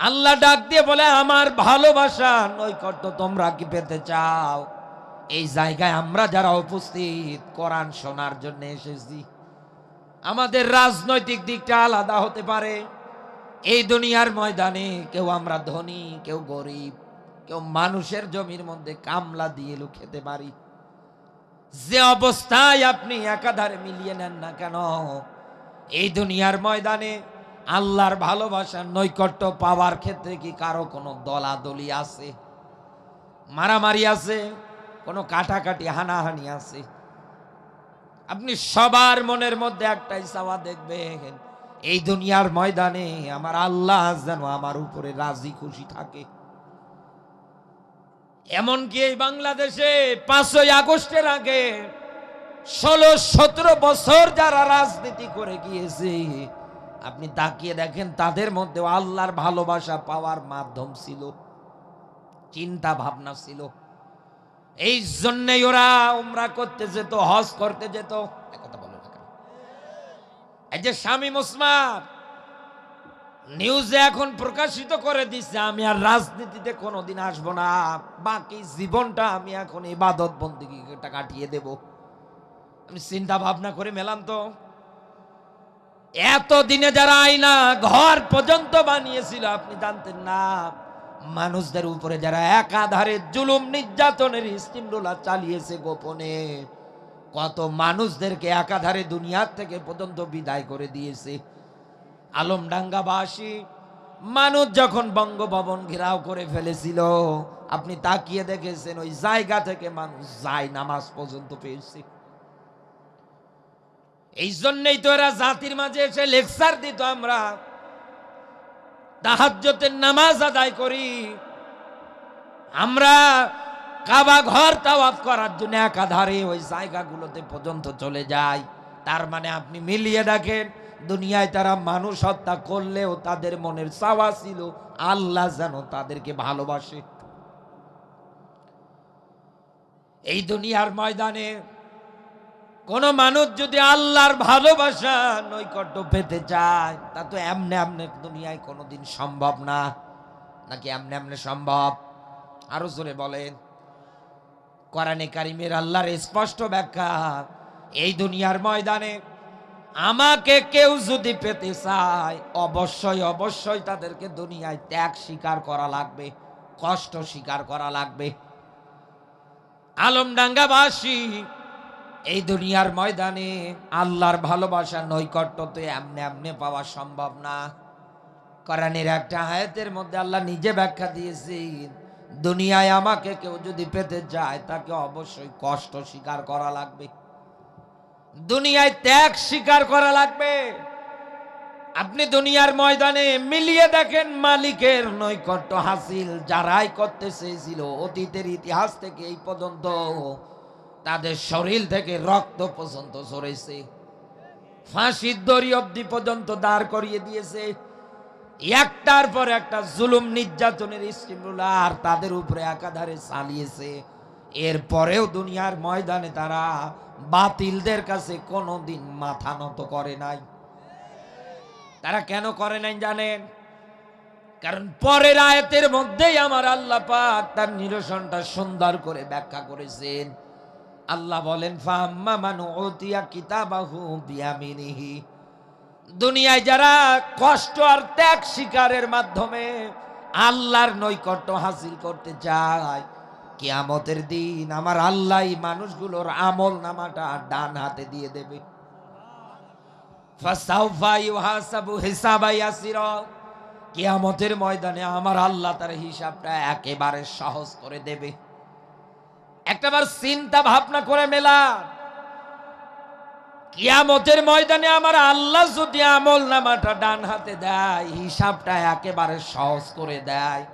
আল্লাহ ডাক দিয়ে বলে, আমার ভালোবাসা নৈকট্য তোমরা কি পেতে চাও? এই জায়গায় আমরা যারা উপস্থিত কোরআন শোনার জন্য এসেছি, আমাদের রাজনৈতিক দিকটা আলাদা হতে পারে। এই দুনিয়ার ময়দানে কেউ আমরা ধনী, কেউ গরিব, কেউ মানুষের জমির মধ্যে কামলা দিয়ে খেতে পারি। যে অবস্থায় আপনি একাধারে মিলিয়ে নেন না কেন, এই দুনিয়ার ময়দানে আল্লাহর ভালোবাসার নৈকট্য পাওয়ার ক্ষেত্রে কি কারো কোনো দলাদলি আছে? মারামারি আছে? কোনো কাটাকাটি হানাহানি আছে? আপনি সবার মনের মধ্যে একটাই চাওয়া দেখবেন, এই দুনিয়ার ময়দানে আমার আল্লাহ যেন আমার উপরে রাজি খুশি থাকে। এমনকি এই বাংলাদেশে 5ই আগস্টের আগে 16-17 বছর যারা রাজনীতি করে গিয়েছে, আপনি তাকিয়ে দেখেন তাদের মধ্যে আল্লাহর ভালোবাসা পাওয়ার মাধ্যম ছিল, চিন্তা ভাবনা ছিল। এই জন্যই ওরা উমরা করতে যেত, হজ করতে যেত। কথা বলো না কেন? এই যে শামীম ওসমান নিউজে এখন প্রকাশিত করে দিচ্ছে, আমি আর রাজনীতিতে কোনোদিন আসবো না, বাকি জীবনটা আমি এখন ইবাদত বন্দেগীটা কাটিয়ে দেব। আমি চিন্তা ভাবনা করে মেলাম তো, এতদিনে যারা আইনা ঘর পর্যন্ত বানিয়েছিল আপনি জানতেন না। মানুষদের উপরে যারা একাধারে জুলুম নির্যাতনের স্টিমরোলার চালিয়েছে গোপনে, কত মানুষদেরকে একাধারে দুনিয়ার থেকে পর্যন্ত বিদায় করে দিয়েছে। আলমডাঙ্গাবাসী মানুষ যখন বঙ্গভবন ঘেরাও করে ফেলেছিল, আপনি তাকিয়ে দেখেছেন ওই জায়গা থেকে মানুষ যায় নামাজ পর্যন্ত পেয়েছে। এই জন্যই তো এরা জাতির মাঝে এসে লেকচার দিত, আমরা তাহাজ্জুদের নামাজ আদায় করি, আমরা কাবা ঘর তাওয়াফ করার জন্য একাধারে ওই জায়গাগুলোতে পর্যন্ত চলে যাই। তার মানে আপনি মিলিয়ে দেখেন, দুনিয়ায় তারা মানুষ হত্যা করলেও তাদের মনের চাওয়া ছিল আল্লাহ যেন তাদেরকে ভালোবাসে। এই দুনিয়ার ময়দানে কোন মানুষ যদি আল্লাহর ভালোবাসা নৈকট্য পেতে চায়, তা তো এমনে এমনে দুনিয়ায় কোনোদিন সম্ভব না। নাকি এমনে এমনে সম্ভব? আরো জোরে বলেন। কোরআনে কারিমের আল্লাহর স্পষ্ট ব্যাখ্যা, এই দুনিয়ার ময়দানে আমাকে কেউ যদি পেতে চায়, অবশ্যই অবশ্যই তাদেরকে দুনিয়ায় ত্যাগ স্বীকার করা লাগবে, কষ্ট স্বীকার করা লাগবে। আলমডাঙ্গাবাসী এই দুনিয়ার ময়দানে আল্লাহর ভালোবাসা নৈকট্য তো এমনি এমনি পাওয়া সম্ভব না। কোরআনের একটা আয়াতের মধ্যে আল্লাহ নিজে ব্যাখ্যা দিয়েছেন, দুনিয়ায় আমাকে কেউ যদি পেতে চায় তাকে অবশ্যই কষ্ট স্বীকার করা লাগবে, দুনিয়ায় ত্যাগ স্বীকার করা লাগবে। আপনি দুনিয়ার ময়দানে মিলিয়ে দেখেন, মালিকের নৈকট্য হাসিল যারাই করতে চেয়েছিল অতীতের ইতিহাস থেকে এই পর্যন্ত তাদের শরীর থেকে রক্ত পর্যন্ত ঝরেছে, ফাঁসির দড়ি অবধি পর্যন্ত দাঁড় করিয়ে দিয়েছে। একটার পর একটা জুলুম নির্যাতনের স্টিমরোলার তাদের উপরে একাধারে চালিয়েছে। এরপরেও দুনিয়ার ময়দানে তারা বাতিলদের কাছে কোনোদিন মাথা নত করে নাই। তারা কেন করে নাই জানেন? কারণ পরের আয়াতের মধ্যেই আমার আল্লাহ পাক তার নিরসনটা সুন্দর করে ব্যাখ্যা করেছেন। আল্লাহ বলেন, ফাম্মা মান উতিয়া কিতাবাহু বিয়ামিনিহি, দুনিয়ায় যারা কষ্ট আর ত্যাগ স্বীকারের মাধ্যমে আল্লাহর নৈকট্য হাসিল করতে চায়, কিয়ামতের দিন আমার আল্লাহ মানুষগুলোর আমল নামাটা ডান হাতে দিয়ে দেবে। ফাসাউফা ইউহাসাবু হিসাবা ইয়াসিরা, কিয়ামতের ময়দানে আমার আল্লাহ তার হিসাবটা একেবারে সহজ করে দেবে। একটাবার চিন্তা ভাবনা করে মেলা, কিয়ামতের ময়দানে আমার আল্লাহ যদি আমল নামাটা ডান হাতে দেয়, হিসাবটা একেবারে সহজ করে দেয়,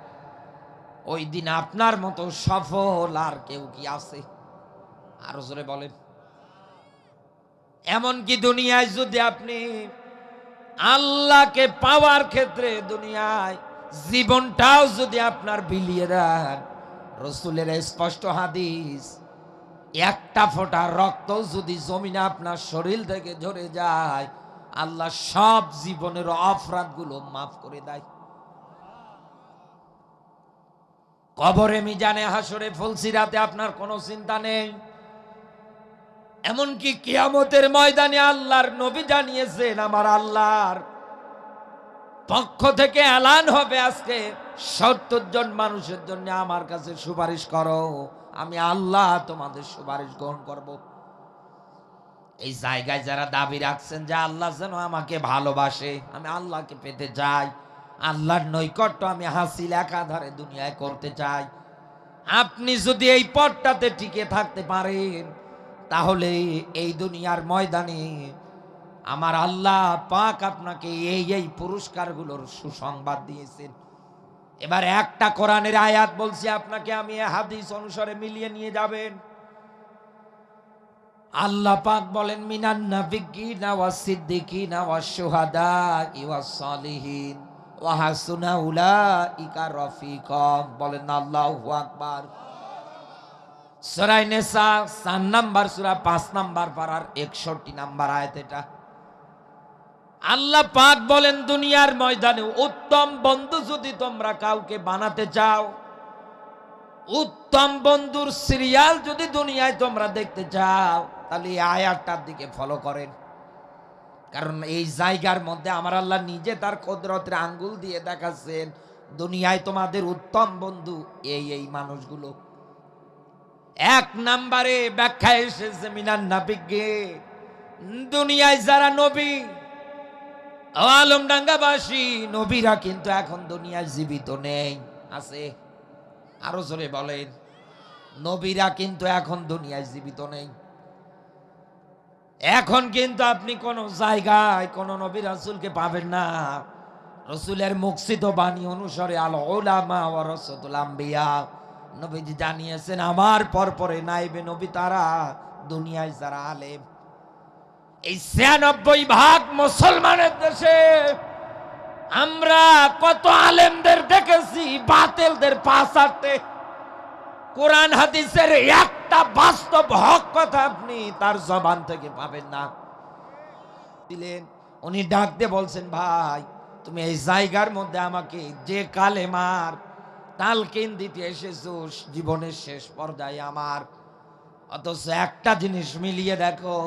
ওই দিন আপনার মতো সফল আর কেউ কি আছে? আরো জোরে বলেন। এমনকি দুনিয়ায় যদি আপনি আল্লাহকে পাওয়ার ক্ষেত্রে দুনিয়ায় জীবনটাও যদি আপনার বিলিয়ে দেন, রাসূলের স্পষ্ট হাদিস, একটা ফোঁটা রক্ত যদি জমিনে আপনার শরীর থেকে ঝরে যায়, আল্লাহ সব জীবনের অপরাধগুলো মাফ করে দেয়। কবরে, মিজানে, হাসরে, ফুলসিরাতে আপনার কোনো চিন্তা নেই। এমনকি কিয়ামতের ময়দানে আল্লাহর নবী জানিয়েছেন, আমার আল্লাহর পক্ষ থেকে এলান হবে, আজকে ৭০ জন মানুষের জন্য আমার কাছে সুপারিশ করো, আমি আল্লাহ তোমাদের সুপারিশ গ্রহণ করব। এই জায়গায় যারা দাবি রাখছেন যে আল্লাহ যেন আমাকে ভালোবাসে, আমি আল্লাহকে পেতে চাই, আল্লাহর নৈকট্য আমি হাসিল একাধারে দুনিয়ায় করতে চাই, আপনি যদি এই পথটাতে টিকে থাকতে পারেন, তাহলে এই দুনিয়ার ময়দানে আমার আল্লাহ পাক আপনাকে এই পুরস্কারগুলোর সুসংবাদ দিয়েছেন। এবার একটা কোরআনের আয়াত বলছি আপনাকে, আমি হাদিস অনুসারে মিলিয়ে নিয়ে যাবেন। আল্লাহ পাক বলেন, মিনান নাবিয়্যিনা ওয়াস সিদ্দিকিনা ওয়াস শুহাদাই ওয়াস সালিহিন ওয়া হাসুনা উলাইকা রাফিকা। বলেন আল্লাহু আকবার। সূরা নিসা ৪ নাম্বার সূরা ৫ নাম্বার পারার ৬১ নাম্বার আয়াত। এটা আল্লাহ পাক বলেন, দুনিয়ার ময়দানে উত্তম বন্ধু যদি তোমরা কাউকে বানাতে চাও, উত্তম বন্ধুর সিরিয়াল যদি দুনিয়ায় তোমরা দেখতে চাও, তাহলে এই আয়াতটার দিকে ফলো করেন। কারণ এই জায়গার মধ্যে আমার আল্লাহ নিজে তার কুদরতের আঙ্গুল দিয়ে দেখাচ্ছেন, দুনিয়ায় তোমাদের উত্তম বন্ধু এই মানুষগুলো। ১ নম্বরে ব্যাখ্যা এসেছে, মিনান নাবিয়্যে, দুনিয়ায় যারা নবী, আলমডাঙ্গাবাসী নবীরা কিন্তু এখন দুনিয়ায় জীবিত নেই। আছে? আরো জোরে বলেন। নবীরা কিন্তু এখন দুনিয়ায় জীবিত নেই। এখন কিন্তু আপনি কোন জায়গায় কোন নবী রাসূলকে পাবেন না। রাসূলের মুকসিত বাণী অনুসারে আল উলামা ওয়ারাসাতুল আম্বিয়া, নবীজি জানিয়েছেন আমার পরপরে নাইবে নবী তারা, দুনিয়ায় যারা আলেম। এই ৯৬% মুসলমানের দেশে আমরা কত আলেমদের দেখেছি বাতিলদের পা চাটতে। কোরআন হাদিসের একটা বাস্তব হক কথা আপনি তার জবান থেকে পাবেন না। দিলেন উনি ডাক দিয়ে বলছেন, ভাই তুমি এই জায়গার মধ্যে আমাকে যে কালেমার তালকিন দিতে এসেছো জীবনের শেষ পর্যায়ে আমার, অথচ একটা জিনিস মিলিয়ে দেখো,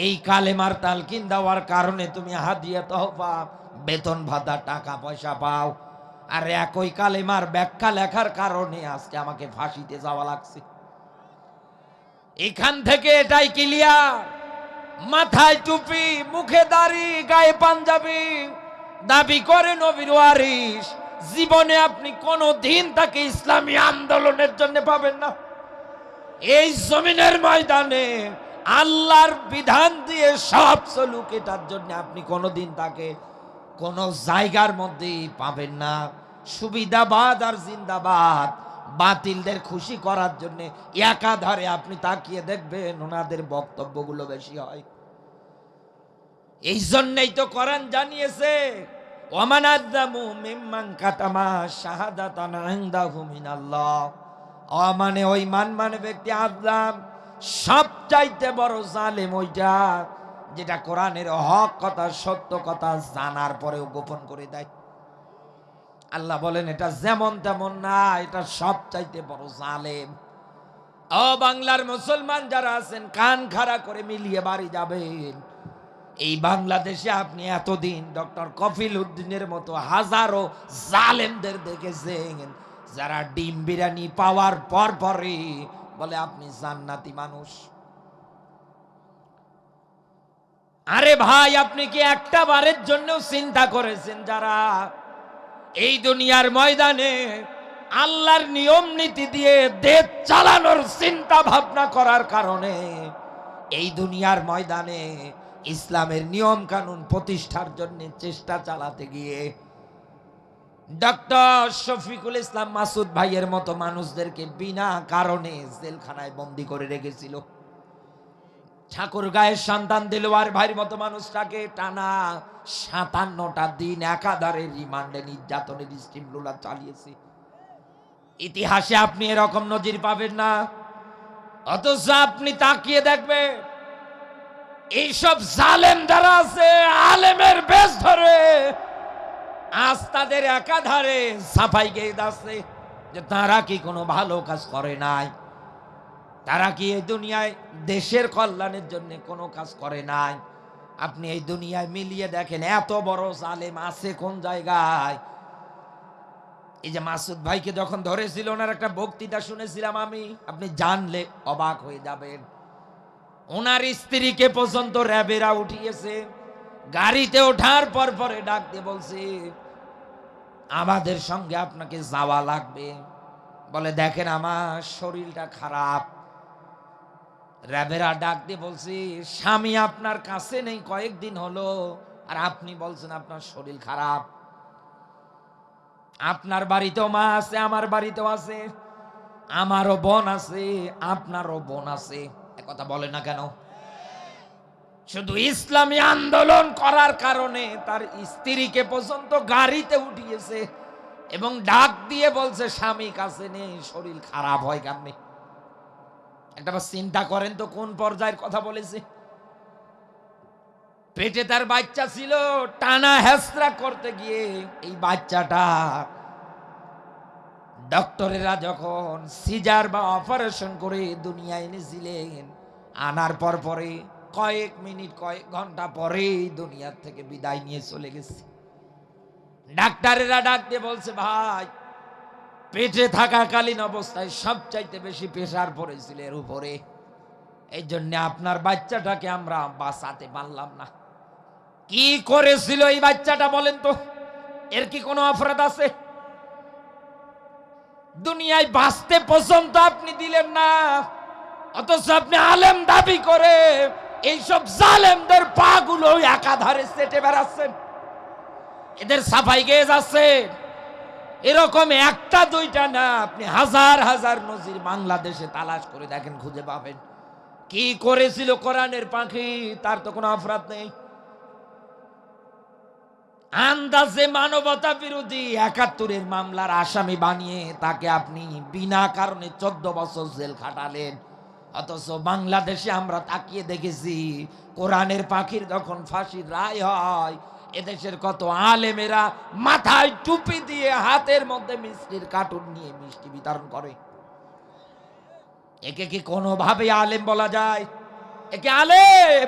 এই কালেমার তালকিন দেওয়ার কারণে তুমি হাদিয়া তহফা, বেতন ভাতা, টাকা পয়সা পাও, আর একই কালেমার ব্যাখ্যা লেখার কারণে আজকে আমাকে ফাঁসিতে যাওয়া লাগছে। এখান থেকে এটাই ক্লিয়ার, মাথায় টুপি, মুখে দাড়ি, গায়ে পাঞ্জাবি, দাবি করে নবীর ওয়ারিস, জীবনে আপনি কোনদিন তাকে ইসলামী আন্দোলনের জন্য পাবেন না। এই জমিনের ময়দানে আল্লাহর বিধান দিয়ে সব চলুক, এটার জন্য আপনি কোনদিন তাকে কোন জায়গার মধ্যে পাবেন না। সুবিধাবাদ আর জিন্দাবাদ, বাতিলদের খুশি করার জন্য একাধারে আপনি তাকিয়ে দেখবেন ওনাদের বক্তব্যগুলো বেশি হয়। এই জন্যই তো কোরআন জানিয়েছে, ওয়ামান আযযামু মিম্মান কাতামা শাহাদাতান ইনদাহু মিনাল্লাহ। মানে ওই মানে ব্যক্তি আযলাম, সবচাইতে বড় জালেম ওইটা যেটা কোরআনের হক কথা, সত্য কথা জানার পরেও গোপন করে দেয়। আল্লাহ বলেন এটা যেমন তেমন না, এটা সবচাইতে বড় জালেম। ও বাংলার মুসলমান যারা আছেন, কান খাড়া করে মিলিয়ে বাড়ি যাবেন। এই বাংলাদেশে আপনি এতদিন ডক্টর কফিল উদ্দিনের মতো হাজারো জালেমদের দেখেছেন, যারা ডিম বিরিয়ানি পাওয়ার পরই বলে আপনি জান্নাতি মানুষ। আরে ভাই, আপনি কি একটা বারের জন্য চিন্তা করেছেন যারা এই দুনিয়ার ময়দানে আল্লাহর নিয়ম নীতি দিয়ে দেশ চালানোর চিন্তা ভাবনা করার কারণে এই দুনিয়ার ময়দানে ইসলামের নিয়ম কানুন প্রতিষ্ঠার জন্য চেষ্টা চালাতে গিয়ে ডক্টর শফিকুল ইসলাম মাসুদ ভাইয়ের মতো মানুষদেরকে বিনা কারণে জেলখানায় বন্দী করে রেখেছিল। ঠাকুরগাঁয়ের সন্তান দিলওয়ার ভাইয়ের মতো মানুষটাকে টানা ৫৭টা দিন একাধারে রিমান্ডে নির্যাতনের স্টিমরোলার চালিয়েছে। ইতিহাসে আপনি এরকম নজির পাবেন না। অথচ আপনি তাকিয়ে দেখবেন এইসব জালেম যারা আছে আলেমের বেশ ধরে আজ তাদের একাধারে সাফাই গেয়ে আছে। যে তারা কি কোনো ভালো কাজ করে নাই? তারা কি এই দুনিয়ায় দেশের কল্যাণের জন্য কোনো কাজ করে নাই? আপনি এই দুনিয়ায় মিলিয়ে দেখেন এত বড় জালেম আছে কোন জায়গায়? এই যে মাসুদ ভাইকে যখন ধরেছিল, ওনার একটা বক্তৃতা শুনেছিলাম আমি, আপনি জানলে অবাক হয়ে যাবেন। ওনার স্ত্রীকে পর্যন্ত র্যাবেরা উঠিয়েছে, গাড়িতে ওঠার পর পরে ডাক দিয়ে বলছে আমাদের সঙ্গে আপনাকে যাওয়া লাগবে। বলে দেখেন আমার শরীরটা খারাপ। র্যাবেরা ডাক দিয়ে বলছে স্বামী আপনার কাছে নেই কয়েকদিন হলো, আর আপনি বলছেন আপনার শরীর খারাপ। আপনার বাড়িতেও মা আছে, আমার বাড়িতেও আছে, আমারও বোন আছে, আপনারও বোন আছে, একথা বলে না কেন? শুধু ইসলামী আন্দোলন করার কারণে তার স্ত্রীকে পর্যন্ত গাড়িতে উঠিয়েছে এবং ডাক দিয়ে বলছে স্বামী কাছে নেই, শরীর খারাপ হয় কেমনে? একটা চিন্তা করেন তো কোন পর্যায়ের কথা বলেছে। পেটে তার বাচ্চা ছিল, টানা হেসরা করতে গিয়ে এই বাচ্চাটা ডক্টরেরা যখন সিজার বা অপারেশন করে দুনিয়ায় এনেছিলেন, আনার পর পরে কয়েক মিনিট কয়েক ঘন্টা পরে দুনিয়ার থেকে বিদায় নিয়ে চলে গেছে। ডাক্তারেরা ডাক দিয়ে বলছে ভাই পেটে থাকাকালীন অবস্থায় সবচাইতে বেশি প্রেসার পড়েছিল এর উপরে, এই জন্য আপনার বাচ্চাটাকে আমরা বাঁচাতে পারলাম না। কি করেছিল এই বাচ্চাটা বলেন তো? এর কি কোনো অপরাধ আছে? দুনিয়ায় বাঁচতে পর্যন্ত আপনি দিলেন না, অথচ আপনি আলেম দাবি করে এইসব জালেমদের পা গুলো একাধারে সেটে বেড়াচ্ছেন, এদের সাফাই গেয়ে যাচ্ছেন। এরকম একটা দুইটা না, আপনি হাজার হাজার নজির বাংলাদেশে তালাশ করে দেখেন, খুঁজে পাবেন। কি করেছিল কোরআনের পাখি? তার তো কোনো অপরাধ নেই। আন্দাজে মানবতা বিরোধী ৭১-এর মামলার আসামি বানিয়ে তাকে আপনি বিনা কারণে 14 বছর জেল খাটালেন, অথচ বাংলাদেশে আমরা তাকিয়ে দেখেছি কোরআনের পাখির যখন ফাঁসির রায় হয়, এদেশের কত আলেমেরা মাথায় টুপি দিয়ে হাতের মধ্যে মিষ্টির কার্টুন নিয়ে মিষ্টি বিতরণ করে। একে কি কোনোভাবে আলেম বলা যায়? একে আলেম?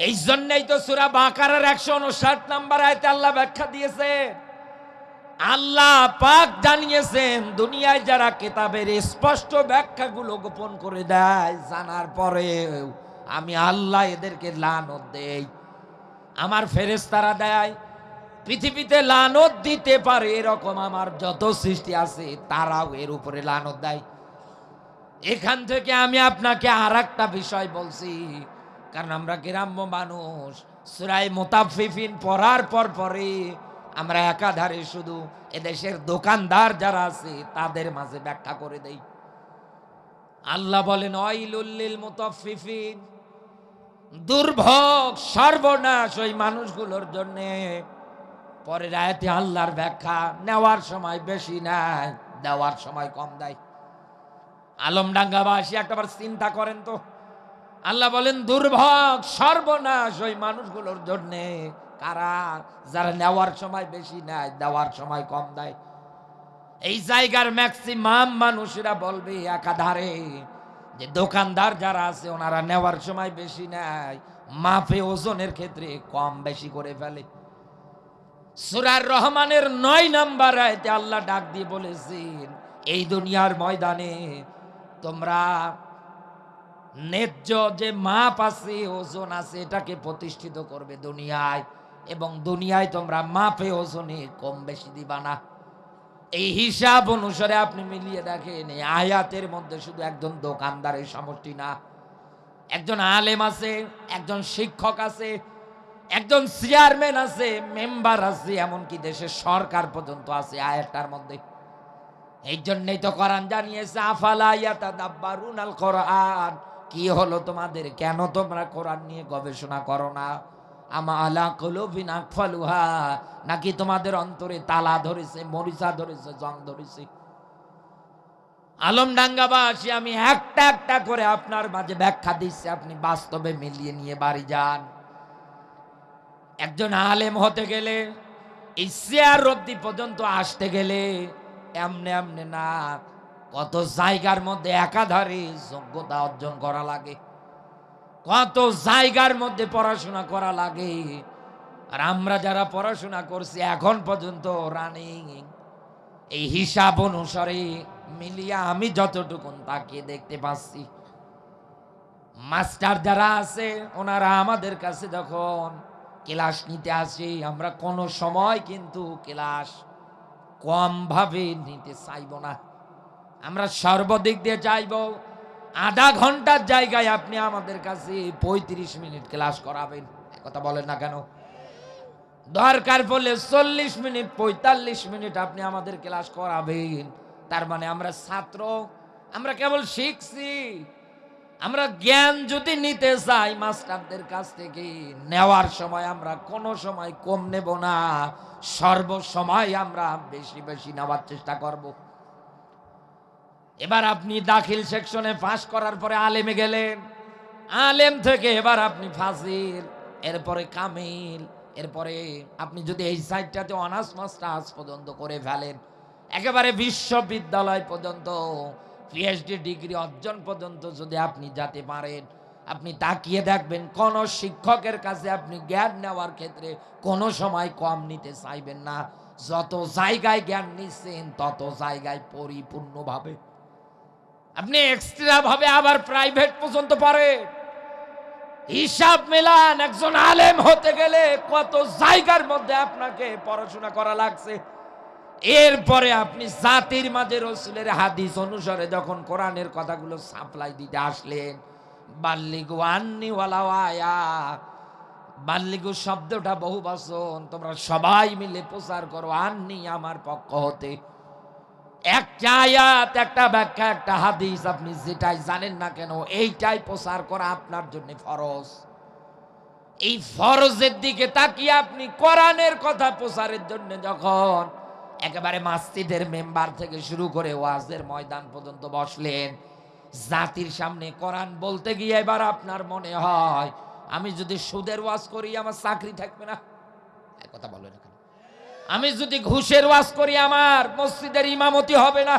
এই জন্যই তো সূরা বাকারার ১৫৯ নম্বর আয়াতে আল্লাহ ব্যাখ্যা দিয়েছে। আল্লাহ পাক জানিয়েছেন দুনিয়ায় যারা কিতাবের স্পষ্ট ব্যাখ্যাগুলো গোপন করে দেয়, জানার পরেও আমি আল্লাহ এদেরকে লানত দেই। আমার ফেরেশতারা দেয়, পৃথিবীতে লানত দিতে পারে এরকম আমার যত সৃষ্টি আছে তারাও এর উপরে লানত দেয়। এখান থেকে আমি আপনাকে আর একটা বিষয় বলছি, কারণ আমরা গ্রাম্য মানুষ, সূরা মুতাফফিফিন পড়ার পর পরে আমরা একাধারে শুধু এদেশের দোকানদার যারা আছে তাদের মাঝে ব্যাখ্যা করে দেই। আল্লাহ বলেন ওয়াইলুল লিল মুতাফফিফিন, দুর্ভোগ সর্বনাশ ওই মানুষগুলোর জন্য। পরের আয়াতে আল্লাহর ব্যাখ্যা, নেওয়ার সময় বেশি নেয়, দেওয়ার সময় কম দেয়। আলমডাঙ্গাবাসী একবার চিন্তা করেন তো, আল্লাহ বলেন দুর্ভোগ সর্বনাশ ওই মানুষগুলোর জন্য কারা? যারা নেওয়ার সময় বেশি নেয়, দেওয়ার সময় কম দেয়। এই জায়গার ম্যাক্সিমাম মানুষেরা বলবে একাধারে যে দোকানদার যারা আছে ওনারা নেওয়ার সময় বেশি নেয়, মাপে ওজনের ক্ষেত্রে কম বেশি করে ফেলে। সূরা রহমানের ৯ নম্বর আয়াতে আল্লাহ ডাক দিয়ে বলেছেন এই দুনিয়ার ময়দানে তোমরা ন্যায্য যে মাপ আছে, ওজন আছে, এটাকে প্রতিষ্ঠিত করবে দুনিয়ায়, এবং দুনিয়ায় তোমরা মাপে ওজনে কম বেশি দিবা না। এই হিসাব অনুসারে আপনি মিলিয়ে দেখেন এই আয়াতের মধ্যে শুধু একজন দোকানদারের সমষ্টি না, একজন আলেম আছে, একজন শিক্ষক আছে, একজন চেয়ারম্যান আছে, মেম্বার আছে, এমনকি দেশের সরকার পর্যন্ত আছে আয়াতটার মধ্যে। এই জন্যই তো কোরআন জানিয়েছে আফালা ইয়াতাদাব্বারুনাল কোরআন, কি হলো তোমাদের, কেন তোমরা কোরআন নিয়ে গবেষণা করো না? আমা আলা কুলুবিন আকফালুহা, নাকি তোমাদের অন্তরে তালা ধরেছে, মরিচা ধরেছে, জং ধরেছে? আলমডাঙ্গাবাসী আমি একটা একটা করে আপনার মাঝে ব্যাখ্যা দিচ্ছি, আপনি বাস্তবে মিলিয়ে নিয়ে বাড়ি যান। একজন আলেম হতে গেলে এই চেয়ার অব্দি পর্যন্ত আসতে গেলে এমনে এমনে না, কত জায়গার মধ্যে একাধারে যোগ্যতা অর্জন করা লাগে, কত জায়গার মধ্যে পড়াশোনা করা লাগে। আর আমরা যারা পড়াশোনা করছি এখন পর্যন্ত রানিং, এই হিসাব অনুসারে মিলিয়া আমি যতটুকুন তাকিয়ে দেখতে পাচ্ছি, মাস্টার যারা আছে ওনারা আমাদের কাছে যখন ক্লাস নিতে আসে, আমরা কোনো সময় কিন্তু ক্লাস কম ভাবে নিতে চাইব না। আমরা সর্বদিক দিয়ে চাইব আধা ঘন্টার জায়গায় আপনি আমাদের কাছে 35 মিনিট ক্লাস করাবেন। কথা বলেন না কেন? দরকার পড়লে 40 মিনিট 45 মিনিট আপনি আমাদের ক্লাস করাবেন। তার মানে আমরা ছাত্র, আমরা কেবল শিখছি। আমরা জ্ঞান যদি নিতে চাই মাস্টারদের কাছ থেকে, নেওয়ার সময় আমরা কোনো সময় কম নেব না, সর্বসময় আমরা বেশি বেশি নেওয়ার চেষ্টা করব। এবার আপনি দাখিল সেকশনে পাস করার পরে আলেমে গেলেন, আলেম থেকে এবার আপনি ফাজিল, এরপরে কামিল, এরপরে আপনি যদি এই সাইডটাতে অনার্স মাস্টার্স পর্যন্ত করে ফেলেন, একেবারে বিশ্ববিদ্যালয় পর্যন্ত পিএইচডি ডিগ্রি অর্জন পর্যন্ত যদি আপনি যেতে পারেন, আপনি তাকিয়ে দেখবেন কোন শিক্ষকের কাছে আপনি জ্ঞান নেওয়ার ক্ষেত্রে কোনো সময় কম নিতে চাইবেন না। যত জায়গায় জ্ঞান নিচ্ছেন তত জায়গায় পরিপূর্ণভাবে আপনি এক্সট্রা ভাবে আবার প্রাইভেট পর্যন্ত পড়েন। হিসাব মেলান, একজন আলেম হতে গেলে কত জায়গার মধ্যে আপনাকে পড়াশোনা করা লাগছে। এরপরে আপনি জাতির মাঝে রাসূলের হাদিস অনুসারে যখন কোরআনের কথাগুলো সাপ্লাই দিতে আসলেন, বাল্লিগু আন্নি ওয়ালাউ আয়া, বাল্লিগু শব্দটা বহু বচন, তোমরা সবাই মিলে প্রচার করো আন্নি, আমার পক্ষ হতে। একটা আয়াত, একটা ব্যাখ্যা, একটা হাদিস আপনি যেটাই জানেন না কেন এইটাই প্রচার করা আপনার জন্য ফরজ। এই ফরজের দিকে তাকিয়ে আপনি কোরআনের কথা প্রচারের জন্য যখন একেবারে মসজিদের মেম্বার থেকে শুরু করে ওয়াজের ময়দান পর্যন্ত বসলেন, জাতির সামনে কোরআন বলতে গিয়ে এবার আপনার মনে হয় আমি যদি সুদের ওয়াজ করি আমার চাকরি থাকবে না। কথা বলেন না, আমি যদি ঘুষের ওয়াজ করি আমার মসজিদের ইমামতি হবে না,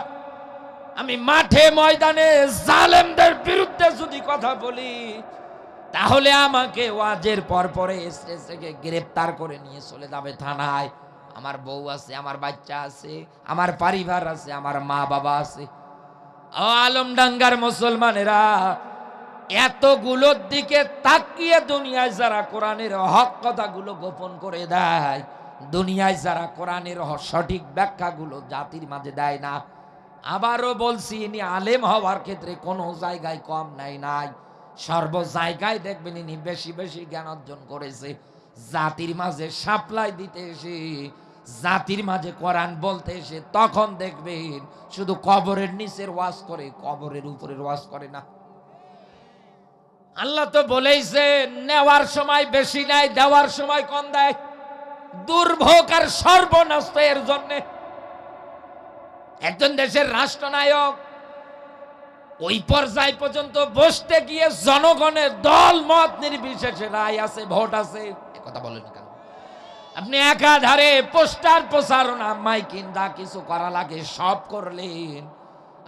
আমি মাঠে ময়দানে জালেমদের বিরুদ্ধে যদি কথা বলি তাহলে আমাকে ওয়াজের পর পরে স্টেজ থেকে গ্রেফতার করে নিয়ে চলে যাবে থানায়। আমার বউ আছে, আমার বাচ্চা আছে, আমার পরিবার আছে, আমার মা বাবা আছে। ও আলমডাঙ্গার মুসলমানেরা, এতগুলোর দিকে তাকিয়ে দুনিয়ায় যারা কোরআনের হক কথাগুলো গোপন করে দেয়, দুনিয়ায় যারা কোরআনের সঠিক ব্যাখ্যাগুলো জাতির মাঝে দেয় না, আবারও বলছি ইনি আলেম হওয়ার ক্ষেত্রে কোনো জায়গায় কম নাই, সর্ব জায়গায় দেখবেন ইনি বেশি বেশি জ্ঞান অর্জন করেছে। জাতির মাঝে সাপ্লাই দিতে এসে, জাতির মাঝে কোরআন বলতে এসে তখন দেখবেন শুধু কবরের নিচের ওয়াজ করে, কবরের উপরের ওয়াজ করে না। আল্লাহ তো বলেইছে নেওয়ার সময় বেশি নেয়, দেওয়ার সময় কম দেয়। দুর্ভোগ আর সর্বনাশ এর জন্য একজন দেশের রাষ্ট্রনায়ক ওই পর্যায় পর্যন্ত বসতে গিয়ে জনগণের দল মত নির্বিশেষে রায় আছে, ভোট আছে, কথা বলেন কেন? আপনি একাধারে পোস্টার প্রচারণা মাইকিং দা কিছু করা লাগে সব করলেন,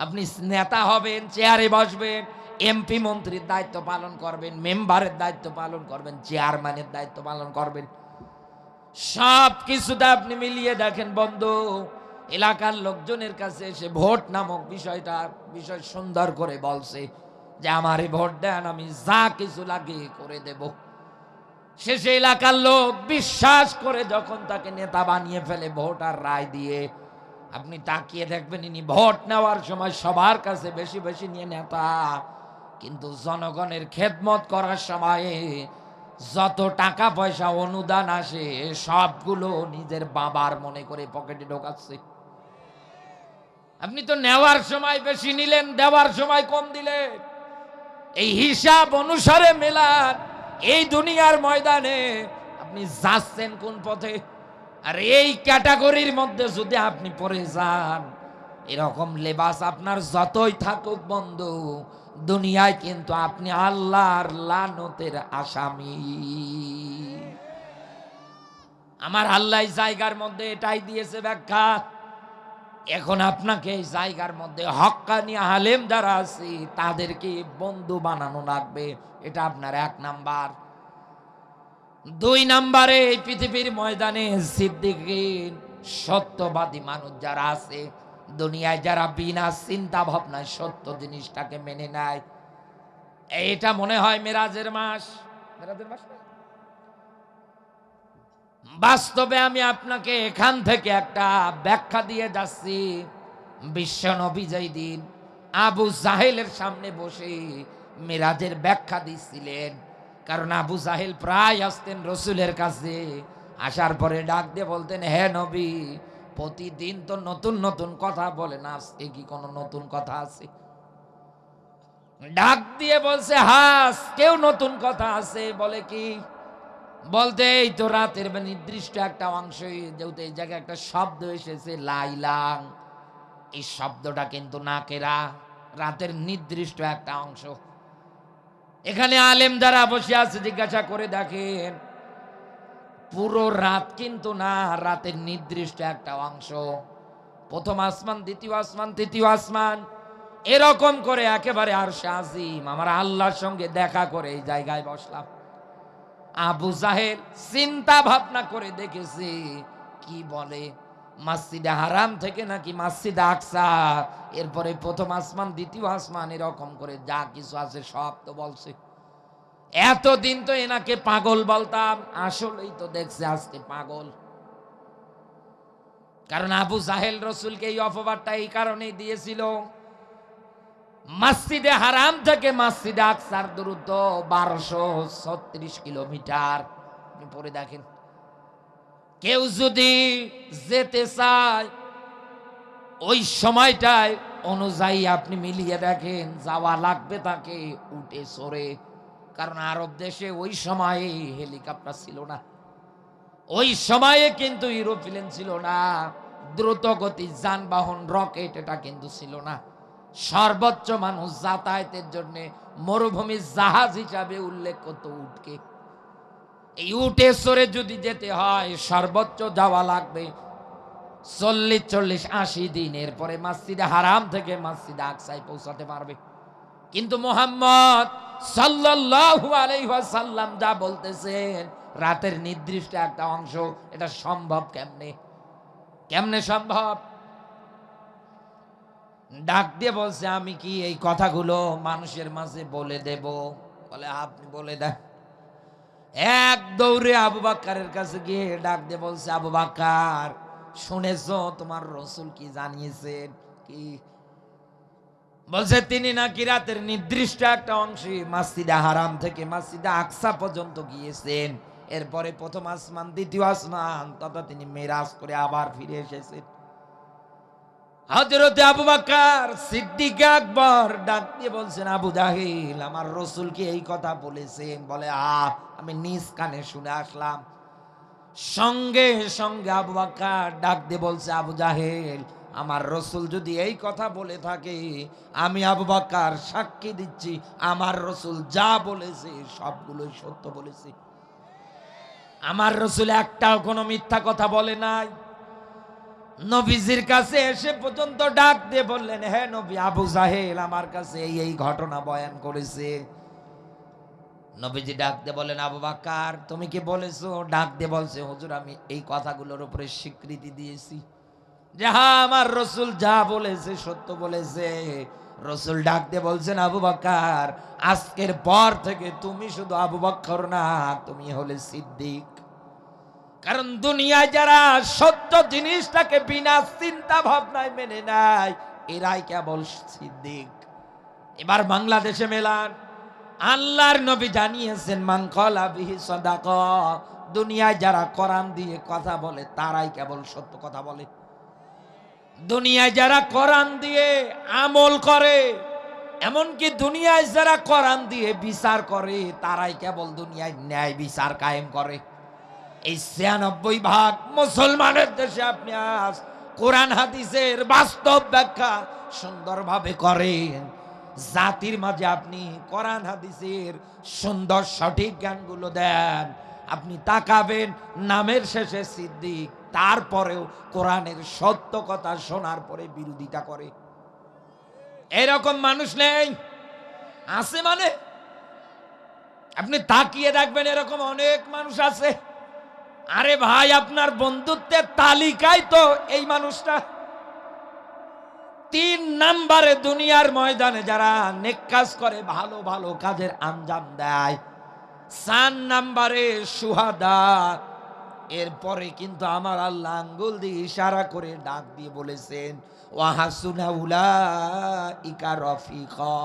আপনি নেতা হবেন, চেয়ারে বসবেন, এমপি মন্ত্রীর দায়িত্ব পালন করবেন, মেম্বারের দায়িত্ব পালন করবেন, চেয়ারম্যানের দায়িত্ব পালন করবেন, সব কিছুতে আপনি মিলিয়ে দেখেন বন্ধু, এলাকার লোকজনের কাছে এসে ভোট নামক বিষয় সুন্দর করে বলছে যে আমারে ভোট দেন, আমি যা কিছু লাগে করে দেব। শেষে এলাকার লোক বিশ্বাস করে যখন তাকে নেতা বানিয়ে ফেলে ভোট আর রায় দিয়ে, আপনি তাকিয়ে দেখবেন ইনি ভোট নেওয়ার সময় সবার কাছে বেশি বেশি নিয়ে নেতা, কিন্তু জনগণের খেদমত করার সময়ে যত টাকা পয়সা অনুদান আসে সবগুলো নিজের বাবার মনে করে পকেটে ঢোকাচ্ছে। আপনি তো নেওয়ার সময় বেশি নিলেন, দেওয়ার সময় কম দিলেন। এই হিসাব অনুসারে মেলান এই দুনিয়ার ময়দানে আপনি যাচ্ছেন কোন পথে। আর এই ক্যাটাগরির মধ্যে যদি আপনি পড়ে যান, এরকম লেবাস আপনার যতই থাকুক বন্ধু, দুনিয়ায় কিন্তু আপনি আল্লাহর লানতের আসামি। আমার আল্লাহ জায়গার মধ্যে এটাই দিয়েছে ব্যাখ্যা। এখন আপনাকে এই জায়গার মধ্যে হক্কানি আলেম যারা আছে তাদেরকে বন্ধু বানানো লাগবে। এটা আপনার 1 নাম্বার। 2 নাম্বারে এই পৃথিবীর ময়দানে সিদ্দিকীন সত্যবাদী মানুষ যারা আছে, দুনিয়ায় যারা বিনা চিন্তা ভাবনায় সত্য জিনিসটাকে মেনে নেয়। এটা মনে হয় মেরাজের মাস, মেরাজের মাস না? বাস্তবে আমি আপনাকে এখান থেকে একটা ব্যাখ্যা দিয়ে যাচ্ছি। বিশ্ব নবী যেই দিন আবু জাহেলের সামনে বসে মেরাজের ব্যাখ্যা দিচ্ছিলেন, কারণ আবু জাহেল প্রায় আসতেন রসুলের কাছে, আসার পরে ডাক দিয়ে বলতেন, হে নবী, প্রতিদিন তো নতুন নতুন কথা বলেন, আজকে কি কোনো নতুন কথা আছে? ডাক দিয়ে বলছে, হাস কেউ নতুন কথা আছে। বলে কি? বলতে এই তো রাতের নির্দিষ্ট একটা অংশ, যেহেতু এই জায়গায় একটা শব্দ এসেছে লাইলাং, এই শব্দটা কিন্তু নাকেরা, রাতের নির্দিষ্ট একটা অংশ। এখানে আলেম যারা বসে আছে জিজ্ঞাসা করে দেখেন, পুরো রাত কিন্তু না, রাতের নির্দিষ্ট একটা অংশ। প্রথম আসমান, দ্বিতীয় আসমান, তৃতীয় আসমান, এরকম করে একেবারে আরশে আজিম আমার আল্লাহর সঙ্গে দেখা করে এই জায়গায় বসলাম। আবু জাহেল চিন্তা ভাবনা করে দেখেছে, কি বলে মসজিদে হারাম থেকে নাকি মসজিদে আকসা, এরপরে প্রথম আসমান, দ্বিতীয় আসমান, এরকম করে যা কিছু আছে সব তো বলছে। এতদিন তো এনাকে পাগল বলতাম, আসলেই তো দেখছে আজকে পাগল। কারণ আবু জাহেল রসুলকে এই অপবাদটা এই কারণেই দিয়েছিল, মসজিদে হারাম থেকে মসজিদে আকসার দূরত্ব 1236 কিলোমিটার। আপনি পরে দেখেন, কেউ যদি যেতে চায় ওই সময়টায় অনুযায়ী আপনি মিলিয়ে দেখেন, যাওয়া লাগবে তাকে উঠে চড়ে। কারণ আরব দেশে ওই সময়ে হেলিকপ্টার ছিল না, ওই সময়ে কিন্তু এরোপ্লেন ছিল না, দ্রুতগতি যানবাহন রকেট এটা কিন্তু ছিল না। সর্বোচ্চ মানুষ যাতায়াতের জন্য মরুভূমির জাহাজ হিসাবে উল্লেখ করত উটকে। এই উটে চড়ে যদি যেতে হয় সর্বোচ্চ যাওয়া লাগবে 40-80 দিন, এরপরে মসজিদে হারাম থেকে মসজিদে আকসায় পৌঁছাতে পারবে। কিন্তু মুহাম্মদ সাল্লাল্লাহু আলাইহি ওয়াসাল্লাম যা বলতেছেন, রাতের নির্দিষ্ট একটা অংশ, এটা সম্ভব কেমনে? কেমনে সম্ভব? ডাক দিয়ে বলছে, আমি কি এই কথাগুলো মানুষের মাঝে বলে দেব? বলে, আপনি বলে দেন। এক দৌড়ে আবু বাক্কারের কাছে গিয়ে ডাক দিয়ে বলছে, আবু বাক্কার, শুনেছো তোমার রসুল কি জানিয়েছেন? কি বলছে? তিনি নাকি রাতের নির্দিষ্ট একটা অংশে মসজিদে হারাম থেকে মসজিদে আকসা পর্যন্ত গিয়েছেন, এরপরে প্রথম আসমান, দ্বিতীয় আসমান, তথা তিনি মেরাজ করে আবার ফিরে এসেছেন। হযরতে আবু বকর সিদ্দিক আকবর ডাক দিয়ে বলছেন, আবু জাহেল, আমার রসুল কি এই কথা বলেছেন? বলে, আমি নিজ কানে শুনে আসলাম। সঙ্গে সঙ্গে আবু বকর ডাক দিয়ে বলছে, আবু জাহেল, আমার রসুল যদি এই কথা বলে থাকে, আমি আবু বকর সাক্ষী দিচ্ছি, আমার রসুল যা বলেছে সবগুলোই সত্য বলেছে। আমার রসুল একটাও কোনো মিথ্যা কথা বলে নাই। নবীজির কাছে এসে পর্যন্ত ডাক দিয়ে বললেন, হে নবী, আবু জাহেল আমার কাছে এই এই ঘটনা বয়ান করেছে। নবীজি ডাক দিয়ে বলেন, আবু বকর তুমি কি বলেছো? ডাক দিয়ে বলছে, হুজুর, আমি এই কথাগুলোর উপরে স্বীকৃতি দিয়েছি যে হ্যাঁ, আমার রসুল যা বলেছে সত্য বলেছে। রসুল ডাক দিয়ে বলছেন, আবু বকর, আজকের পর থেকে তুমি শুধু আবু বকর না, তুমি হলে সিদ্দিক। কারণ দুনিয়ায় যারা সত্য জিনিসটাকে বিনা চিন্তা ভাবনায় মেনে নেয়, এরাই কেবল সিদ্দিক। এবার বাংলাদেশে মেলান, আল্লাহর নবী জানিয়েছেন, মান ক্বালা বিহি সাদাকা, দুনিয়ায় যারা কোরআন দিয়ে কথা বলে তারাই কেবল সত্য কথা বলে। দুনিয়ায় যারা কোরআন দিয়ে আমল করে, এমনকি দুনিয়ায় যারা কোরআন দিয়ে বিচার করে, তারাই কেবল দুনিয়ায় ন্যায় বিচার কায়েম করে। এই ৯৬% মুসলমানের দেশে আপনি আজ কোরআন হাদিসের বাস্তব ব্যাখ্যা সুন্দরভাবে করেন, জাতির মাঝে আপনি কোরআন হাদিসের সুন্দর সঠিক জ্ঞানগুলো দেন, আপনি তাকাবেন নামের শেষে সিদ্দিক, তারপরেও কোরআনের সত্য কথা শোনার পরে বিরোধিতা করে। এরকম মানুষ নেই, আছে মানে আপনি তাকিয়ে দেখবেন এরকম অনেক মানুষ আছে। আরে ভাই, আপনার বন্ধুত্বের তালিকায় তো এই মানুষটা 3 নম্বরে দুনিয়ার ময়দানে যারা নেক কাজ করে, ভালো ভালো কাজের আঞ্জাম দেয়। 4 নম্বরে সুহাদা। এরপরে কিন্তু আমার আল্লাহ আঙ্গুল দিয়ে ইশারা করে ডাক দিয়ে বলেছেন ওয়াহাসুনা উলাইকা রফিকা।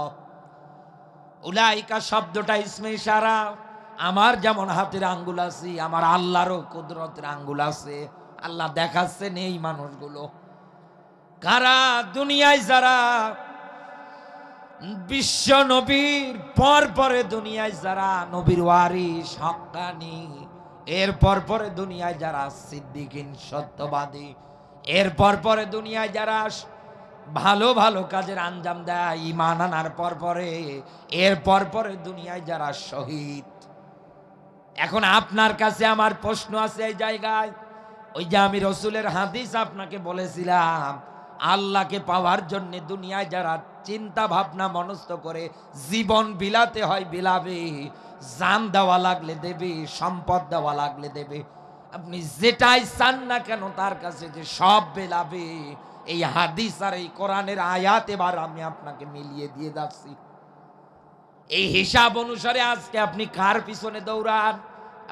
উলাইকা শব্দটা ইসমে ইশারা। আমার যেমন হাতের আঙ্গুল আছে, আমার আল্লাহরও কুদরতের আঙ্গুল আছে। আল্লাহ দেখাচ্ছেন এই মানুষগুলো কারা। দুনিয়ায় যারা বিশ্ব নবীর পরে দুনিয়ায় যারা নবীর ওয়ারিস হক্কানি, এর পরে দুনিয়ায় যারা সিদ্দিকিন সত্যবাদী, এর পরে দুনিয়ায় যারা ভালো ভালো কাজের আঞ্জাম দেয় ঈমান আনার পরে, এর পরে দুনিয়ায় যারা শহীদ। এখন আপনার কাছে আমার প্রশ্ন আছে এই জায়গায়, ওই যে আমি রসুলের হাদিস আপনাকে বলেছিলাম, আল্লাহকে পাওয়ার জন্য দুনিয়ায় যারা চিন্তা ভাবনা মনস্থ করে জীবন বিলাতে হয় বিলাবে, জান দেওয়া লাগলে দেবে, সম্পদ দেওয়া লাগলে দেবে। আপনি যেটাই চান না কেন তার কাছে যে সব বিলাবে, এই হাদিস আর এই কোরআনের আয়াত এবার আমি আপনাকে মিলিয়ে দিয়ে যাচ্ছি। এই হিসাব অনুসারে আজকে আপনি কার পিছনে দৌড়ান,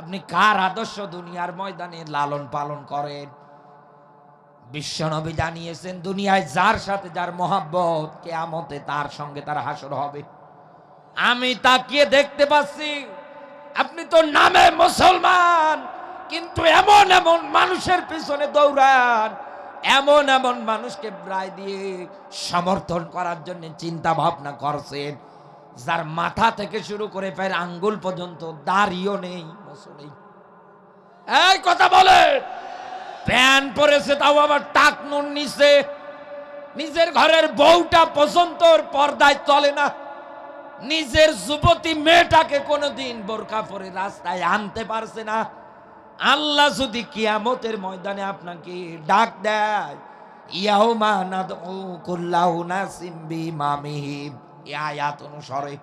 আপনি কার আদর্শ দুনিয়ার ময়দানে লালন পালন করেন। বিশ্বনবী জানিয়েছেন দুনিয়ায় যার সাথে যার মহব্বত, কিয়ামতে তার সঙ্গে তার হাসর হবে। আমি তাকিয়ে দেখতে পাচ্ছি আপনি তো নামে মুসলমান, কিন্তু এমন এমন মানুষের পিছনে দৌড়ান, এমন এমন মানুষকে প্রায় দিয়ে সমর্থন করার জন্য চিন্তা ভাবনা করছেন, যার মাথা থেকে শুরু করে পায়ের আঙ্গুল পর্যন্ত দাড়িও নেই, মোছো নেই। এই কথা বলে প্যান্ট পরেছে, তাও আবার টাকনুর নিচে। নিজের ঘরের বউটা পর্যন্ত পর্দায় চলে না, নিজের যুবতী মেয়েটাকে কোনোদিন বোরকা পরে রাস্তায় আনতে পারছে না। আল্লাহ যদি কিয়ামতের ময়দানে আপনাকে ডাক দেয়, ইয়াউমা নাদউ কুল্লা উনাসিম বিইমামিহিম, এই আয়াত অনুসারে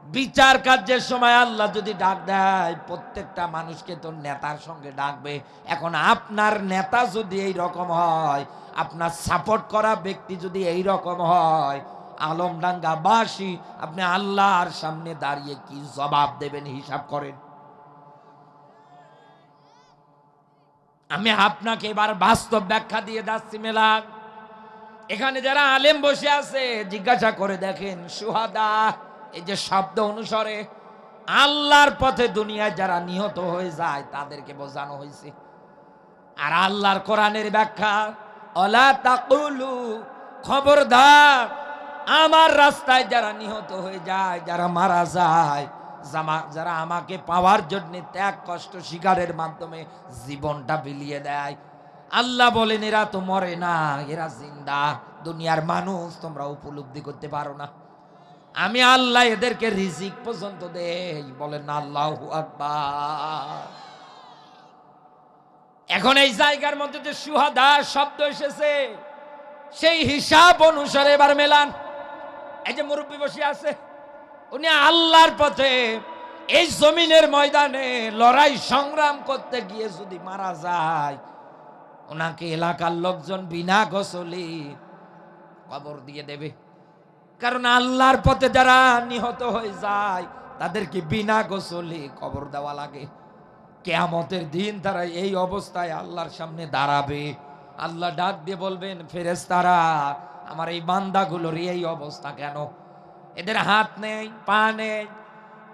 বিচার কার্যের সময় আল্লাহ যদি ডাক দেয়, প্রত্যেকটা মানুষকে তো নেতার সঙ্গে ডাকবে। এখন আপনার নেতা যদি এই রকম হয়, আপনার সাপোর্ট করা ব্যক্তি যদি এই রকম হয়, আলমডাঙ্গাবাসী আপনি আল্লাহর সামনে দাঁড়িয়ে কি জবাব দেবেন হিসাব করেন। আমি আপনাকে এবার বাস্তব ব্যাখ্যা দিয়ে যাচ্ছি। মেলান এখানে যারা আলেম বসে আছে জিজ্ঞাসা করে দেখেন, সুহাদা এই যে শব্দ অনুসারে আল্লাহর পথে দুনিয়ায় যারা নিহত হয়ে যায় তাদেরকে বোঝানো হয়েছে। আর আল্লাহর কোরআনের ব্যাখ্যা, অলা তাকুলু, খবরদার আমার রাস্তায় যারা নিহত হয়ে যায়, যারা মারা যায়, যারা আমাকে পাওয়ার জন্য ত্যাগ কষ্ট স্বীকারের মাধ্যমে জীবনটা বিলিয়ে দেয়, আল্লাহ বলেন এরা তো মরে না, এরা জিন্দা। দুনিয়ার মানুষ তোমরা উপলব্ধি করতে পারো না, আমি আল্লাহ এদেরকে রিজিক পর্যন্ত দেই। বলেন আল্লাহু আকবার। এখন এই জায়গার মধ্যে যে সুহাদা শব্দ এসেছে, সেই হিসাব অনুসারে এবার মেলান। এই যে মুরব্বী বসে আছে, উনি আল্লাহর পথে এই জমিনের ময়দানে লড়াই সংগ্রাম করতে গিয়ে যদি মারা যায়, ওনাকে এলাকার লোকজন বিনা গোসলে কবর দিয়ে দেবে। কারণ আল্লাহর পথে যারা নিহত হয়ে যায় তাদেরকে বিনা গোসলে কবর দেওয়া লাগে। কিয়ামতের দিন তারা এই অবস্থায় আল্লাহর সামনে দাঁড়াবে। আল্লাহ ডাক দিয়ে বলবেন, ফেরেশতারা আমার এই বান্দাগুলোর এই অবস্থা কেন? এদের হাত নেই, পা নেই,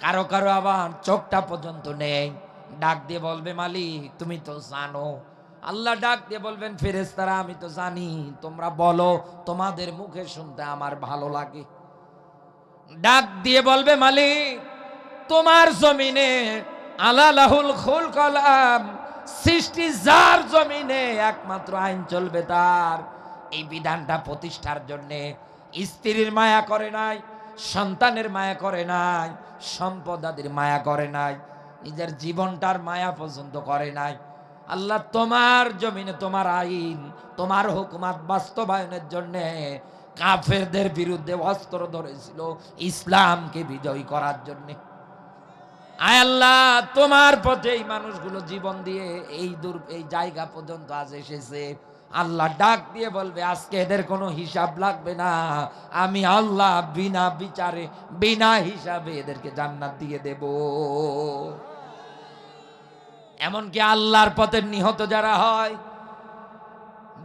কারো কারো আবার চোখটা পর্যন্ত নেই। ডাক দিয়ে বলবে, মালিক তুমি তো জানো। আল্লাহ ডাক দিয়ে বলবেন, ফেরেশতারা আমি তো জানি, তোমরা বলো, তোমাদের মুখে শুনতে আমার ভালো লাগে। ডাক দিয়ে বলবে, মালিক তোমার জমিনে আলালাহুল খুল কলাম, সৃষ্টি যার জমিনে একমাত্র আইন চলবে তার, এই বিধানটা প্রতিষ্ঠার জন্যে স্ত্রীর মায়া করে নাই, সন্তানের মায়া করে নাই, সম্পদাদির মায়া করে নাই, নিজের জীবনটার মায়া পর্যন্ত করে নাই। আল্লাহ তোমার জমিনে তোমার আইন, তোমার হুকুমাত বাস্তবায়নের জন্য কাফেরদের বিরুদ্ধে অস্ত্র ধরেছিল ইসলামকে বিজয়ী করার জন্য। আয় আল্লাহ, তোমার পথে এই মানুষগুলো জীবন দিয়ে এই জায়গা পর্যন্ত আজ এসেছে। আল্লাহ ডাক দিয়ে বলবে আজকে এদের কোনো হিসাব লাগবে না, আমি আল্লাহ বিনা বিচারে বিনা হিসাবে এদেরকে জান্নাত দিয়ে দেব। এমনকি আল্লাহর পথে নিহত যারা হয়,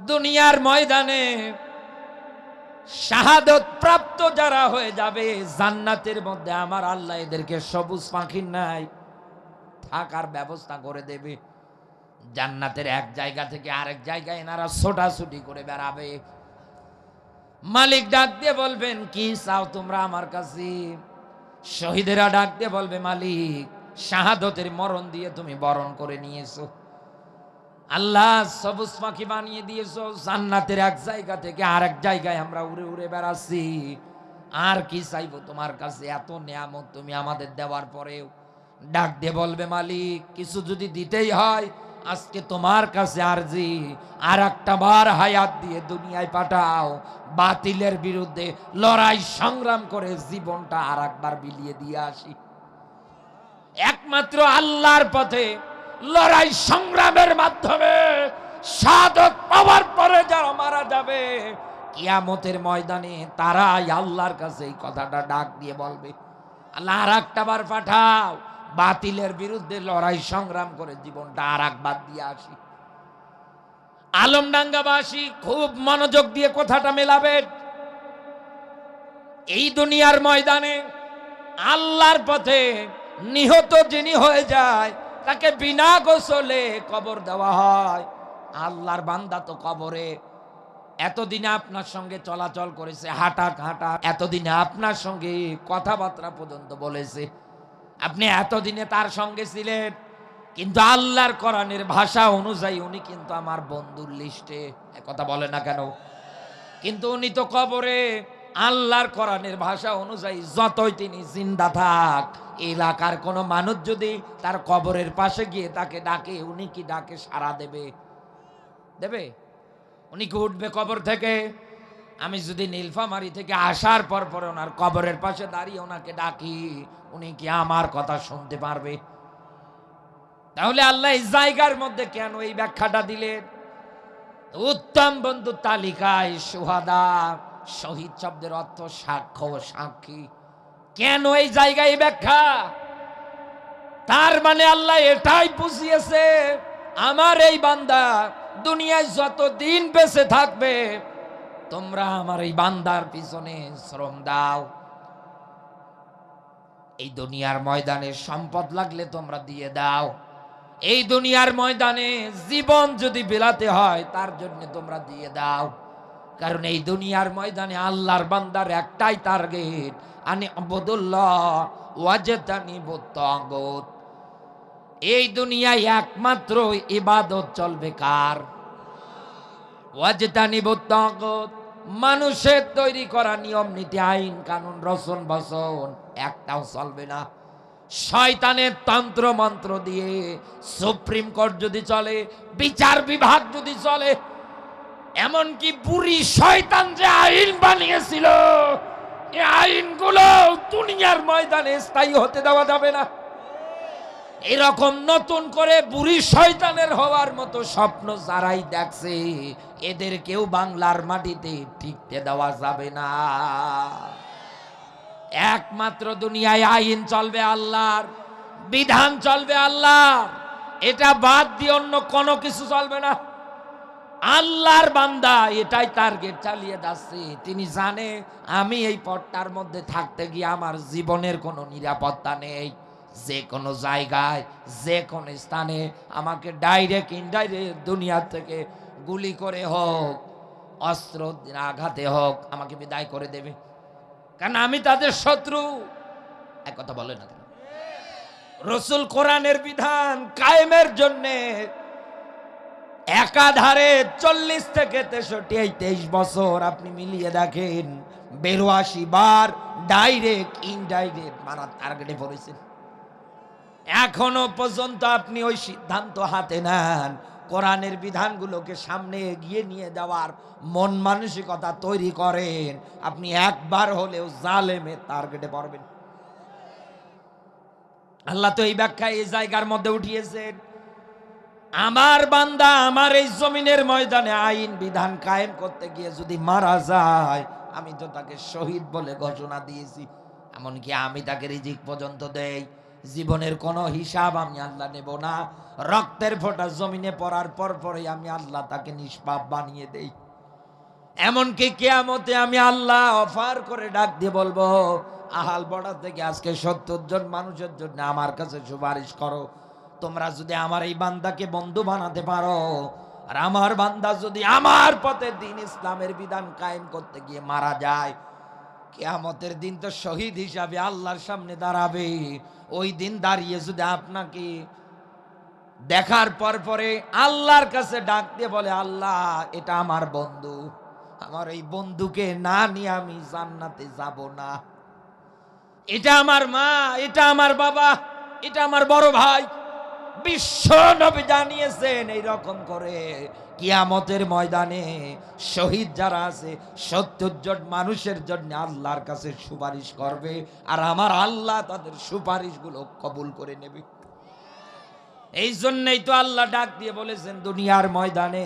দুনিয়ার ময়দানে শাহাদত প্রাপ্ত যারা হয়ে যাবে, জান্নাতের মধ্যে আমার আল্লাহ এদেরকে সবুজ পাখির নাই থাকার ব্যবস্থা করে দেবে। জান্নাতের এক জায়গা থেকে আরেক জায়গায় এনারা ছোটাছুটি করে বেড়াবে। মালিক ডাক দিয়ে বলবেন কি চাও তোমরা আমার কাছে? শহীদেরা ডাক দিয়ে বলবে মালিক, শাহাদতের মরণ দিয়ে তুমি বরণ করে নিয়েছো, আল্লাহ সবুজ পাখি বানিয়ে দিয়েছো, জান্নাতের এক জায়গা থেকে আরেক জায়গায় আমরা উড়ে উড়ে বেড়াচ্ছি, আর কি চাইবো তোমার কাছে? এত নিয়ামত তুমি আমাদের দেওয়ার পরেও। ডাক দিয়ে বলবে মালিক, কিছু যদি দিতেই হয় আজকে তোমার কাছে আরজি, আর একটা বার হায়াত দিয়ে দুনিয়ায় পাঠাও, বাতিলের বিরুদ্ধে লড়াই সংগ্রাম করে জীবনটা আর একবার বিলিয়ে দিয়ে আসি। একমাত্র আল্লাহর পথে লড়াই সংগ্রামের মাধ্যমে শাহাদত পাওয়ার পরে যারা মারা যাবে কিয়ামতের ময়দানে, তারাই আল্লাহর কাছে এই কথাটা ডাক দিয়ে বলবে আল্লাহ আর একটা বার পাঠাও, বাতিলের বিরুদ্ধে লড়াই সংগ্রাম করে জীবনটা আর একবার দিয়ে আসি। আলমডাঙ্গাবাসী খুব মনোযোগ দিয়ে কথাটা মেলাবেন। এই দুনিয়ার ময়দানে আল্লাহর পথে নিহত যিনি হয়ে যায় তাকে বিনা গোসলে কবর দেওয়া হয়। আল্লাহর বান্দা তো কবরে এতদিনে আপনার সঙ্গে চলাচল করেছে, হাঁটা ঘাটা, এতদিনে আপনার সঙ্গে কথাবার্তা পর্যন্ত বলেছে, আপনি এতদিনে তার সঙ্গে ছিলেন, কিন্তু আল্লাহর কোরআনের ভাষা অনুযায়ী উনি কিন্তু আমার বন্ধুর লিস্টে, কথা বলে না কেন? কিন্তু উনি তো কবরে। আল্লাহর কোরআনের ভাষা অনুযায়ী যতই তিনি জিন্দা থাক, এলাকার কোনো মানুষ যদি তার কবরের পাশে গিয়ে তাকে ডাকে, উনি কি ডাকে সাড়া দেবে? দেবে? উনি কি উঠবে কবর থেকে? আমি যদি নীলফামারী থেকে আসার পর পর ওনার কবরের পাশে দাঁড়িয়ে ওনাকে ডাকি, উনি কি আমার কথা শুনতে পারবে? তাহলে আল্লাহ এই জায়গার মধ্যে কেন এই ব্যাখ্যাটা দিলেন? উত্তম বন্ধুর তালিকায় সুহাদা, শহীদ শব্দের অর্থ সাক্ষ্য, সাক্ষী। কেন এই জায়গায় ব্যাখ্যা? তার মানে আল্লাহ এটাই বুঝিয়েছে, আমার এই বান্দা দুনিয়ায় যতদিন বেঁচে থাকবে তোমরা আমার এই বান্দার পিছনে শ্রম দাও। এই দুনিয়ার ময়দানে সম্পদ লাগলে তোমরা দিয়ে দাও, এই দুনিয়ার ময়দানে জীবন যদি বিলাতে হয় তার জন্য তোমরা দিয়ে দাও। কারণ এই দুনিয়ার ময়দানে আল্লাহর বান্দার একটাই টার্গেট, আনি আবুদুল্লাহ ওয়াজতানিবুত তাগুত। এই দুনিয়ায় একমাত্র ইবাদত চলবে কার? ওয়াজতানিবুত তাগুত। মানুষের তৈরি করা নিয়ম নীতি, আইন কানুন, রচন বচন একটাও চলবে না। শয়তানের তন্ত্র মন্ত্র দিয়ে সুপ্রিম কোর্ট যদি চলে, বিচার বিভাগ যদি চলে, এমনকি বুড়ি শয়তান যে আইন বানিয়েছিল, এই আইনগুলো দুনিয়ার ময়দানে স্থায়ী হতে দেওয়া যাবে না। এরকম নতুন করে বুড়ি শয়তানের হওয়ার মতো স্বপ্ন যারাই দেখছে, এদের কেউ বাংলার মাটিতে টিকতে দেওয়া যাবে না। একমাত্র দুনিয়ায় আইন চলবে আল্লাহর, বিধান চলবে আল্লাহর, এটা বাদ দিয়ে অন্য কোনো কিছু চলবে না। আল্লাহর বান্দা এটাই টার্গেট চালিয়ে যাচ্ছে। তিনি জানে আমি এই পথটার মধ্যে থাকতে গিয়ে আমার জীবনের কোনো নিরাপত্তা নেই। যে কোনো জায়গায়, যে কোনো স্থানে আমাকে ডাইরেক্ট ইনডাইরেক্ট দুনিয়া থেকে গুলি করে হোক, অস্ত্র আঘাতে হোক, আমাকে বিদায় করে দেবে, কারণ আমি তাদের শত্রু। এক কথা বলে না, রাসূল কোরআনের বিধান কায়েমের জন্যে একাধারে 40 থেকে 63, এই 23 বছর আপনি মিলিয়ে দেখেন, 82 বার ডাইরেক্ট ইনডাইরেক্ট মারা টার্গেটে পড়েছেন। এখনো পর্যন্ত আপনি ওই সিদ্ধান্ত হাতে নেন, কোরআনের বিধানগুলোকে সামনে এগিয়ে নিয়ে যাওয়ার মন মানসিকতা তৈরি করেন, আপনি একবার হলেও জালেমের টার্গেটে পড়বেন। আল্লাহ তো এই ব্যাখ্যা এই জায়গার মধ্যে উঠিয়েছেন, আমার বান্দা আমার এই জমিনের ময়দানে আইন বিধান কায়েম করতে গিয়ে যদি মারা যায়, আমি তো তাকে শহীদ বলে ঘোষণা দিয়েছি। এমনকি আমি তাকে রিজিক পর্যন্ত দেই, জীবনের কোনো হিসাব আমি আল্লাহ নেব না। রক্তের ফোঁটা জমিনে পড়ার পর পরে আমি আল্লাহ তাকে নিষ্পাপ বানিয়ে দেই। এমনকি কিয়ামতে আমি আল্লাহ অফার করে ডাক দিয়ে বলবো, আহাল বড়া থেকে আজকে 70 জন মানুষের জন্য আমার কাছে সুপারিশ করো। তোমরা যদি আমার এই বান্দাকে বন্ধু বানাতে পারো, আর আমার বান্দা যদি আমার পথে দ্বীন ইসলামের বিধান কায়েম করতে গিয়ে মারা যায়, কিয়ামতের দিন তো শহীদ হিসাবে আল্লাহর সামনে দাঁড়াবে। ওই দিন দাঁড়িয়ে যদি আপনাকে দেখার পর পরে আল্লাহর কাছে ডাক দিয়ে বলে, আল্লাহ এটা আমার বন্ধু, আমার এই বন্ধুকে না নিয়ে আমি জান্নাতে যাব না, এটা আমার মা, এটা আমার বাবা, এটা আমার বড় ভাই, বিশ্ব নবী জানিয়েছেন এই রকম করে কিয়ামতের ময়দানে শহীদ যারা আছে 70 জন মানুষের জন্য আল্লাহর কাছে সুপারিশ করবে, আর আমার আল্লাহ তাদের সুপারিশগুলো কবুল করে নেবে। এই জন্যই তো আল্লাহ ডাক দিয়ে বলেছেন, দুনিয়ার ময়দানে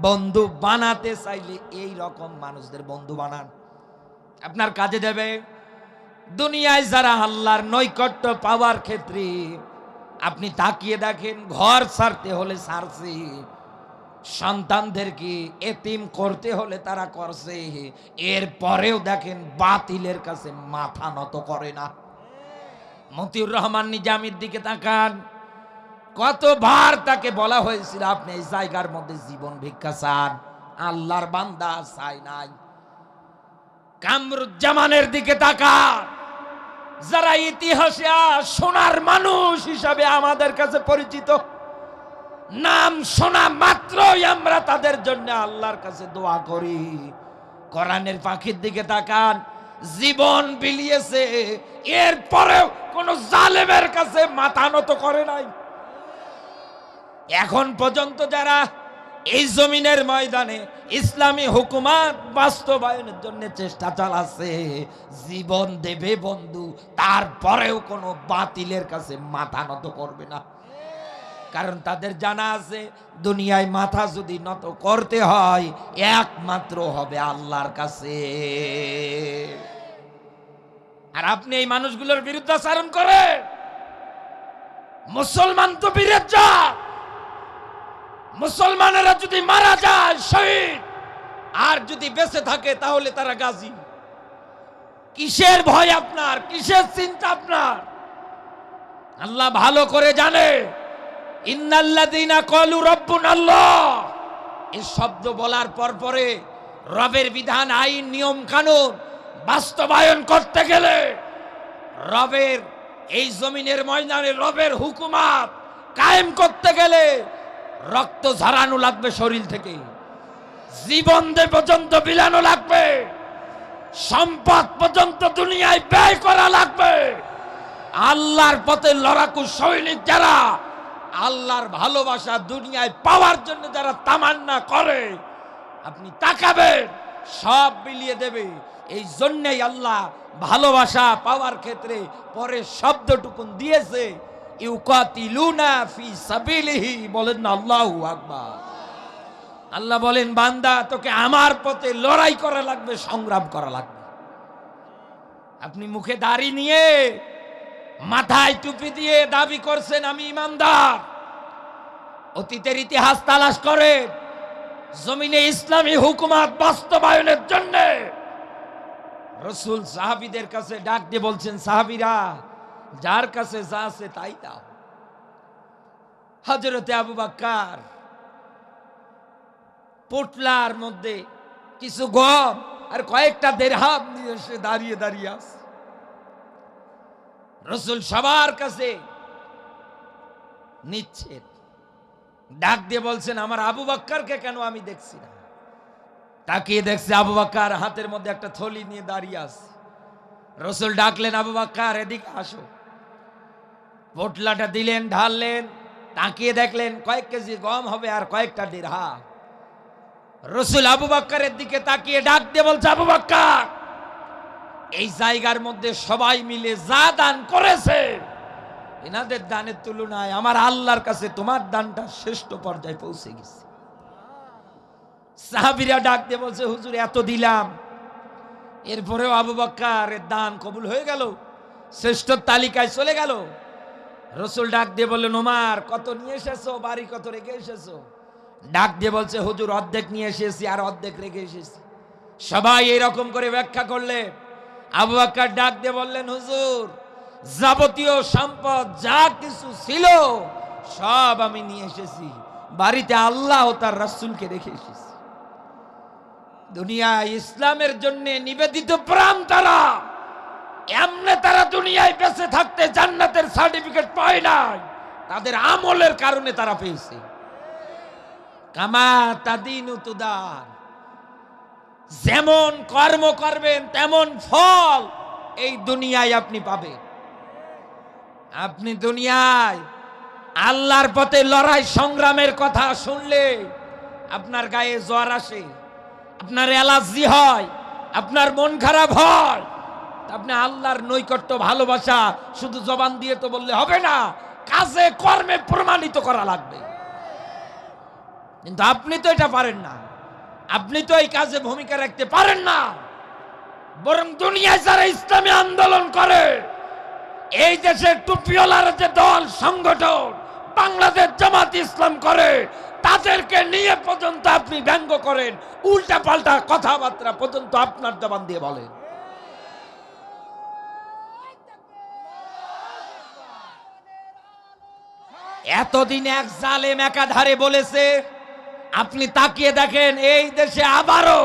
বন্ধু বানাতে চাইলে এই রকম মানুষদের বন্ধু বানান, আপনার কাজে দেবে। দুনিয়ায় যারা আল্লাহর নৈকট্য পাওয়ার ক্ষেত্রে আপনি তাকিয়ে দেখেন, ঘর ছাড়তে হলে ছাড়ছে, সন্তানদেরকে এতিম করতে হলে তারা করছে, এর পরেও দেখেন বাতিলের কাছে মাথা নত করে না। মতিউর রহমান নিজামীর দিকে তাকান, কতবার তাকে বলা হয়েছিল আপনি এই জায়গার মধ্যে জীবন ভিক্ষা চান, আল্লাহর বান্দা চাই নাই। কামরুজ্জামানের দিকে তাকান, যারা ইতিহাসে সোনার মানুষ হিসাবে আমাদের কাছে পরিচিত, নাম শোনা মাত্রই আমরা তাদের জন্য আল্লাহর কাছে দোয়া করি। কোরআনের পাখির দিকে তাকান, জীবন বিলিয়েছে, এরপরেও কোন জালেমের কাছে মাথা নত করে নাই। এখন পর্যন্ত যারা এই জমিনের ময়দানে ইসলামী হুকুমত বাস্তবায়নের জন্য চেষ্টা চালাচ্ছে, জীবন দেবে বন্ধু, তারপরেও কোনো বাতিলের কাছে মাথা নত করবে না। কারণ তাদের জানা আছে, দুনিয়ায় মাথা যদি নত করতে হয় একমাত্র হবে আল্লাহর কাছে। আর আপনি এই মানুষগুলোর বিরুদ্ধাচারণ করে, মুসলমান তো বীরের জাত, মুসলমানেরা যদি মারা যায় শহীদ, আর যদি বেঁচে থাকে তাহলে তারা গাজী। কিসের ভয় আপনার, কিসের চিন্তা আপনার? আল্লাহ ভালো করে জানে, ইন্নাল্লাযীনা ক্বালু রাব্বুনাল্লাহ, এই শব্দ বলার পর পরে রবের বিধান, আইন, নিয়ম কানুন বাস্তবায়ন করতে গেলে, রবের এই জমিনের ময়দানে রবের হুকুমত কায়েম করতে গেলে রক্ত ঝরানো লাগবে শরীর থেকে, জীবন পর্যন্ত বিলানো লাগবে, সম্পদ পর্যন্ত দুনিয়ায় ব্যয় করা লাগবে। আল্লাহর পথে লড়াকু সৈনিক যারা আল্লাহর ভালোবাসা দুনিয়ায় পাওয়ার জন্য যারা তামান্না করে, আপনি তাকাবেন সব বিলিয়ে দেবে। এই জন্যই আল্লাহ ভালোবাসা পাওয়ার ক্ষেত্রে পরে শব্দটুকুন দিয়েছে, ইউকাতিলুনা ফি সাবিলিহি, বলেন না আল্লাহু আকবার। আল্লাহ বলেন, বান্দা তোকে আমার পথে লড়াই করা লাগবে, সংগ্রাম করা লাগবে। আপনি মুখে দাড়ি নিয়ে মাথায় টুপি দিয়ে দাবি করছেন আমি ইমানদার, অতীতের ইতিহাস তালাশ করে জমিনে ইসলামী হুকুমত বাস্তবায়নের জন্য রাসূল সাহাবীদের কাছে ডাক দিয়ে বলছেন, সাহাবীরা যার কাছে যা আছে তাই দাও। হযরতে আবু বকর পোটলার মধ্যে কিছু গম আর কয়েকটা দিরহাম নিয়ে এসে দাঁড়িয়ে দাঁড়িয়ে আছে। রাসূল সবার কাছে নিচ্ছেন, ডাক দিয়ে বলছেন, আমার আবু বকরকে কেন আমি দেখছি না? তাকিয়ে দেখছে আবু বকর হাতের মধ্যে একটা থলি নিয়ে দাঁড়িয়ে আছে। রাসূল ডাকলেন, আবু বকর এদিকে আসো। পোটলাটা দিলেন, ঢাললেন, তাকিয়ে দেখলেন কয়েক কেজি গম হবে আর কয়েকটা দিরহাম। রসুল আবু বকরের দিকে তাকিয়ে ডাক দিয়ে বলছে, আবু বকর, এই জায়গার মধ্যে সবাই মিলে যা দান করেছে এনাদের দানের তুলনায় আমার আল্লাহর কাছে তোমার দানটা শ্রেষ্ঠ পর্যায়ে পৌঁছে গেছে। সাহাবীরা ডাক দিয়ে বলছে, হুজুর এত দিলাম, এরপরেও আবু বকরের দান কবুল হয়ে গেল, শ্রেষ্ঠ তালিকায় চলে গেল। রসুল ডাক দিয়ে বললেন, ওমর কত নিয়ে এসেছো, বাড়ি কত রেখে এসেছো? ডাক দিয়ে বলছে, হুজুর অর্ধেক নিয়ে এসেছি আর অর্ধেক রেখে এসেছি। সবাই এইরকম করে ব্যাখ্যা করলে। আবু বকর ডাক দিয়ে বললেন, হুজুর যাবতীয় সম্পদ যা কিছু ছিল সব আমি নিয়ে এসেছি, বাড়িতে আল্লাহ ও তার রাসূলকে রেখে এসেছি। দুনিয়া ইসলামের জন্য নিবেদিত প্রাণ তারা, এমনে তারা দুনিয়ায় বেঁচে থাকতে জান্নাতের সার্টিফিকেট পায় নাই, তাদের আমলের কারণে তারা পেয়েছে। কামা তাদিনু তুদান, যেমন কর্ম করবেন তেমন ফল এই দুনিয়ায় আপনি পাবেন। আপনি দুনিয়ায় আল্লাহর পথে লড়াই সংগ্রামের কথা শুনলে আপনার গায়ে জ্বর আসে, আপনার অ্যালার্জি হয়, আপনার মন খারাপ হয়। আপনি আল্লাহর নৈকট্য ভালোবাসা শুধু জবান দিয়ে তো বললে হবে না, কাজে কর্মে প্রমাণিত করা লাগবে। কিন্তু আপনি তো এটা পারেন না, আপনি তো এই কাজে ভূমিকা রাখতে পারেন না। বরং দুনিয়ায় যারা ইসলামী আন্দোলন করে, এই দেশের টুপিওয়ালার যে দল সংগঠন বাংলাদেশ জামাত ইসলাম করে, তাদেরকে নিয়ে পর্যন্ত আপনি ব্যঙ্গ করেন, উল্টা পাল্টা কথাবার্তা পর্যন্ত আপনার জবান দিয়ে বলেন। এতদিন এক জালেম একাধারে বলেছে, আপনি তাকিয়ে দেখেন এই দেশে আবারও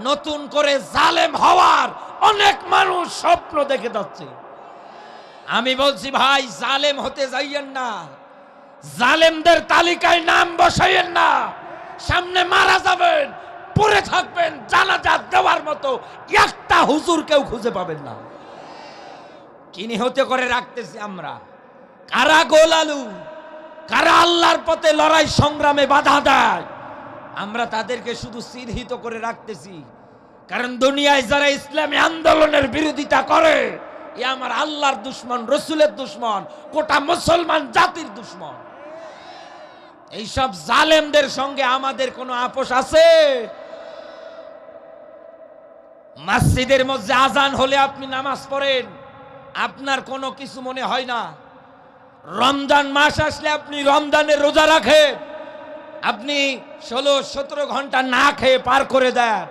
নতুন করে জালেম হওয়ার অনেক মানুষ স্বপ্ন দেখে যাচ্ছে। আমি বলছি ভাই, জালেম হতে যাইয়েন না, জালেমদের তালিকায় নাম বসাইয়েন না। সামনে মারা যাবেন, পড়ে থাকবেন, জানাজা দেওয়ার মতো একটা হুজুর কেউ খুঁজে পাবেন না। কি নিহত করে রাখতেছি আমরা? কারা গোল আলু, কারা আল্লাহর পথে লড়াই সংগ্রামে বাধা দেয়, আমরা তাদেরকে শুধু চিহ্নিত করে রাখতেছি। কারণ দুনিয়ায় যারা ইসলামী আন্দোলনের বিরোধিতা করে, এ আমার আল্লাহর দুশ্মন, রসুলের দুশ্মন, গোটা মুসলমান জাতির দুশ্মন। এইসব জালেমদের সঙ্গে আমাদের কোনো আপোষ আছে? মসজিদের মধ্যে আজান হলে আপনি নামাজ পড়েন, আপনার কোনো কিছু মনে হয় না। রমজান মাস আসলে আপনি রমজানের রোজা রাখেন, আপনি 16-17 ঘন্টা না খেয়ে পার করে দেন।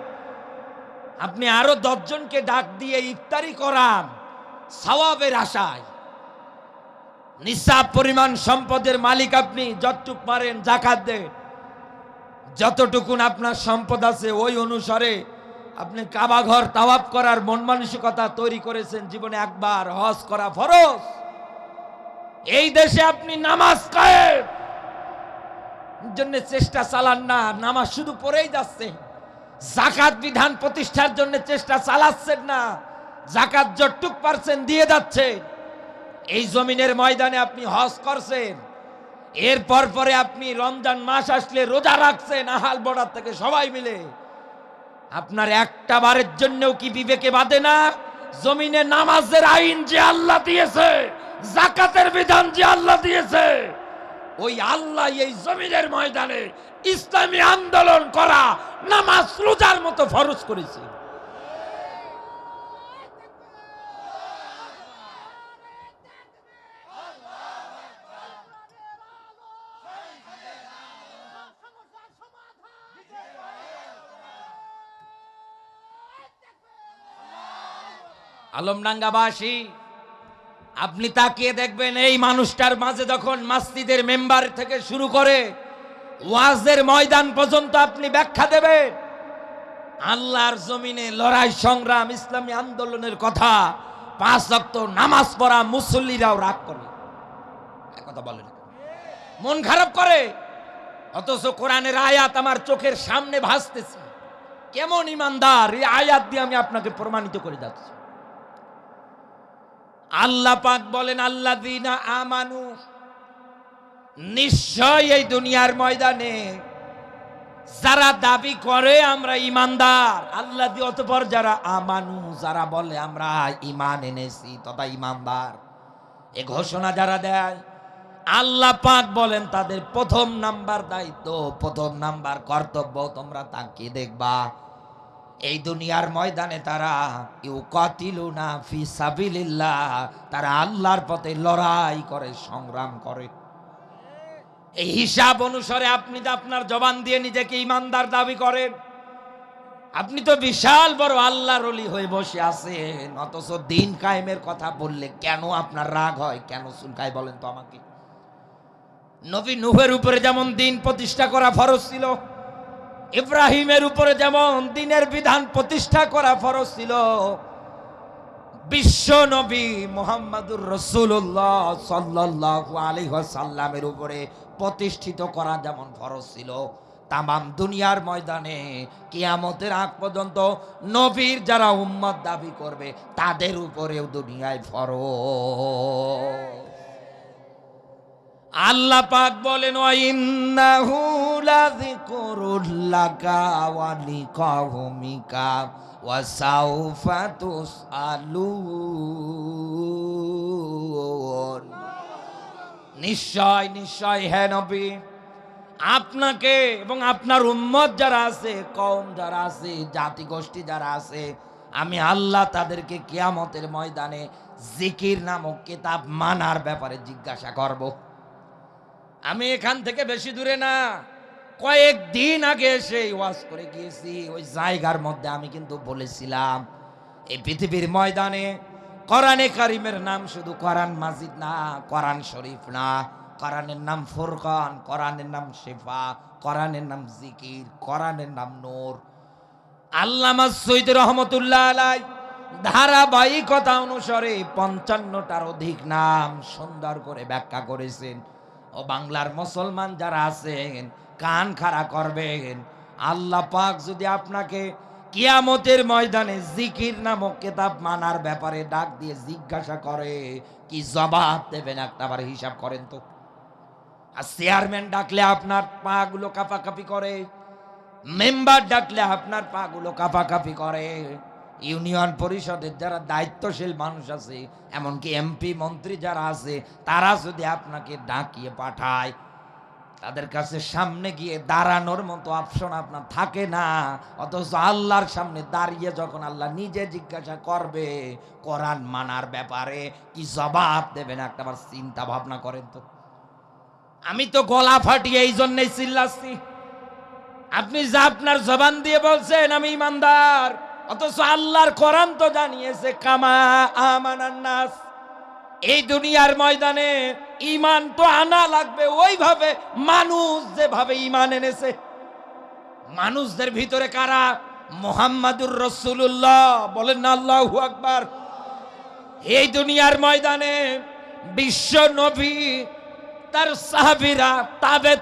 আপনি আরো 10 জনকে ডাক দিয়ে ইফতারি করান সওয়াবের আশায়। নিসাব পরিমাণ সম্পদের মালিক আপনি, যতটুক পারেন যাকাত দেন। যতটুকুন আপনার সম্পদ আছে ওই অনুসারে আপনি কাবা ঘর তাওয়াফ করার মন মানসিকতা তৈরি করেছেন। জীবনে একবার হজ করা ফরজ। এই দেশে আপনি নামাজ কায়েম জন্য চেষ্টা চালান না, নামাজ শুধু পড়েই যাচ্ছে। যাকাত বিধান প্রতিষ্ঠার জন্য চেষ্টা চালাচ্ছেন না, যাকাত যতটুক পারছেন দিয়ে যাচ্ছে। এই জমিনের ময়দানে আপনি হজ করছেন, এরপর পরে আপনি রমজান মাস আসলে রোজা রাখছেন আহাল বর্ডার থেকে সবাই মিলে। আপনার একটা বারের জন্যও কি বিবেকে বাঁধে না? জমিনে নামাজের আইন যে আল্লাহ দিয়েছে, যাকাতের বিধান যে আল্লাহ দিয়েছে, ওই আল্লাহ এই জমিনের ময়দানে ইসলামী আন্দোলন করা, নামাজ রোজার মতো ফরজ করেছে। আলমডাঙ্গাবাসী, আপনি তাকিয়ে দেখবেন এই মানুষটার মাঝে যখন মসজিদের মেম্বার থেকে শুরু করে ওয়াজের ময়দান পর্যন্ত আপনি ব্যাখ্যা দেবেন, আল্লাহর জমিনে লড়াই সংগ্রাম ইসলামী আন্দোলনের কথা 5 ওয়াক্ত নামাজ পড়া মুসল্লিরাও রাগ করে, কথা বলেন, মন খারাপ করে। অথচ কোরআনের আয়াত আমার চোখের সামনে ভাসতেছে। কেমন ইমানদার, এই আয়াত দিয়ে আমি আপনাকে প্রমাণিত করে যাচ্ছি। আল্লাহ পাক বলেন আল্লাযীনা আমানু, নিশ্চয় এই দুনিয়ার ময়দানে যারা দাবি করে আমরা ইমানদার, আল্লাহ দিয়ে অতঃপর যারা আমানু, যারা বলে আমরা ঈমান এনেছি তথা ইমানদার, এ ঘোষণা যারা দেয়, আল্লাহ পাক বলেন তাদের প্রথম নাম্বার দায়িত্ব, প্রথম নাম্বার কর্তব্য, তোমরা তাকিয়ে দেখবা এই দুনিয়ার ময়দানে তারা ইউকাতিলুনা ফি সাবিলিল্লাহ, তারা আল্লাহর পথে লড়াই করে, সংগ্রাম করে। এই হিসাব অনুসারে আপনি তো আপনার জবান দিয়ে নিজেকে ইমানদার দাবি করেন, আপনি তো বিশাল বড় আল্লাহর ওলি হয়ে বসে আছেন, অথচ দিন কায়েমের কথা বললে কেন আপনার রাগ হয়, কেন চুলকায় বলেন তো আমাকে? নবী নূহের উপরে যেমন দিন প্রতিষ্ঠা করা ফরজ ছিল, ইব্রাহিমের উপরে যেমন দিনের বিধান প্রতিষ্ঠা করা ফরজ ছিল, বিশ্ব নবী মুহাম্মদুর রাসূলুল্লাহ সাল্লাল্লাহু আলাইহি ওয়াসাল্লামের উপরে প্রতিষ্ঠিত করা যেমন ফরজ ছিল, তামাম দুনিয়ার ময়দানে কিয়ামতের আগ পর্যন্ত নবীর যারা উম্মত দাবি করবে তাদের উপরেও দুনিয়ায় ফরজ। আল্লাহ পাক বলেন ওয়া ইন্নাহু লাযিকরুল লাকা ওয়া লিকাউমিকা ওয়া সাউফা তুসআলুন। নিশ্চয় নিশ্চয় হে নবী, আপনাকে এবং আপনার উম্মত যারা আছে, কওম যারা আছে, জাতি গোষ্ঠী যারা আছে, আমি আল্লাহ তাদেরকে কিয়ামতের ময়দানে জিকির নামক কিতাব মানার ব্যাপারে জিজ্ঞাসা করব। আমি এখান থেকে বেশি দূরে না, কয়েকদিন আগে এসে ওয়াজ করে গিয়েছি। ওই জায়গার মধ্যে আমি কিন্তু বলেছিলাম এই পৃথিবীর ময়দানে কোরআনে কারিমের নাম শুধু কোরআন মাজিদ না, কোরআন শরীফ না, কোরআনের নাম ফুরকান, কোরআনের নাম শিফা, কোরআনের নাম জিকির, কোরআনের নাম নূর। আল্লামা সৈয়দ রহমতুল্লাহ আলাই ধারাবাহিকতা অনুসারে ৫৫টার অধিক নাম সুন্দর করে ব্যাখ্যা করেছেন। ও বাংলার মুসলমান যারা আছেন কান খাড়া করবেন, আল্লাহ পাক যদি আপনাকে কিয়ামতের ময়দানে জিকির নামক কিতাব মানার ব্যাপারে ডাক দিয়ে জিজ্ঞাসা করে, কি জবাব দেবেন একটাবার হিসাব করেন তো। আর চেয়ারম্যান ডাকলে আপনার পা গুলো কাঁপাকাঁপি করে, মেম্বার ডাকলে আপনার পা গুলো কাঁপাকাঁপি করে, ইউনিয়ন পরিষদের যারা দায়িত্বশীল মানুষ আছে, এমনকি এমপি মন্ত্রী যারা আছে, তারা যদি আপনাকে ডাকিয়ে পাঠায়, তাদের কাছে সামনে গিয়ে দাঁড়ানোর মতো অপশন আপনার থাকে না। অথচ আল্লাহর সামনে দাঁড়িয়ে যখন আল্লাহ নিজে জিজ্ঞাসা করবে কোরআন মানার ব্যাপারে, কি জবাব দেবেন একটাবার চিন্তা ভাবনা করেন তো। আমি তো গলা ফাটিয়ে এই জন্যই চিল্লাচ্ছি, আপনি যা আপনার জবান দিয়ে বলছেন আমি ইমানদার, অথচ আল্লাহর কোরআন তো জানিয়েছে কামা আমানান নাস, এই দুনিয়ার ময়দানে ঈমান তো আনা লাগবে ওইভাবে মানুষ যেভাবে ঈমান এনেছে। মানুষদের ভিতরে কারা? মুহাম্মাদুর রাসূলুল্লাহ, বলেন না আল্লাহু আকবার। এই দুনিয়ার ময়দানে বিশ্ব নবী, তার সাহাবীরা,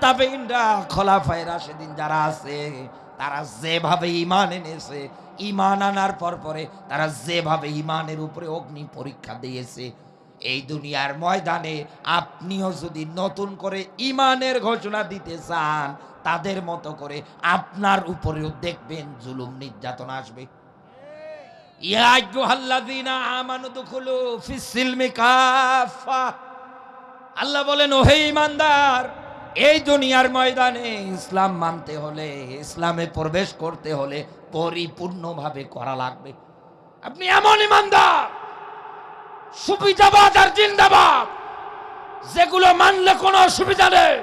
তাবেঈনরা, খোলাফায়ে রাশিদিন যারা আছে, তারা যেভাবে ঈমান এনেছে, ঈমান আনার পরে তারা যেভাবে ঈমানের উপরে অগ্নি পরীক্ষা দিয়েছে, এই দুনিয়ার ময়দানে আপনিও যদি নতুন করে ঈমানের ঘোষণা দিতে চান, তাদের মতো করে আপনার উপরেও দেখবেন জুলুম নির্যাতন আসবে। ইয়া আইয়ুহাল্লাযীনা আমানু দুখুলু ফিস সিলমি কাফা, আল্লাহ বলেন ও হে ঈমানদার, এই দুনিয়ার ময়দানে ইসলাম মানতে হলে, ইসলামে প্রবেশ করতে হলে পরিপূর্ণভাবে করা লাগবে। আপনি এমন ঈমানদার, সুবিধাবাদ আর জিন্দাবাদ, যেগুলো মানলে কোনো অসুবিধা নেই,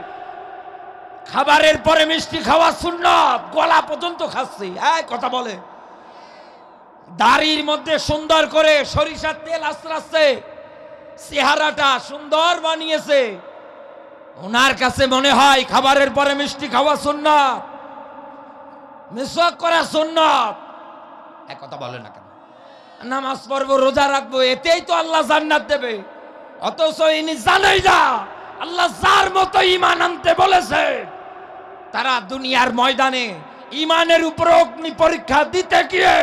খাবারের পরে মিষ্টি খাওয়া সুন্নাত, গলা পর্যন্ত খাচ্ছি, কথা বলে, দাড়ির মধ্যে সুন্দর করে সরিষার তেল আস্তে, চেহারাটা সুন্দর বানিয়েছে, ওনার কাছে মনে হয় খাবারের পরে মিষ্টি খাওয়া সুন্নাত, মিসওয়াক করা সুন্নাত, কথা বলে না কেন? নামাজ পড়বো, রোজা রাখবো, এতেই তো আল্লাহ জান্নাত দেবে। অথচ ইনি জানেই না আল্লাহ যার মতো ঈমান আনতে বলেছে, তারা দুনিয়ার ময়দানে ঈমানের উপর অগ্নি পরীক্ষা দিতে গিয়ে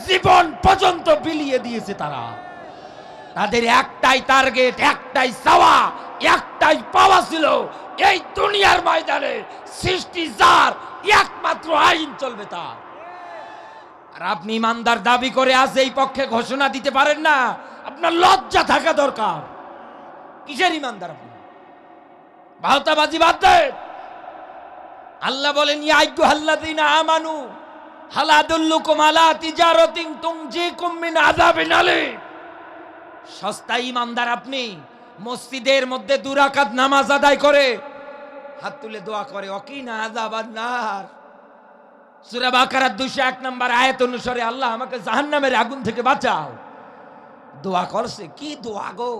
জীবন পর্যন্ত বিলিয়ে দিয়েছে। তারা তাদের একটাই টার্গেট, একটাই চাওয়া, একটাই পাওয়া ছিল, এই দুনিয়ার ময়দানে সৃষ্টি যার, একমাত্র আইন চলবে তার। আর আপনি ইমানদার দাবি করে আজ এই পক্ষে ঘোষণা দিতে পারেন না, আপনার লজ্জা থাকা দরকার। কিসের ইমানদার আপনি? ভাওতাবাজি বাদ দেন। আল্লাহ বলেন, ইয়া আইয়ুহাল্লাযীনা আমানু হাল আদুল্লুকুম আলা তিজারাতিন তুনজিকুম মিন আযাবিন আলীম। সস্তা ইমানদার আপনি, মসজিদের মধ্যে 2 রাকাত নামাজ আদায় করে হাত তুলে দোয়া করে, ওয়াকিনা আযাবান নার। সূরা বাকারার 201 নম্বর আয়াত অনুসারে, আল্লাহ আমাকে জাহান্নামের আগুন থেকে বাঁচাও। দোয়া করছে, কি দোয়া গো,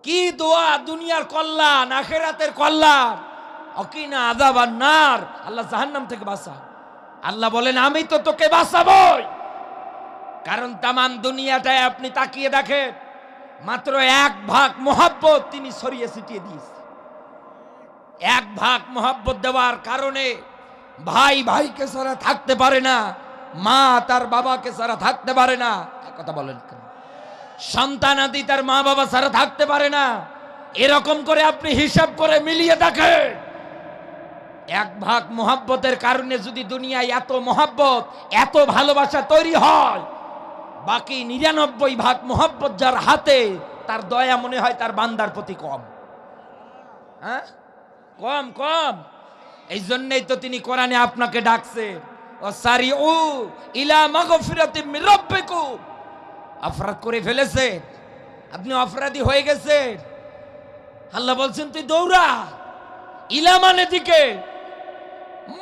কি দোয়া! দুনিয়ার কল্যাণ, আখিরাতের কল্যাণ। ওয়াকিনা আযাবান নার, আল্লাহ জাহান্নাম থেকে বাঁচা। আল্লাহ বলেন, আমি তো তোকে বাঁচাবই। কারণ তামাম দুনিয়াটায় আপনি তাকিয়ে দেখেন, মাত্র 1 ভাগ মোহাব্বত তিনি ছড়িয়ে ছিটিয়ে দিয়েছে। 1 ভাগ মোহাব্বত দেওয়ার কারণে ভাই ভাইকে ছাড়া থাকতে পারে না, মা তার বাবাকে ছাড়া থাকতে পারে না। কথা বলেন কেন? সন্তানাদি তার মা বাবা ছাড়া থাকতে পারে না। এরকম করে আপনি হিসাব করে মিলিয়ে দেখেন, 1 ভাগ মোহাব্বতের কারণে যদি দুনিয়ায় এত মোহাব্বত, এত ভালোবাসা তৈরি হয়, বাকি 99 ভাগ মোহাব্বত যার হাতে, তার দয়া মনে হয় তার বান্দার প্রতি কম। হ্যাঁ, কম কম। এই জন্যই তো তিনি কোরআনে আপনাকে ডাকছে, ওয়াসারিউ ইলা মাগফিরাতিম মির রাব্বিকুম। অপরাধ করে ফেলেছে, আপনি অপরাধী হয়ে গেছেন, আল্লাহ বলছেন তুই দৌড়া ইলা মানে দিকে,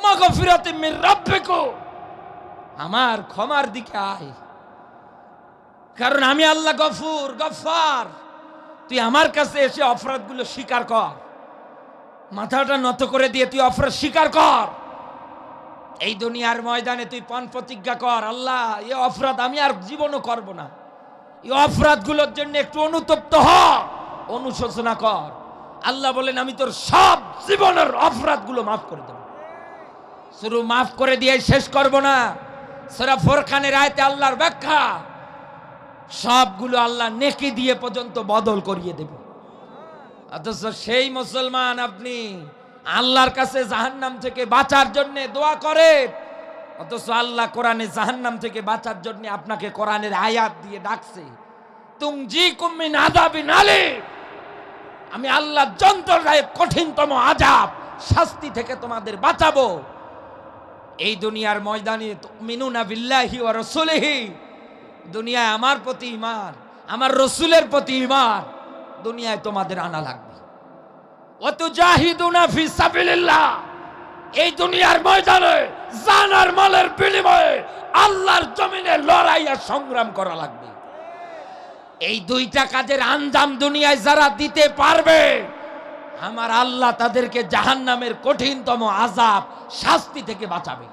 মাগফিরাতিম মির রাব্বিকুম, আমার ক্ষমার দিকে আয়। কারণ আমি আল্লাহ গফুর গফফার। তুই আমার কাছে এসে অপরাধগুলো স্বীকার কর, মাথাটা নত করে দিয়ে তুই অপরাধ স্বীকার কর। এই দুনিয়ার ময়দানে তুই পণ প্রতিজ্ঞা কর, আল্লাহ এই অপরাধ আমি আর জীবনও করব না। এই অপরাধগুলোর জন্য একটু অনুতপ্ত হ, অনুশোচনা কর। আল্লাহ বলেন, আমি তোর সব জীবনের অপরাধগুলো মাফ করে দেব। শুধু মাফ করে দিয়ে শেষ করব না, সূরা ফুরকানের আয়াতে আল্লাহর ব্যাখ্যা, সবগুলো আল্লাহ নেকি দিয়ে পর্যন্ত বদল করিয়ে দেবে। অথচ সেই মুসলমান আপনি আল্লাহর কাছে জাহান্নাম থেকে বাঁচার জন্য দোয়া করে, অথচ আল্লাহ কোরআনে জাহান্নাম থেকে বাঁচার জন্য আপনাকে কোরআনের আয়াত দিয়ে ডাকছে, তুনজিকুম মিন আযাবিন আলীম। আমি আল্লাহ যন্ত্রণায় কঠিনতম আযাব, শাস্তি থেকে তোমাদের বাঁচাবো। এই দুনিয়ার ময়দানে তুমিনুনা বিল্লাহি ওয়া রাসূলিহি, দুনিয়ায় আমার প্রতি ঈমান, আমার রাসূলের প্রতি ঈমান দুনিয়ায় তোমাদের আনা লাগবে। ওয়া তুজাহিদুনা ফি সাবিলিল্লাহ, এই দুনিয়ার ময়দানে জান আর মালের বিনিময়ে আল্লাহর জমিনে লড়াই আর সংগ্রাম করা লাগবে। এই 2টা কাজের আঞ্জাম দুনিয়ায় যারা দিতে পারবে, আমার আল্লাহ তাদেরকে জাহান্নামের কঠিনতম আযাব, শাস্তি থেকে বাঁচাবে।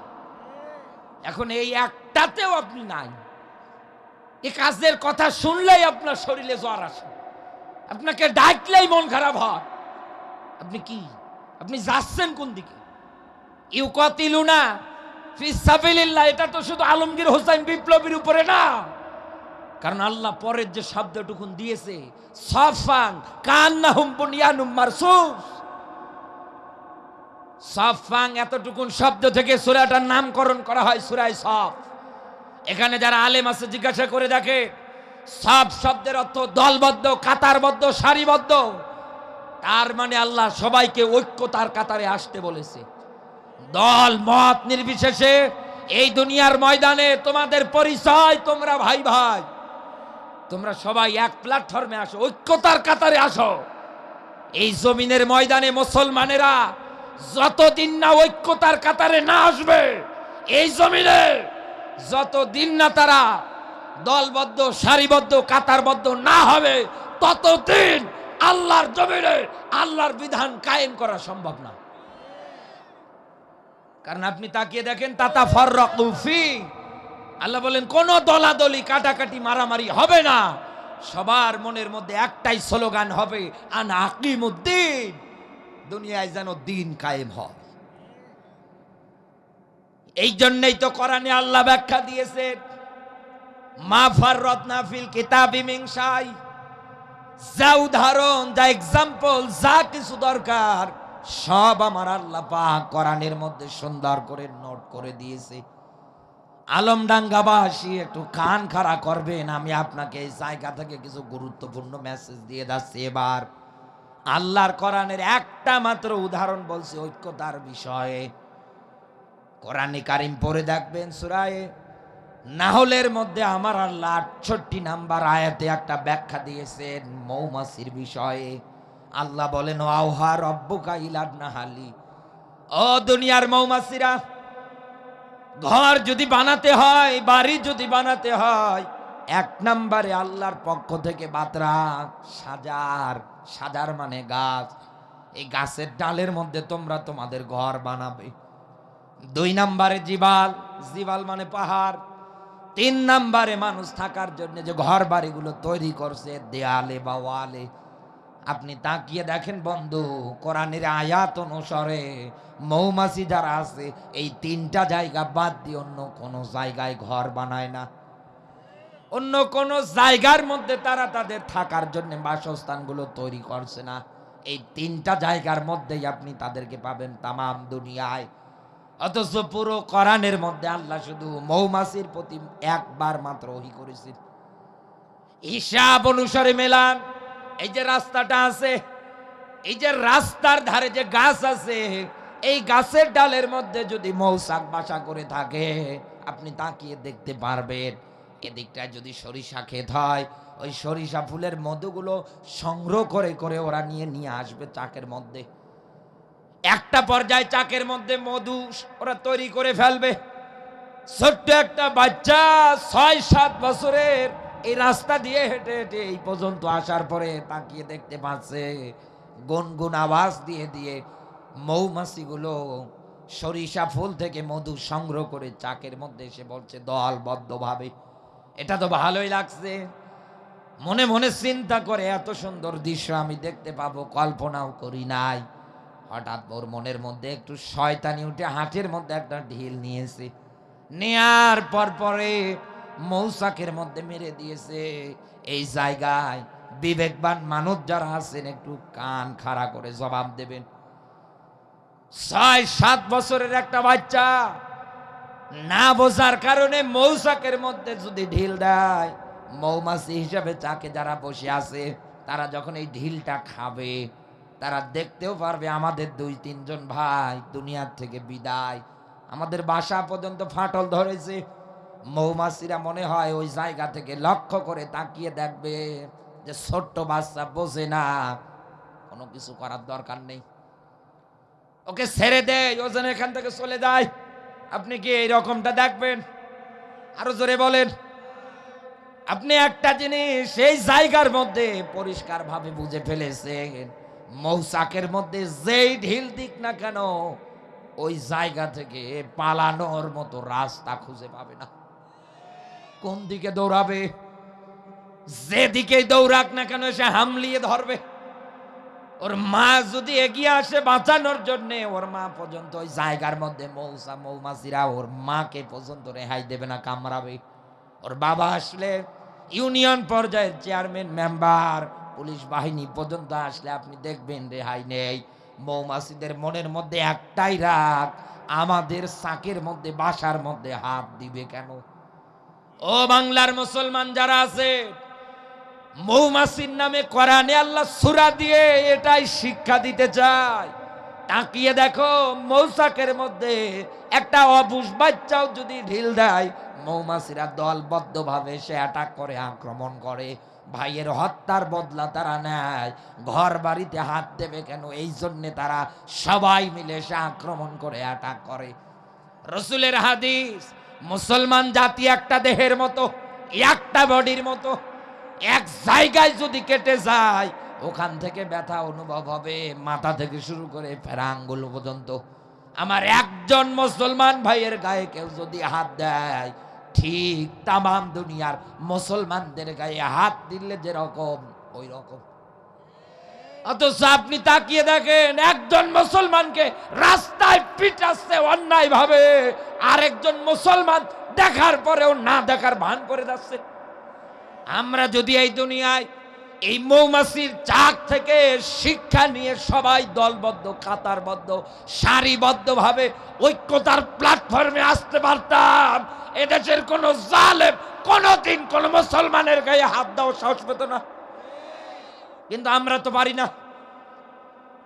এখন এই একটাতেও আপনি নাই। এই কাজের কথা শুনলেই আপনার শরীরে জ্বর আসে, আপনাকে ডাকলেই মন খারাপ হয়। আপনি কি, আপনি যাচ্ছেন কোন দিকে? ইউকাতিলুনা ফি সাবিলিল্লাহ, এটা তো শুধু আলমগীর হোসেন বিপ্লবীর উপরে না। কারণ আল্লাহ পরের যে শব্দটুকুন দিয়েছে, সাফান কান্নাহুম বুনিয়ানুম মারসুস, সাফান এতটুকুন শব্দ থেকে সূরাটার নামকরণ করা হয় সূরা সাফ। এখানে যারা আলেম আছে জিজ্ঞাসা করে দেখে, সাফ শব্দের অর্থ দলবদ্ধ, কাতারবদ্ধ, সারিবদ্ধ। তার মানে আল্লাহ সবাইকে ঐক্যতার কাতারে আসতে বলেছে, দল মত নির্বিশেষে। এই দুনিয়ার ময়দানে তোমাদের পরিচয়, তোমরা ভাই ভাই, তোমরা সবাই এক প্ল্যাটফর্মে আসো, ঐক্যতার কাতারে আসো। এই জমিনের ময়দানে মুসলমানেরা যতদিন না ঐক্যতার কাতারে না আসবে, এই জমিনে যতদিন না তারা দলবদ্ধ, সারিবদ্ধ, কাতারবদ্ধ না হবে, ততদিন আল্লাহর জমিনে আল্লাহর বিধান কায়েম করা সম্ভব না। কারণ আপনি তাকিয়ে দেখেন, তাতাফাররাকু ফি, আল্লাহ বলেন কোন দলাদলি, কাটাকাটি, মারামারি হবে না। সবার মনের মধ্যে একটাই স্লোগান হবে, আন আকিমুদ্দিন, দুনিয়ায় যেন দিন কায়েম হয়। এই জন্যই তো কোরআনে আল্লাহ ব্যাখ্যা দিয়েছে, মা ফাররাতনা ফিল কিতাবি মিন শাই, যা উদাহরণ, যা এক্সাম্পল, যা কিছু দরকার সব আমার আল্লাহ পাক কোরআনের মধ্যে সুন্দর করে নোট করে দিয়েছে। আলমডাঙ্গাবাসী একটু কান খাড়া করবেন, আমি আপনাকে এই জায়গা থেকে কিছু গুরুত্বপূর্ণ মেসেজ দিয়ে যাচ্ছি। এবার আল্লাহর কোরআনের একটা মাত্র উদাহরণ বলছি ঐক্যতার বিষয়ে। কোরআনে কারিম পড়ে দেখবেন সূরা নাহলের মধ্যে আমার আল্লাহ ৬৮ নাম্বার আয়াতে একটা ব্যাখ্যা দিয়েছেন মৌমাছির বিষয়ে। আল্লাহ বলেন, আওহা রব্বুকা ইলান নাহালি, ও দুনিয়ার মৌমাছিরা, ঘর যদি বানাতে হয়, বাড়ি যদি বানাতে হয়, এক নম্বরে আল্লাহর পক্ষ থেকে বাতরা সাজার, সাজার মানে গাছ, এই গাছের ডালের মধ্যে তোমরা তোমাদের ঘর বানাবে। ২ নম্বরে জিবাল, জিবাল মানে পাহাড়। ৩ নম্বরে মানুষ থাকার জন্য যে ঘর বাড়িগুলো তৈরি করছে দেয়ালে বা ওয়ালে। আপনি তাকিয়ে দেখেন বন্ধু, কোরআনের আয়াত অনুসারে মৌমাছি যারা আছে এই ৩টা জায়গা বাদ দিয়ে অন্য কোনো জায়গায় ঘর বানায় না। অন্য কোনো জায়গার মধ্যে তারা তাদের থাকার জন্য বাসস্থানগুলো তৈরি করছে না। এই ৩টা জায়গার মধ্যেই আপনি তাদেরকে পাবেন তামাম দুনিয়ায়। অথচ পুরো কোরআনের মধ্যে আল্লাহ শুধু মৌমাছির প্রতি একবার মাত্র ওহী করেছেন। হিসাব অনুসারে মেলান, এই যে রাস্তাটা আছে, এই যে রাস্তার ধারে যে গাছ আছে, এই গাছের ডালের মধ্যে যদি মৌচাক বাসা করে থাকে, আপনি তাকিয়ে দেখতে পারবেন এদিকটায় যদি সরিষা ক্ষেত হয়, ওই সরিষা ফুলের মধুগুলো সংগ্রহ করে করে ওরা নিয়ে আসবে চাকের মধ্যে। একটা পর্যায়ে চাকের মধ্যে মধু ওরা তৈরি করে ফেলবে। ছোট্ট একটা বাচ্চা ৬-৭ বছরের এই রাস্তা দিয়ে হেঁটে হেঁটে এই পর্যন্ত আসার পরে তাকিয়ে দেখতে পাচ্ছে গুনগুন আওয়াজ দিয়ে দিয়ে মৌমাছিগুলো সরিষা ফুল থেকে মধু সংগ্রহ করে চাকের মধ্যে এসে বলছে দলবদ্ধভাবে। এটা তো ভালোই লাগছে, মনে মনে চিন্তা করে এত সুন্দর দৃশ্য আমি দেখতে পাবো কল্পনাও করি নাই। হঠাৎ ওর মনের মধ্যে একটু শয়তানি উঠে হাটের মধ্যে একটা ঢিল নিয়েছে, নেয়ার পর পরে মৌচাকের মধ্যে মেরে দিয়েছে। এই জায়গায় বিবেকবান মানুষ যারা আছেন একটু কান খাড়া করে জবাব দেবেন। ৬-৭ বছরের একটা বাচ্চা না বোঝার কারণে মৌচাকের মধ্যে যদি ঢিল দেয়, মৌমাছি হিসাবে চাকে যারা বসে আছে তারা যখন এই ঢিলটা খাবে, তারা দেখতেও পারবে আমাদের ২-৩ জন ভাই দুনিয়ার থেকে বিদায়, আমাদের বাসা পর্যন্ত ফাটল ধরেছে। মৌমাছিরা মনে হয় ওই জায়গা থেকে লক্ষ্য করে তাকিয়ে দেখবে যে ছোট্ট বাচ্চা বোঝে না, কোনো কিছু করার দরকার নেই, ওকে ছেড়ে দেয়, ও যেন এখান থেকে চলে যায়। আপনি কি এই রকমটা দেখবেন? আরো জোরে বলেন। আপনি একটা জিনিস সেই জায়গার মধ্যে পরিষ্কার ভাবে বুঝে ফেলেছেন, মৌচাকের মধ্যে যেই ঢিল দিক না কেন ওই জায়গা থেকে পালানোর মতো রাস্তা খুঁজে পাবে না। কোন দিকে দৌড়াবে? যেদিকেই দৌড়াক না কেন সে হামলিয়ে ধরবে। ওর মা যদি এগিয়ে আসে বাঁচানোর জন্য, ওর মা পর্যন্ত ওই জায়গার মধ্যে মৌমাছিরা ওর মাকে পর্যন্ত রেহাই দেবে না, কামড়াবে। ওর বাবা আসলে, ইউনিয়ন পর্যায়ের চেয়ারম্যান, মেম্বার, পুলিশ বাহিনী পর্যন্ত আসলে আপনি দেখবেন রেহাই নেই। মৌমাছিদের মনের মধ্যে একটাই রাগ, আমাদের চাকের মধ্যে বাসার মধ্যে হাত দিবে কেন? ও বাংলার মুসলমান যারা আছে, মৌমাছির নামে কোরআনে আল্লাহ সূরা দিয়ে এটাই শিক্ষা দিতে চায়। তাকিয়ে দেখো, মৌচাকের মধ্যে একটা অবুঝ বাচ্চাও যদি ঢিল দেয়, মৌমাছিরা দলবদ্ধভাবে সে অ্যাটাক করে, আক্রমণ করে। ভাইয়ের হত্যার বদলা তারা নেয়, ঘর বাড়িতে হাত দেবে কেন? এই জন্যে তারা সবাই মিলে সে আক্রমণ করে, অ্যাটাক করে। রসুলের হাদিস, মুসলমান জাতি একটা দেহের মতো, একটা বডির মতো। এক জায়গায় যদি কেটে যায়, ওখান থেকে ব্যথা অনুভব হবে মাথা থেকে শুরু করে ফেরা আঙ্গুল পর্যন্ত। আমার একজন মুসলমান ভাইয়ের গায়ে কেউ যদি হাত দেয়, ঠিক তামাম দুনিয়ার মুসলমানদের গায়ে হাত দিলে যেরকম ওই রকম। অথচ আপনি তাকিয়ে দেখেন একজন মুসলমানকে রাস্তায় পিটাচ্ছে অন্যায় ভাবে, আরেকজন মুসলমান দেখার পরেও না দেখার ভান করে যাচ্ছে। আমরা যদি এই দুনিয়ায় এই মৌমাছির চাক থেকে শিক্ষা নিয়ে সবাই দলবদ্ধ, কাতারবদ্ধ, সারিবদ্ধভাবে ঐক্যতার প্ল্যাটফর্মে আসতে পারতাম, এদেশের কোন জালেম কোনদিন কোন মুসলমানের গায়ে হাত দাও সাহস পেত না। কিন্তু আমরা তো পারি না।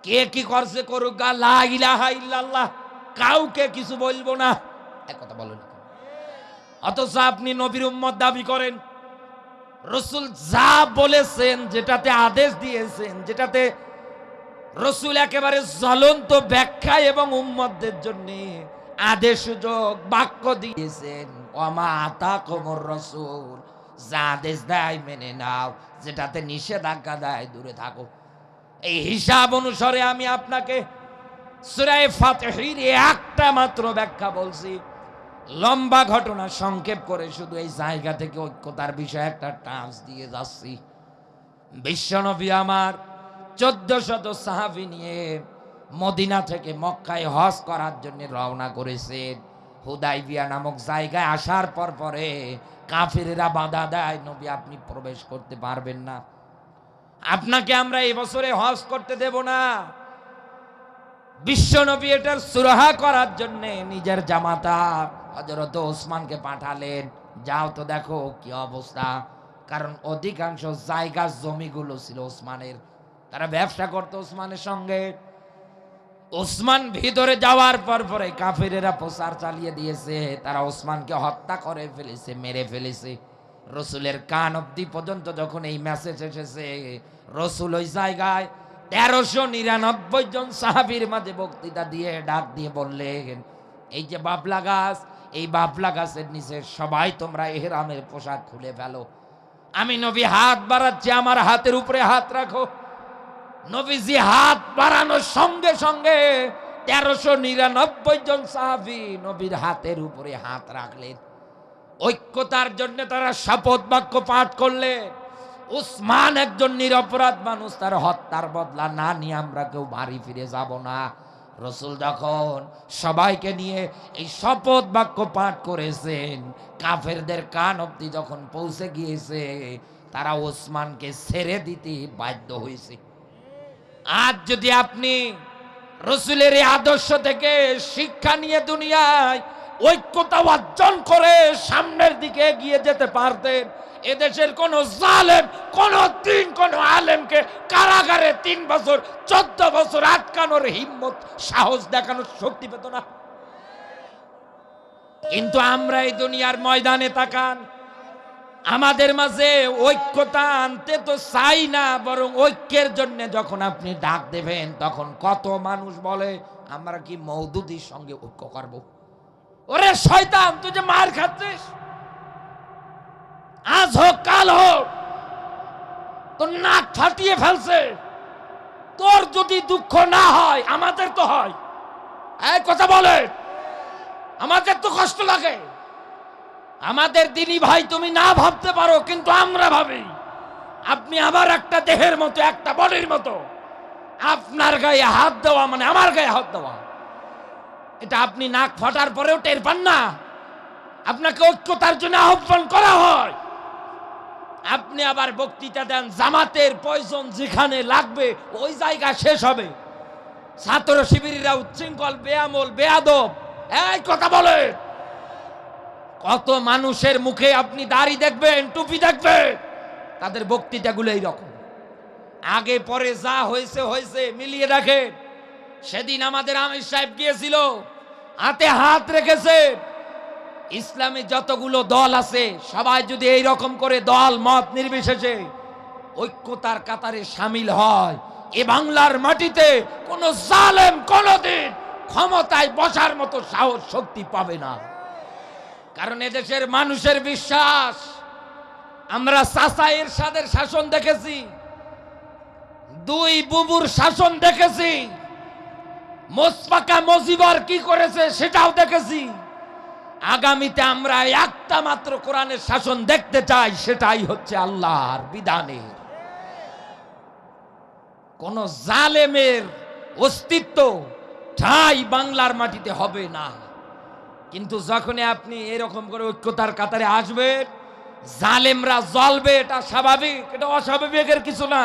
কে কি করছে করুক, লা ইলাহা ইল্লাল্লাহ, কাউকে কিছু বলবো না, এক কথা বলেন। অথচ আপনি নবীর উম্মত দাবি করেন, রসুল যা বলেছেন, যেটাতে আদেশ দিয়েছেন, যেটাতে রসুল একেবারে জ্বলন্ত ব্যাখ্যা এবং উম্মতদের জন্য আদেশ সূচক বাক্য দিয়েছেন, ওমা আতাকুমুর রাসূল, যা আদেশ দেয় মেনে নাও, যেটাতে নিষেধাজ্ঞা দেয় দূরে থাকো। এই হিসাব অনুসারে আমি আপনাকে সূরা ফাতিহার একটা মাত্র ব্যাখ্যা বলছি। লম্বা ঘটনা সংক্ষেপ করে শুধু এই জায়গা থেকে ঐক্যতার বিষয়ে একটা টাচ দিয়ে যাচ্ছি। বিশ্বনবী আমার 1400 সাহাবী নিয়ে মদিনা থেকে মক্কায় হজ করার জন্য রওনা করেছেন। হুদাইবিয়া নামক জায়গায় আসার পরে কাফিরেরা বাধা দেয়, নবী আপনি প্রবেশ করতে পারবেন না, আপনাকে আমরা এই বছরে হজ করতে দেব না। বিশ্বনবী এটার সুরাহা করার জন্য নিজের জামাতা হযরত ওসমানকে পাঠালেন, যাও তো দেখো কি অবস্থা। কারণ অধিকাংশ জায়গা জমিগুলো ছিল ওসমানের, তারা ব্যবসা করতো ওসমানের সঙ্গে। ওসমান ভিতরে যাওয়ার পরে কাফিরেরা প্রচার চালিয়ে দিয়েছে, তারা ওসমানকে হত্যা করে ফেলেছে, মেরে ফেলেছে। রসুলের কান অবধি পর্যন্ত যখন এই মেসেজ এসেছে, রসুল ওই জায়গায় 1399 জন সাহাবীর মাঝে বক্তৃতা দিয়ে ডাক দিয়ে বললেন, এই যে বাবলা গাছ, এই বাবলা গাছের নিচে সবাই তোমরা ইহরামের পোশাক খুলে ফেলো। আমি নবী হাত বাড়াচ্ছি, আমার হাতের উপরে হাত রাখো। নবীজি হাত বাড়ানোর সঙ্গে সঙ্গে 1399 জন সাহাবী নবীর হাতের উপরে হাত রাখলেন। ঐক্যতার জন্য তারা শপথ বাক্য পাঠ করলেন, উসমান একজন নিরপরাধ মানুষ, তার হত্যার বদলা না নিয়ে আমরা কেউ বাড়ি ফিরে যাব না। রসুল যখন সবাইকে নিয়ে এই শপথ বাক্য পাঠ করেছেন, কাফেরদের কান অবধি যখন পৌঁছে গিয়েছে, তারা ওসমানকে ছেড়ে দিতে বাধ্য হয়েছে। আজ যদি আপনি রসুলের এই আদর্শ থেকে শিক্ষা নিয়ে দুনিয়ায় ঐক্যতা অর্জন করে সামনের দিকে এগিয়ে যেতে পারতেন, এদেশের কোন জালেম কোন দিন কোন আলেমকে কারাগারে 3 বছর 14 বছর আটকানোর হিম্মত, সাহস দেখানোর শক্তি পেত না। কিন্তু আমরা এই দুনিয়ার ময়দানে তাকান, আমাদের মাঝে ঐক্যতা আনতে তো চাই না, বরং ঐক্যের জন্য যখন আপনি ডাক দেবেন, তখন কত মানুষ বলে আমরা কি মওদুদির সঙ্গে ঐক্য করব। ওরে শয়তান, তুই যে মার খাচ্ছিস, আজ হোক কাল হোক তোর নাক ফাটিয়ে ফেলছে, তোর যদি দুঃখ না হয় আমাদের তো হয়। এই কথা বলে, আমাদের তো কষ্ট লাগে। আমাদের দিনী ভাই তুমি না ভাবতে পারো, কিন্তু আমরা ভাবি। আপনি আবার একটা দেহের মতো, একটা বডির মতো, আপনার গায়ে হাত দেওয়া মানে আমার গায়ে হাত দেওয়া। এটা আপনি নাক ফাটার পরেও টের পান না। আপনাকে ঐক্যতার জন্য আহ্বান করা হয়, আপনি আবার বক্তৃতা দেন, জামাতের প্রয়োজন যেখানে লাগবে ওই জায়গা শেষ হবে। ছাত্র শিবিরেরা উচ্ছৃঙ্খল, বেআমল, বেয়াদব, এই কথা বলে। কত মানুষের মুখে আপনি দাড়ি দেখবেন, টুপি দেখবেন, তাদের বক্তৃতাগুলো এইরকম। আগে পরে যা হয়েছে হয়েছে, মিলিয়ে রাখেন। সেদিন আমাদের আমির সাহেব গিয়েছিল, হাতে হাত রেখেছে। ইসলামে যতগুলো দল আছে সবাই যদি এই রকম করে দল মত নির্বিশেষে ঐক্যতার কাতারে সামিল হয়, এ বাংলার মাটিতে কোন জালেম কোনদিন ক্ষমতায় বসার মতো সাহস শক্তি পাবে না। কারণ এদেশের মানুষের বিশ্বাস, আমরা চাচা এরশাদের শাসন দেখেছি, 2 বুবুর শাসন দেখেছি, মোসপাকা মজিবর কি করেছে সেটাও দেখেছি। আগামীতে আমরা একটা মাত্র কোরআনের শাসন দেখতে চাই, সেটাই হচ্ছে আল্লাহর বিধানের। কোন জালেমের অস্তিত্ব ঠাঁই বাংলার মাটিতে হবে না। কিন্তু যখনই আপনি এরকম করে ঐক্যতার কাতারে আসবেন, জালেমরা জ্বলবে, এটা স্বাভাবিক, এটা অস্বাভাবিকের কিছু না।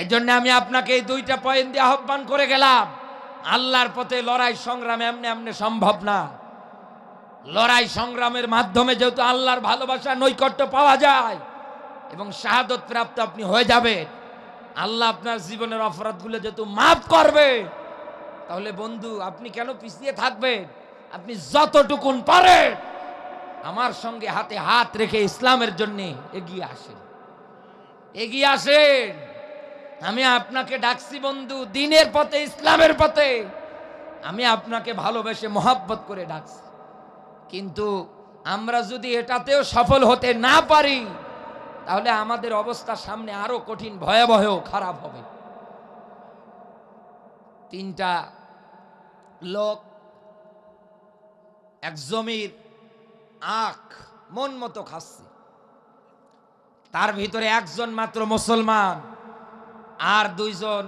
এই জন্য আমি আপনাকে এই দুইটা পয়েন্ট দিয়ে আহ্বান করে গেলাম। আল্লাহর পথে লড়াই সংগ্রাম এমনি এমনি সম্ভব না। লড়াই সংগ্রামের মাধ্যমে যেহেতু আল্লাহর ভালোবাসা নৈকট্য পাওয়া যায় এবং শাহাদত প্রাপ্ত আপনি হয়ে যাবেন, আল্লাহ আপনার জীবনের অপরাধগুলো যেহেতু মাফ করবে, তাহলে বন্ধু আপনি কেন পিছিয়ে থাকবেন? আপনি যতটুকুন পারেন আমার সঙ্গে হাতে হাত রেখে ইসলামের জন্য এগিয়ে আসেন, এগিয়ে আসেন। আমি আপনাকে ডাকছি বন্ধু, দ্বীনের পথে, ইসলামের পথে। আমি আপনাকে ভালোবেসে মহব্বত করে ডাকছি। কিন্তু আমরা যদি এটাতেও সফল হতে না পারি, তাহলে আমাদের অবস্থা সামনে আরো কঠিন, ভয়াবহ, খারাপ হবে। তিনটা লোক এক জমির আখ মন মতো খাচ্ছে। তার ভিতরে একজন মাত্র মুসলমান, আর দুইজন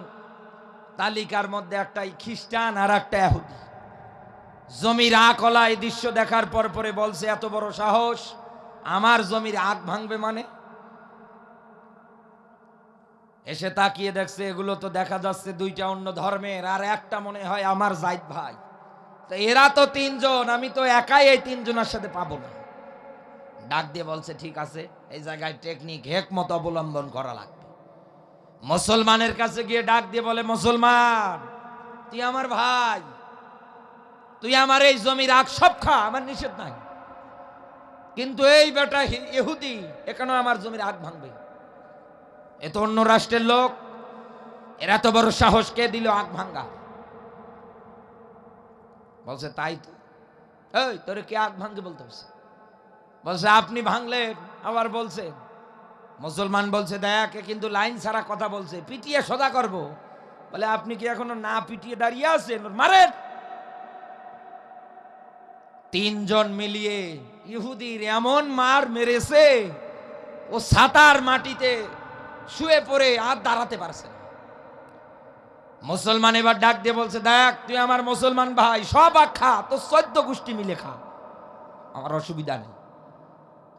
তালিকার মধ্যে একটাই খ্রিস্টান আর একটা ইহুদি। জমির আখ ওলা এই দৃশ্য দেখার পর পরে বলছে, এত বড় সাহস, আমার জমির আখ ভাঙবে মানে? এসে তাকিয়ে দেখছে এগুলো তো দেখা যাচ্ছে দুইটা অন্য ধর্মের, আর একটা মনে হয় আমার জাইদ ভাই। তো এরা তো তিনজন, আমি তো একাই এই তিনজনের সাথে পাবো না। ডাক দিয়ে বলছে, ঠিক আছে, এই জায়গায় টেকনিক হেকমত অবলম্বন করা লাগবে। মুসলমানের কাছে গিয়ে ডাক দিয়ে বলে, মুসলমান, তুই আমার ভাই, তুই আমার এই জমির আখ সব খা, আমার নিষেধ নাই, কিন্তু এই বেটা ইহুদি এখানে আমার জমির আখ ভাঙবে। এ তো অন্য রাষ্ট্রের লোক, এরা তো বড় সাহস, কে দিল আখ ভাঙ্গা? বলছে, তাই তো। এই তোরে কে আখ ভাঙতে বলতে বলছে, আপনি ভাঙলেন। আবার বলছে, মুসলমান বলছে, দেখ কিন্তু লাইন ছাড়া কথা বলছে, পিটিয়ে সদা করব। বলে, আপনি কি এখনো না পিটিয়ে দাঁড়িয়ে আছেন? মারেন। তিনজন মিলিয়ে ইহুদির এমন মার মেরেছে, ও ছাতার মাটিতে শুয়ে পড়ে আর দাঁড়াতে পারছে না। মুসলমান এবার ডাক দিয়ে বলছে, দেখ তুই আমার মুসলমান ভাই, সব আখ খা, তো 14 গোষ্ঠী মিলে খা, আমার অসুবিধা নেই,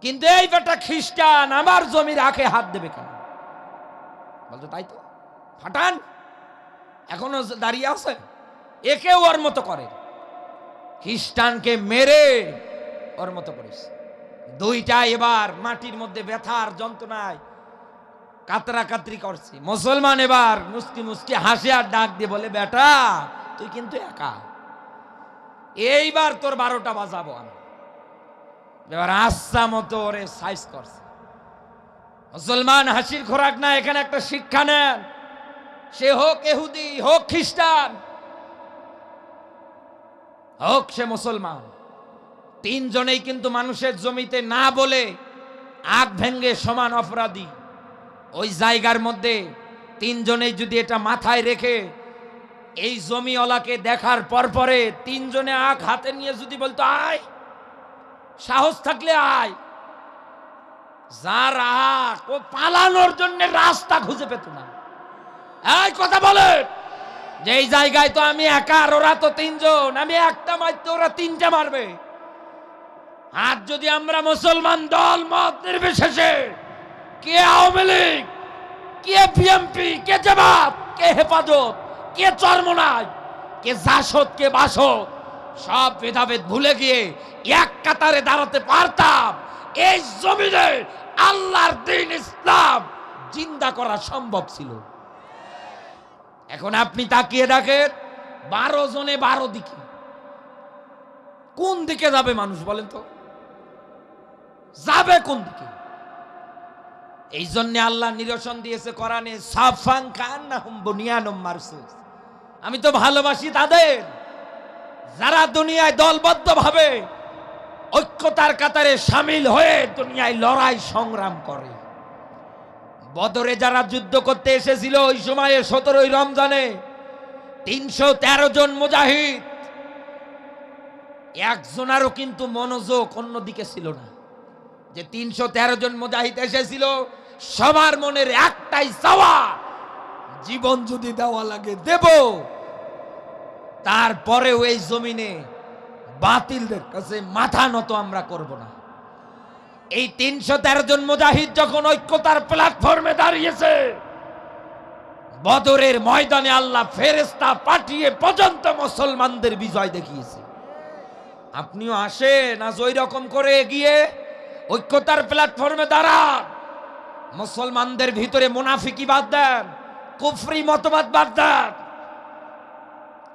কিন্তু এই বেটা খ্রিস্টান আমার জমির আখে হাত দেবে কেন? বলছে, তাই তো, ফাটান। এখনো দাঁড়িয়ে আছে, একে ওর মতো করে, খ্রিস্টানকে মেরে ওর মতো করিস। দুইটা এবার মাটির মধ্যে ব্যথার যন্ত্রণায় কাতরা কাতরি করছে। মুসলমান এবার মুস্কি মুস্কি হাসে আর ডাক দিয়ে বলে, বেটা তুই কিন্তু একা, এইবার তোর 12টা বাজাবো আমি। এবার আচ্ছা মতো ওরে সাইজ করছে। মুসলমান হাসির খোরাক না, এখানে একটা শিক্ষা নেন, সে হোক ইহুদি, হোক খ্রিস্টান, হোক সে মুসলমান, তিনজনেই কিন্তু মানুষের জমিতে না বলে আখ ভেঙ্গে সমান অপরাধী। ওই জায়গার মধ্যে তিনজনেই যদি এটা মাথায় রেখে এই জমিওয়ালাকে দেখার পর পরে তিনজনে আখ হাতে নিয়ে যদি বলতো, আয়, সাহস থাকলে আয়, যার আখ, ও পালানোর জন্য রাস্তা খুঁজে পেত না। এই কথা বলে যে এই জায়গায় তো আমি একা, আর ওরা তো তিনজন, আমি একটা মারতে ওরা তিনটা মারবে। আর যদি আমরা মুসলমান দল মত নির্বিশেষে, কে আওয়ামী লীগ, কে বিএনপি, কে জামাত, কে হেফাজত, কে চরমোনাই, কে জাসদ, কে বাসদ, সব ভেদাভেদ ভুলে গিয়ে এক কাতারে দাঁড়াতে পারতাম, এই জমিনে আল্লাহর দ্বীন ইসলাম জিন্দা করা সম্ভব ছিল। এখন আপনি তাকিয়ে দেখেন, 12 জনে 12 দিকে, কোন দিকে যাবে মানুষ বলেন তো? যাবে কোন দিকে? এই জন্য আল্লাহ নিরসন দিয়েছে কোরআনে, সাফান কান্নাহুম বুনিয়ানুম মারসুস। আমি তো ভালোবাসি তাদের যারা দুনিয়ায় দলবদ্ধ ভাবে ঐক্যতার কাতারে সামিল হয়ে দুনিয়ায় লড়াই সংগ্রাম করে। বদরে যারা যুদ্ধ করতে এসেছিল ওই সময়ে 17ই রমজানে 313 জন মুজাহিদ, একজনেরও কিন্তু মনোযোগ অন্যদিকে ছিল না। যে 313 জন মুজাহিদ এসেছিল, সবার মনের একটাই চাওয়া, জীবন যদি দেওয়া লাগে দেব, তারপরেও এই জমিনে বাতিলদের কাছে মাথা নত আমরা করব না। এই ৩১৩ জন মুজাহিদ যখন ঐক্যতার প্ল্যাটফর্মে দাঁড়িয়েছে, বদরের ময়দানে আল্লাহ ফেরেশতা পাঠিয়ে পর্যন্ত মুসলমানদের বিজয় দেখিয়েছে। আপনিও আসেন, আজ ওই রকম করে এগিয়ে ঐক্যতার প্ল্যাটফর্মে দাঁড়ান। মুসলমানদের ভিতরে মুনাফিকি বাদ দেন, কুফরি মতবাদ বাদ দেন।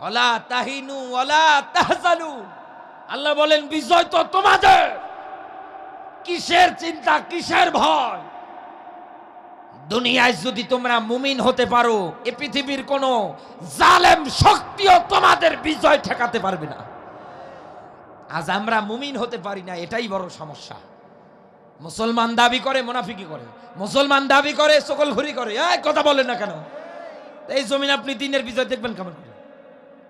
ওয়ালা তাহিনু ওয়ালা তাহজানু, আল্লাহ বলেন বিজয় তো তোমাদের, কিসের চিন্তা, কিসের ভয়? দুনিয়ায় যদি তোমরা মুমিন হতে পারো, এ পৃথিবীর কোন জালেম শক্তিও তোমাদের বিজয় ঠেকাতে পারবে না। আজ আমরা মুমিন হতে পারি না, এটাই বড় সমস্যা। মুসলমান দাবি করে মুনাফিকি করে, মুসলমান দাবি করে সকলঘুরি করে। এই কথা বলেন না কেন? এই জমিন আপনি দিনের বিজয় দেখবেন কেমন করে?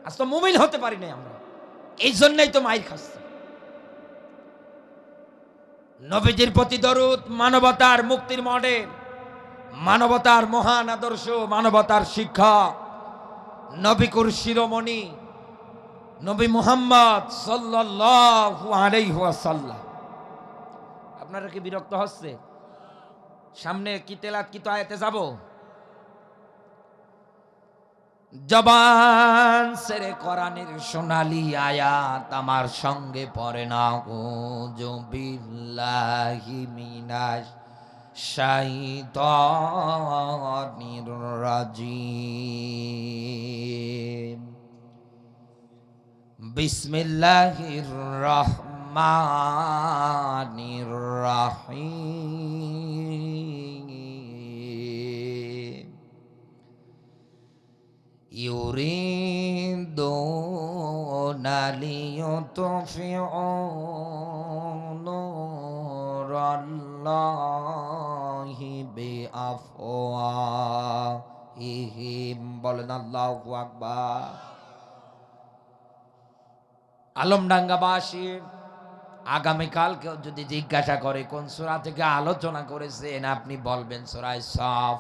আজ তো মুমিন হতে পারি না আমরা, এই জন্যই তো মাইর খাচ্ছি। নবীজির প্রতি দরুদ মানবতার মুক্তির মডেল, মানবতার মহান আদর্শ, মানবতার শিক্ষা, নবিকুর শিরোমণি নবী মুহাম্মদ সাল্লাল্লাহু আলাইহি ওয়াসাল্লাম। আপনারা কি বিরক্ত হচ্ছে? সামনে কি তেলাত কি তো আয়াতে যাব? জবান সেরে কোরআনের সোনালী আয়াত আমার সঙ্গে পড়ে না। আউযু বিল্লাহি মিনাশ শাইতানির রাজিম। বিসমিল্লাহির রহমানির রহিম। ইউরিদুনা লিইউতফিউ নূরাল্লাহি বিআফওয়াহিহিম। বলেন আল্লাহু আকবার। আলমডাঙ্গাবাসী, আগামীকাল কেউ যদি জিজ্ঞাসা করে কোন সূরা থেকে আলোচনা করেছেন, আপনি বলবেন সূরা সাফ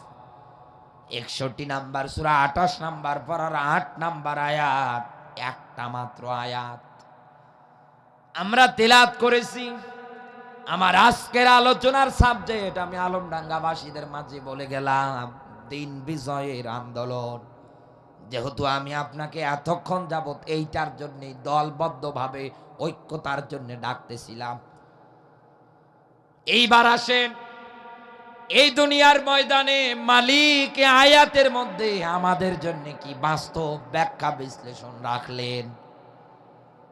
61 নাম্বার সূরা 28 নাম্বার পারার 8 নাম্বার আয়াত, একটা মাত্র আয়াত আমরা তেলাওয়াত করেছি। আমার আজকের আলোচনার সাবজেক্ট আমি আলমডাঙ্গাবাসীদের মাঝে বলে গেলাম, দিন বিজয়ের আন্দোলন। যেহেতু আমি আপনাকে এতক্ষণ যাবত এইটার জন্য দলবদ্ধভাবে ঐক্যতার জন্য ডাকতেছিলাম, এইবার আসেন এই দুনিয়ার ময়দানে মালিক আয়াতের মধ্যে আমাদের জন্য কি বাস্তব ব্যাখ্যা বিশ্লেষণ রাখলেন।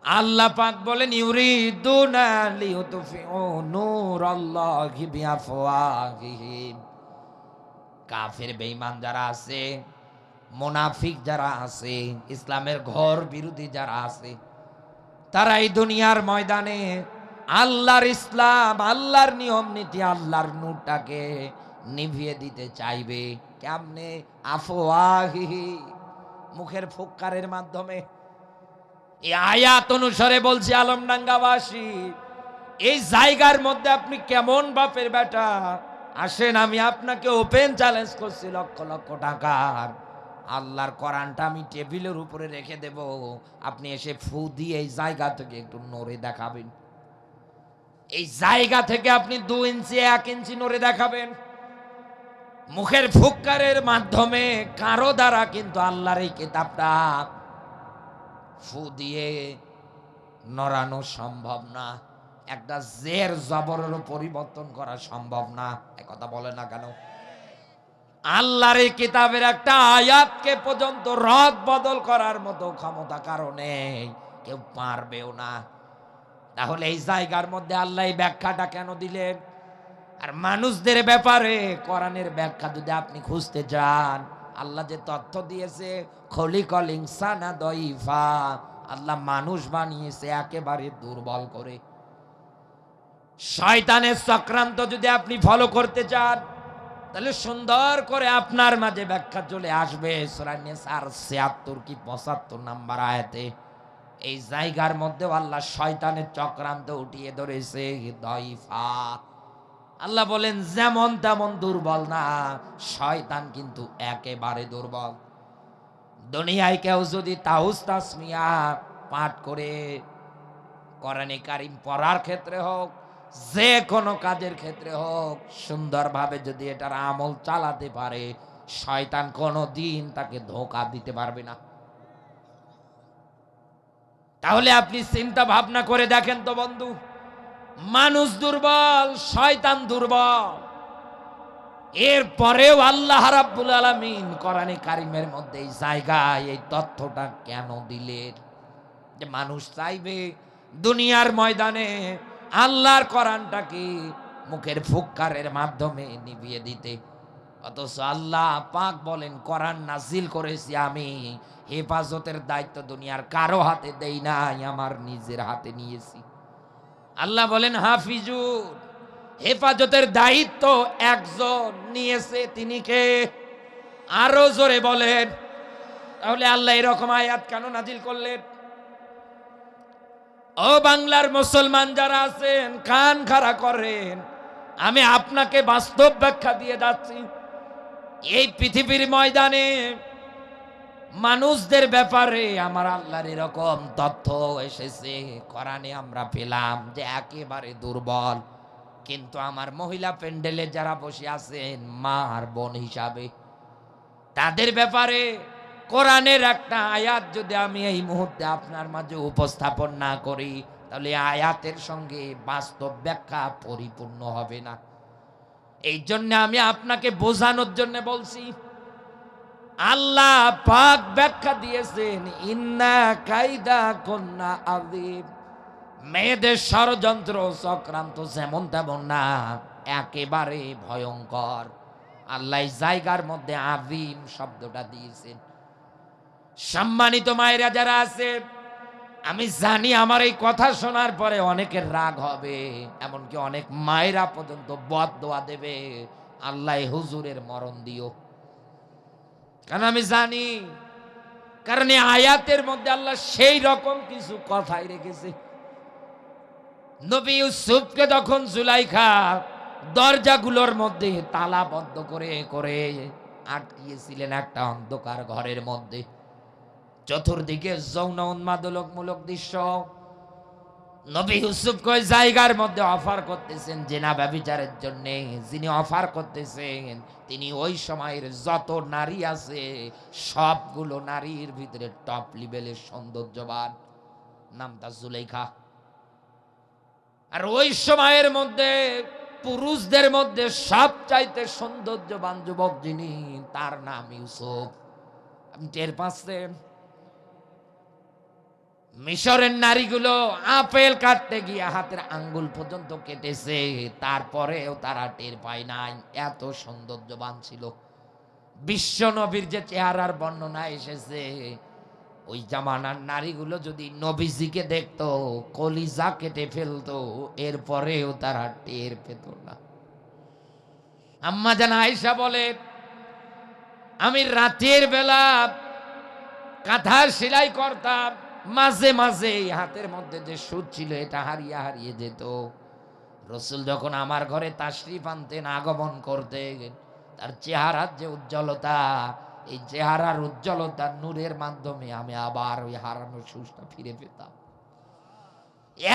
আল্লাহ পাক বলেন ইউরিদুনা লিইউতফিউ নূরাল্লাহি বিআফওয়াহিহিম। কাফের বেঈমান যারা আছে, মুনাফিক যারা আছে, ইসলামের ঘর বিরোধী যারা আছে, তারা এই দুনিয়ার ময়দানে আল্লাহর ইসলাম, আল্লাহর নিয়ম নীতি, আল্লাহর নূরটাকে নিভিয়ে দিতে চাইবে। কেমনে? আফওয়াহিহি, মুখের ফুৎকারের মাধ্যমে। এই আয়াত অনুসারে বলছি আলমডাঙ্গাবাসী, এই জায়গার মধ্যে আপনি কেমন বাপের বেটা? আসেন আমি আপনাকে ওপেন চ্যালেঞ্জ করছি, লক্ষ লক্ষ টাকার আল্লাহর কোরআনটা আমি টেবিলের উপরে রেখে দেব, আপনি এসে ফু দিয়ে এই জায়গা থেকে একটু নড়ে দেখাবেন। এই জায়গা থেকে আপনি 2 ইঞ্চি 1 ইঞ্চি নড়ে দেখাবেন। মুখের ফুৎকারের মাধ্যমে কারো দ্বারা কিন্তু আল্লাহর এই কিতাবটা ফু দিয়ে নড়ানো সম্ভব না। একটা জের জবরের পরিবর্তন করা সম্ভব না। একথা বলে না কেন? আল্লাহর এই কিতাবের একটা আয়াতকে পর্যন্ত রদ বদল করার মতো ক্ষমতা কারণে কেউ পারবেও না। তাহলে এই জায়গার মধ্যে আল্লাহ এই ব্যাখ্যাটা কেন দিলেন? আর মানুষদের ব্যাপারে কোরআনের ব্যাখ্যা যদি আপনি খুঁজতে যান, আল্লাহ যে তথ্য দিয়েছে খলিকল ইনসানা দাইফা, আল্লাহ মানুষ বানিয়েছে একেবারে দুর্বল করে। শয়তানের চক্রান্ত যদি আপনি ফলো করতে চান, তাহলে সুন্দর করে আপনার মাঝে ব্যাখ্যা চলে আসবে সূরা নিসার ৭৬ কি ৭৫ নাম্বার আয়াতে। এই জায়গার মধ্যে আল্লাহ শয়তানের চক্রান্ত উঠিয়ে ধরেছে দাইফা। আল্লাহ বলেন যেমন তেমন দুর্বল না, শয়তান কিন্তু একেবারে দুর্বল। দুনিয়ায় কেউ যদি তাউস তাসমিয়া পাঠ করে, কোরআনে কারিম পড়ার ক্ষেত্রে হোক, যে কোনো কাজের ক্ষেত্রে হোক, সুন্দরভাবে যদি এটার আমল চালাতে পারে, শয়তান কোনো দিন তাকে ধোঁকা দিতে পারবে না। তাহলে আপনি চিন্তা ভাবনা করে দেখেন তো বন্ধু, মানুষ দুর্বল, শয়তান দুর্বল, এরপরেও আল্লাহ রাব্বুল আলামিন কোরআনে কারিমের মধ্যে এই জায়গায় এই তথ্যটা কেন দিলেন? যে মানুষ চাইবে দুনিয়ার ময়দানে আল্লাহর কোরআনটাকে মুখের ফুৎকারের মাধ্যমে নিভিয়ে দিতে, অথচ আল্লাহ পাক বলেন কোরআন নাজিল করেছি আমি, হেফাজতের দায়িত্ব দুনিয়ার কারো হাতে দেই নাই, আমার নিজের হাতে নিয়েছি। আল্লাহ বলেন হাফিজুর, হেফাজতের দায়িত্ব একজন নিয়েছে, তিনি কে? আরো জোরে বলেন। তাহলে আল্লাহ এরকম আয়াত কেন নাজিল করলেন? ও বাংলার মুসলমান যারা আছেন, কান খাড়া করেন, আমি আপনাকে বাস্তব ব্যাখ্যা দিয়ে যাচ্ছি। এই পৃথিবীর ময়দানে মানুষদের ব্যাপারে আমার আল্লাহর এরকম তথ্য এসেছে, কোরআনে আমরা পেলাম যে একেবারে দুর্বল। কিন্তু আমার মহিলা প্যান্ডেলে যারা বসে আছেন মা আর বোন হিসাবে, তাদের ব্যাপারে কোরআনের একটা আয়াত যদি আমি এই মুহূর্তে আপনার মাঝে উপস্থাপন না করি, তাহলে আয়াতের সঙ্গে বাস্তব ব্যাখ্যা পরিপূর্ণ হবে না। এই জন্য আমি আপনাকে বোঝানোর জন্য বলছি। আল্লাহ পাক ব্যাখ্যা দিয়েছেন ইন্না কাইদা কুন্না আযীম, মেয়েদের ষড়যন্ত্র চক্রান্ত যেমন তেমন না, একেবারে ভয়ঙ্কর। আল্লাহ জায়গার মধ্যে আযীম শব্দটা দিয়েছেন। সম্মানিত মায়েরা যারা আছে, আমি জানি আমার এই কথা শোনার পরে অনেকের রাগ হবে, এমনকি অনেক মায়েরা পর্যন্ত বদদোয়া দেবে, আল্লাহ হুজুরের মরণ দিও। কারণ আমি জানি, কারণ এই আয়াতের মধ্যে আল্লাহ সেই রকম কিছু কথাই রেখেছে। নবী ইউসুফকে যখন জুলাইখা দরজাগুলোর মধ্যে তালাবদ্ধ করে করে আটকিয়েছিলেন একটা অন্ধকার ঘরের মধ্যে, চতুর্দিকে যৌন উন্মাদনমূলক দৃশ্য, নবী ইউসুফ কই জায়গার মধ্যে অফার করতেছেন জেনা ব্যভিচারের জন্য। যিনি অফার করতেছেন তিনি ওই সময়ের যত নারী আছে সবগুলো নারীর ভিতরে টপ লেভেলের সৌন্দর্যবান, নামটা জুলেখা। আর ওই সময়ের মধ্যে পুরুষদের মধ্যে সবচাইতে সৌন্দর্যবান যুবক যিনি, তার নাম ইউসুফ। আপনি টের পাচ্ছেন? মিশরের নারীগুলো আপেল কাটতে গিয়ে হাতের আঙ্গুল পর্যন্ত কেটেছে, তারপরেও তারা টের পায় নাই, এত সৌন্দর্যবান ছিল। বিশ্ব নবীর যে চেহারার বর্ণনা এসেছে, ওই জামানার নারীগুলো যদি নবীজিকে দেখতো কলিজা কেটে ফেলতো, এরপরেও তারা টের পেত না। আম্মা জান আয়েশা বলে, আমি রাতের বেলা কাঁথা সেলাই করতাম, মাঝে মাঝে হাতের মধ্যে যে সুচ ছিল এটা হারিয়ে হারিয়ে যেত। রসুল যখন আমার ঘরে তাশরিফ আনতেন, আগমন করতেন, তার চেহারার যে উজ্জ্বলতা, এই চেহারার উজ্জ্বলতা নূরের মাধ্যমে আমি আবার ওই হারানোর সুচটা ফিরে পেতাম।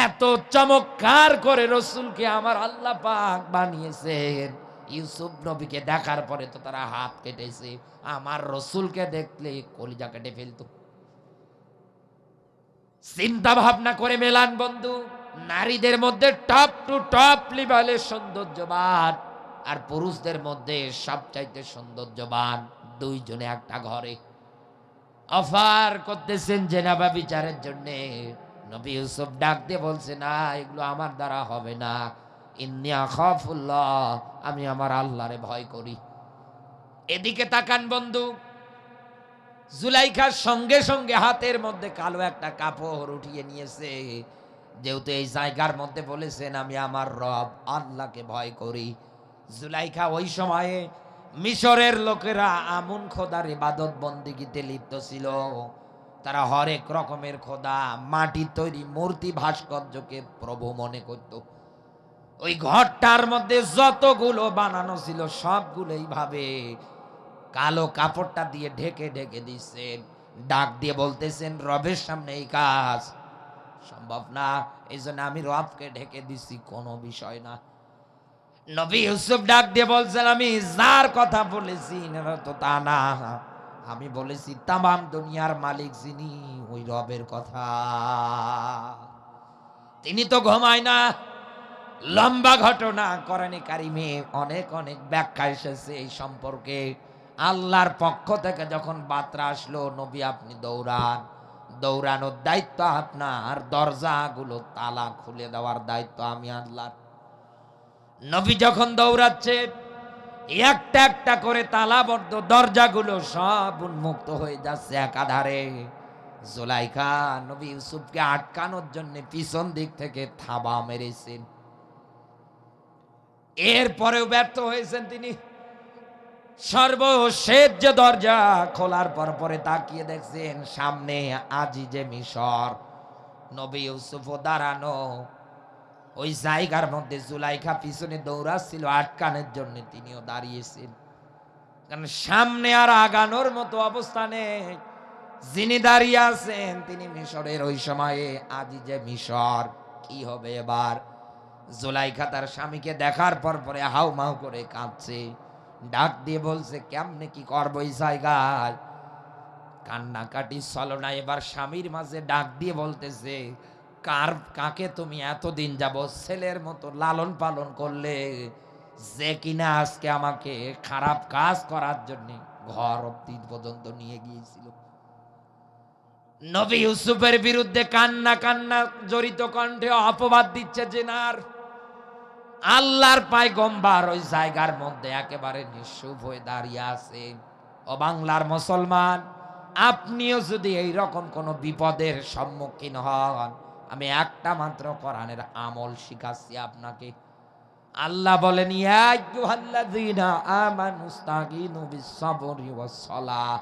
এত চমৎকার করে রসুলকে আমার আল্লাহ পাক বানিয়েছেন। ইউসুফ নবীকে দেখার পরে তো তারা হাত কেটেছে, আমার রসুলকে দেখলে কলিজা কেটে ফেলতো। চিন্তা ভাবনা করে মেলান বন্ধু, নারীদের মধ্যে টপ টু টপ লেভেলের সৌন্দর্যবান, আর পুরুষদের মধ্যে সবচাইতে সৌন্দর্যবান, দুইজনে একটা ঘরে অফার করতেছেন জেনাবা বিচারের জন্য। নবী ইউসুফ ডাক দিয়ে বলছে, না এগুলো আমার দ্বারা হবে না, ইন্নী আখাফুল্লাহ, আমি আমার আল্লাহরে ভয় করি। এদিকে তাকান বন্ধু, জুলাইখার সঙ্গে সঙ্গে হাতের মধ্যে কালো একটা কাপড় উঠিয়ে নিয়েছে, যেহেতু এই জায়গার মধ্যে বলেছেন আমি আমার রব আল্লাহকে ভয় করি। জুলাইখা ওই সময়ে মিশরের লোকেরা আমুন খোদার ইবাদত বন্দিগিতে লিপ্ত ছিল। তারা হরেক রকমের খোদা, মাটির তৈরি মূর্তি ভাস্কর্যকে প্রভু মনে করত। ওই ঘরটার মধ্যে যতগুলো বানানো ছিল সবগুলো এইভাবে কালো কাপড়টা দিয়ে ঢেকে ঢেকে দিচ্ছেন, ডাক দিয়ে বলতেছেন রবের সামনে এই কাজ সম্ভব না, এই জন্য আমি রবকে ঢেকে দিছি, কোনো বিষয় না। নবী ইউসুফ ডাক দিয়ে বলছেন আমি যার কথা বলেছি তো তা না, আমি বলেছি তামাম দুনিয়ার মালিক যিনি, ওই রবের কথা। তিনি তো ঘুমায় না। লম্বা ঘটনা, কোরআনে কারিমে অনেক অনেক ব্যাখ্যা এসেছে এই সম্পর্কে। আল্লাহর পক্ষ থেকে যখন বার্তা আসলো নবী আপনি দৌড়ান, দৌড়ানোর দায়িত্ব আপনার, দরজাগুলো তালা খুলে দেওয়ার দায়িত্ব আমি আল্লাহর। নবী যখন দৌড়াচ্ছে একটা একটা করে তালাবদ্ধ দরজাগুলো সব উন্মুক্ত হয়ে যাচ্ছে একাধারে। জুলাইখা নবী ইউসুফকে আটকানোর জন্য পিছন দিক থেকে থাবা মেরেছেন, এরপরেও ব্যর্থ হয়েছেন তিনি। সর্বশেষ যে দরজা খোলার পর পরে তাকিয়ে দেখছেন সামনে আজিজে মিশর, নবী ইউসুফ দাঁড়ানো। ওই জায়গার মধ্যে জুলাইখা পিছনে দৌড়াচ্ছিল আটকানোর জন্য, তিনিও দাঁড়িয়েছেন। কারণ সামনে আর আগানোর মতো অবস্থা নেই। যিনি দাঁড়িয়ে আছেন তিনি মিশরের ওই সময়ে আজিজে মিশর। কি হবে এবার? জুলাইখা তার স্বামীকে দেখার পর পরে হাউ মাউ করে কাঁদছে, ডাক দিয়ে বলছে কেমনে কি করবো এই জায়গায়। কান্নাকাটি ছলনা এবার স্বামীর মাঝে ডাক দিয়ে বলতেছে কাকে তুমি এতদিন যাব ছেলের মতো লালন পালন করলে, যে কিনা আজকে আমাকে খারাপ কাজ করার জন্য ঘর অব্দি পর্যন্ত নিয়ে গিয়েছিল। নবী ইউসুফের বিরুদ্ধে কান্না কান্না জড়িত কণ্ঠে অপবাদ দিচ্ছে জেনার। আল্লাহর পয়গম্বর ওই জায়গার মধ্যে একেবারে নিঃশুভ হয়ে দাঁড়িয়ে আছে। ও বাংলার মুসলমান, আপনিও যদি এই রকম কোন বিপদের সম্মুখীন হন, আমি একটা মাত্র কোরআনের আমল শিখাচ্ছি আপনাকে। আল্লাহ বলেন ইয়া আইয়ুহাল্লাযীনা আমানুস্তাগীনু বিস-সাবরি ওয়াস-সালাহ,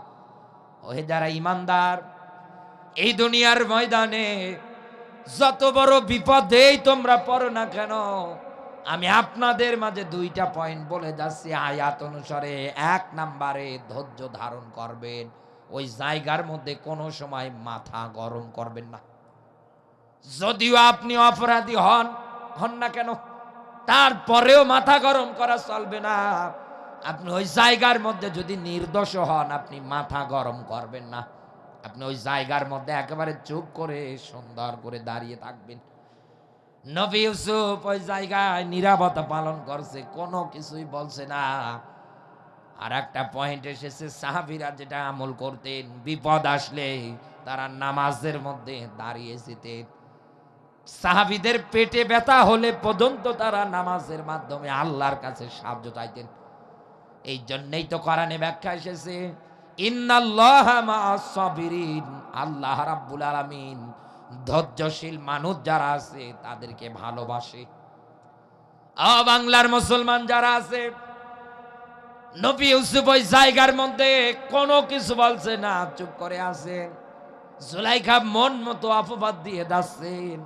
ওহে যারা ঈমানদার, এই দুনিয়ার ময়দানে যত বড় বিপদেই তোমরা পড়ো না কেন, আমি আপনাদের মাঝে দুইটা পয়েন্ট বলে যাচ্ছি আয়াত অনুসারে। এক নম্বরে ধৈর্য ধারণ করবেন, ওই জায়গার মধ্যে কোনো সময় মাথা গরম করবেন না। যদিও আপনি অপরাধী হন না কেন, তারপরেও মাথা গরম করা চলবে না। আপনি ওই জায়গার মধ্যে যদি নির্দোষ হন, আপনি মাথা গরম করবেন না। আপনি ওই জায়গার মধ্যে একেবারে চুপ করে সুন্দর করে দাঁড়িয়ে থাকবেন। নবী ইউসুফ ওই জায়গায় নীরবতা পালন করছে, কোনো কিছুই বলছে না। আর একটা পয়েন্ট এসেছে, সাহাবীরা যেটা আমল করতেন, বিপদ আসলে তারা নামাজের মধ্যে দাঁড়িয়ে যেতেন। সাহাবীদের পেটে ব্যথা হলে পর্যন্ত তারা নামাজের মাধ্যমে আল্লাহর কাছে সাহায্য চাইতেন। এই জন্যই তো কোরআনে ব্যাখ্যা এসেছে ইন্নাল্লাহা মা'আস সাবিরিন, আল্লাহ রাব্বুল আলামিন ধৈর্যশীল মানুষ যারা আছে তাদেরকে ভালোবাসে। বাংলার মুসলমান যারা আছে, নবী ইউসুফ ওই জায়গার মধ্যে কোনো কিছু বলছে না, চুপ করে আছেন। জুলাইখা মন মতো অপবাদ দিয়ে যাচ্ছেন।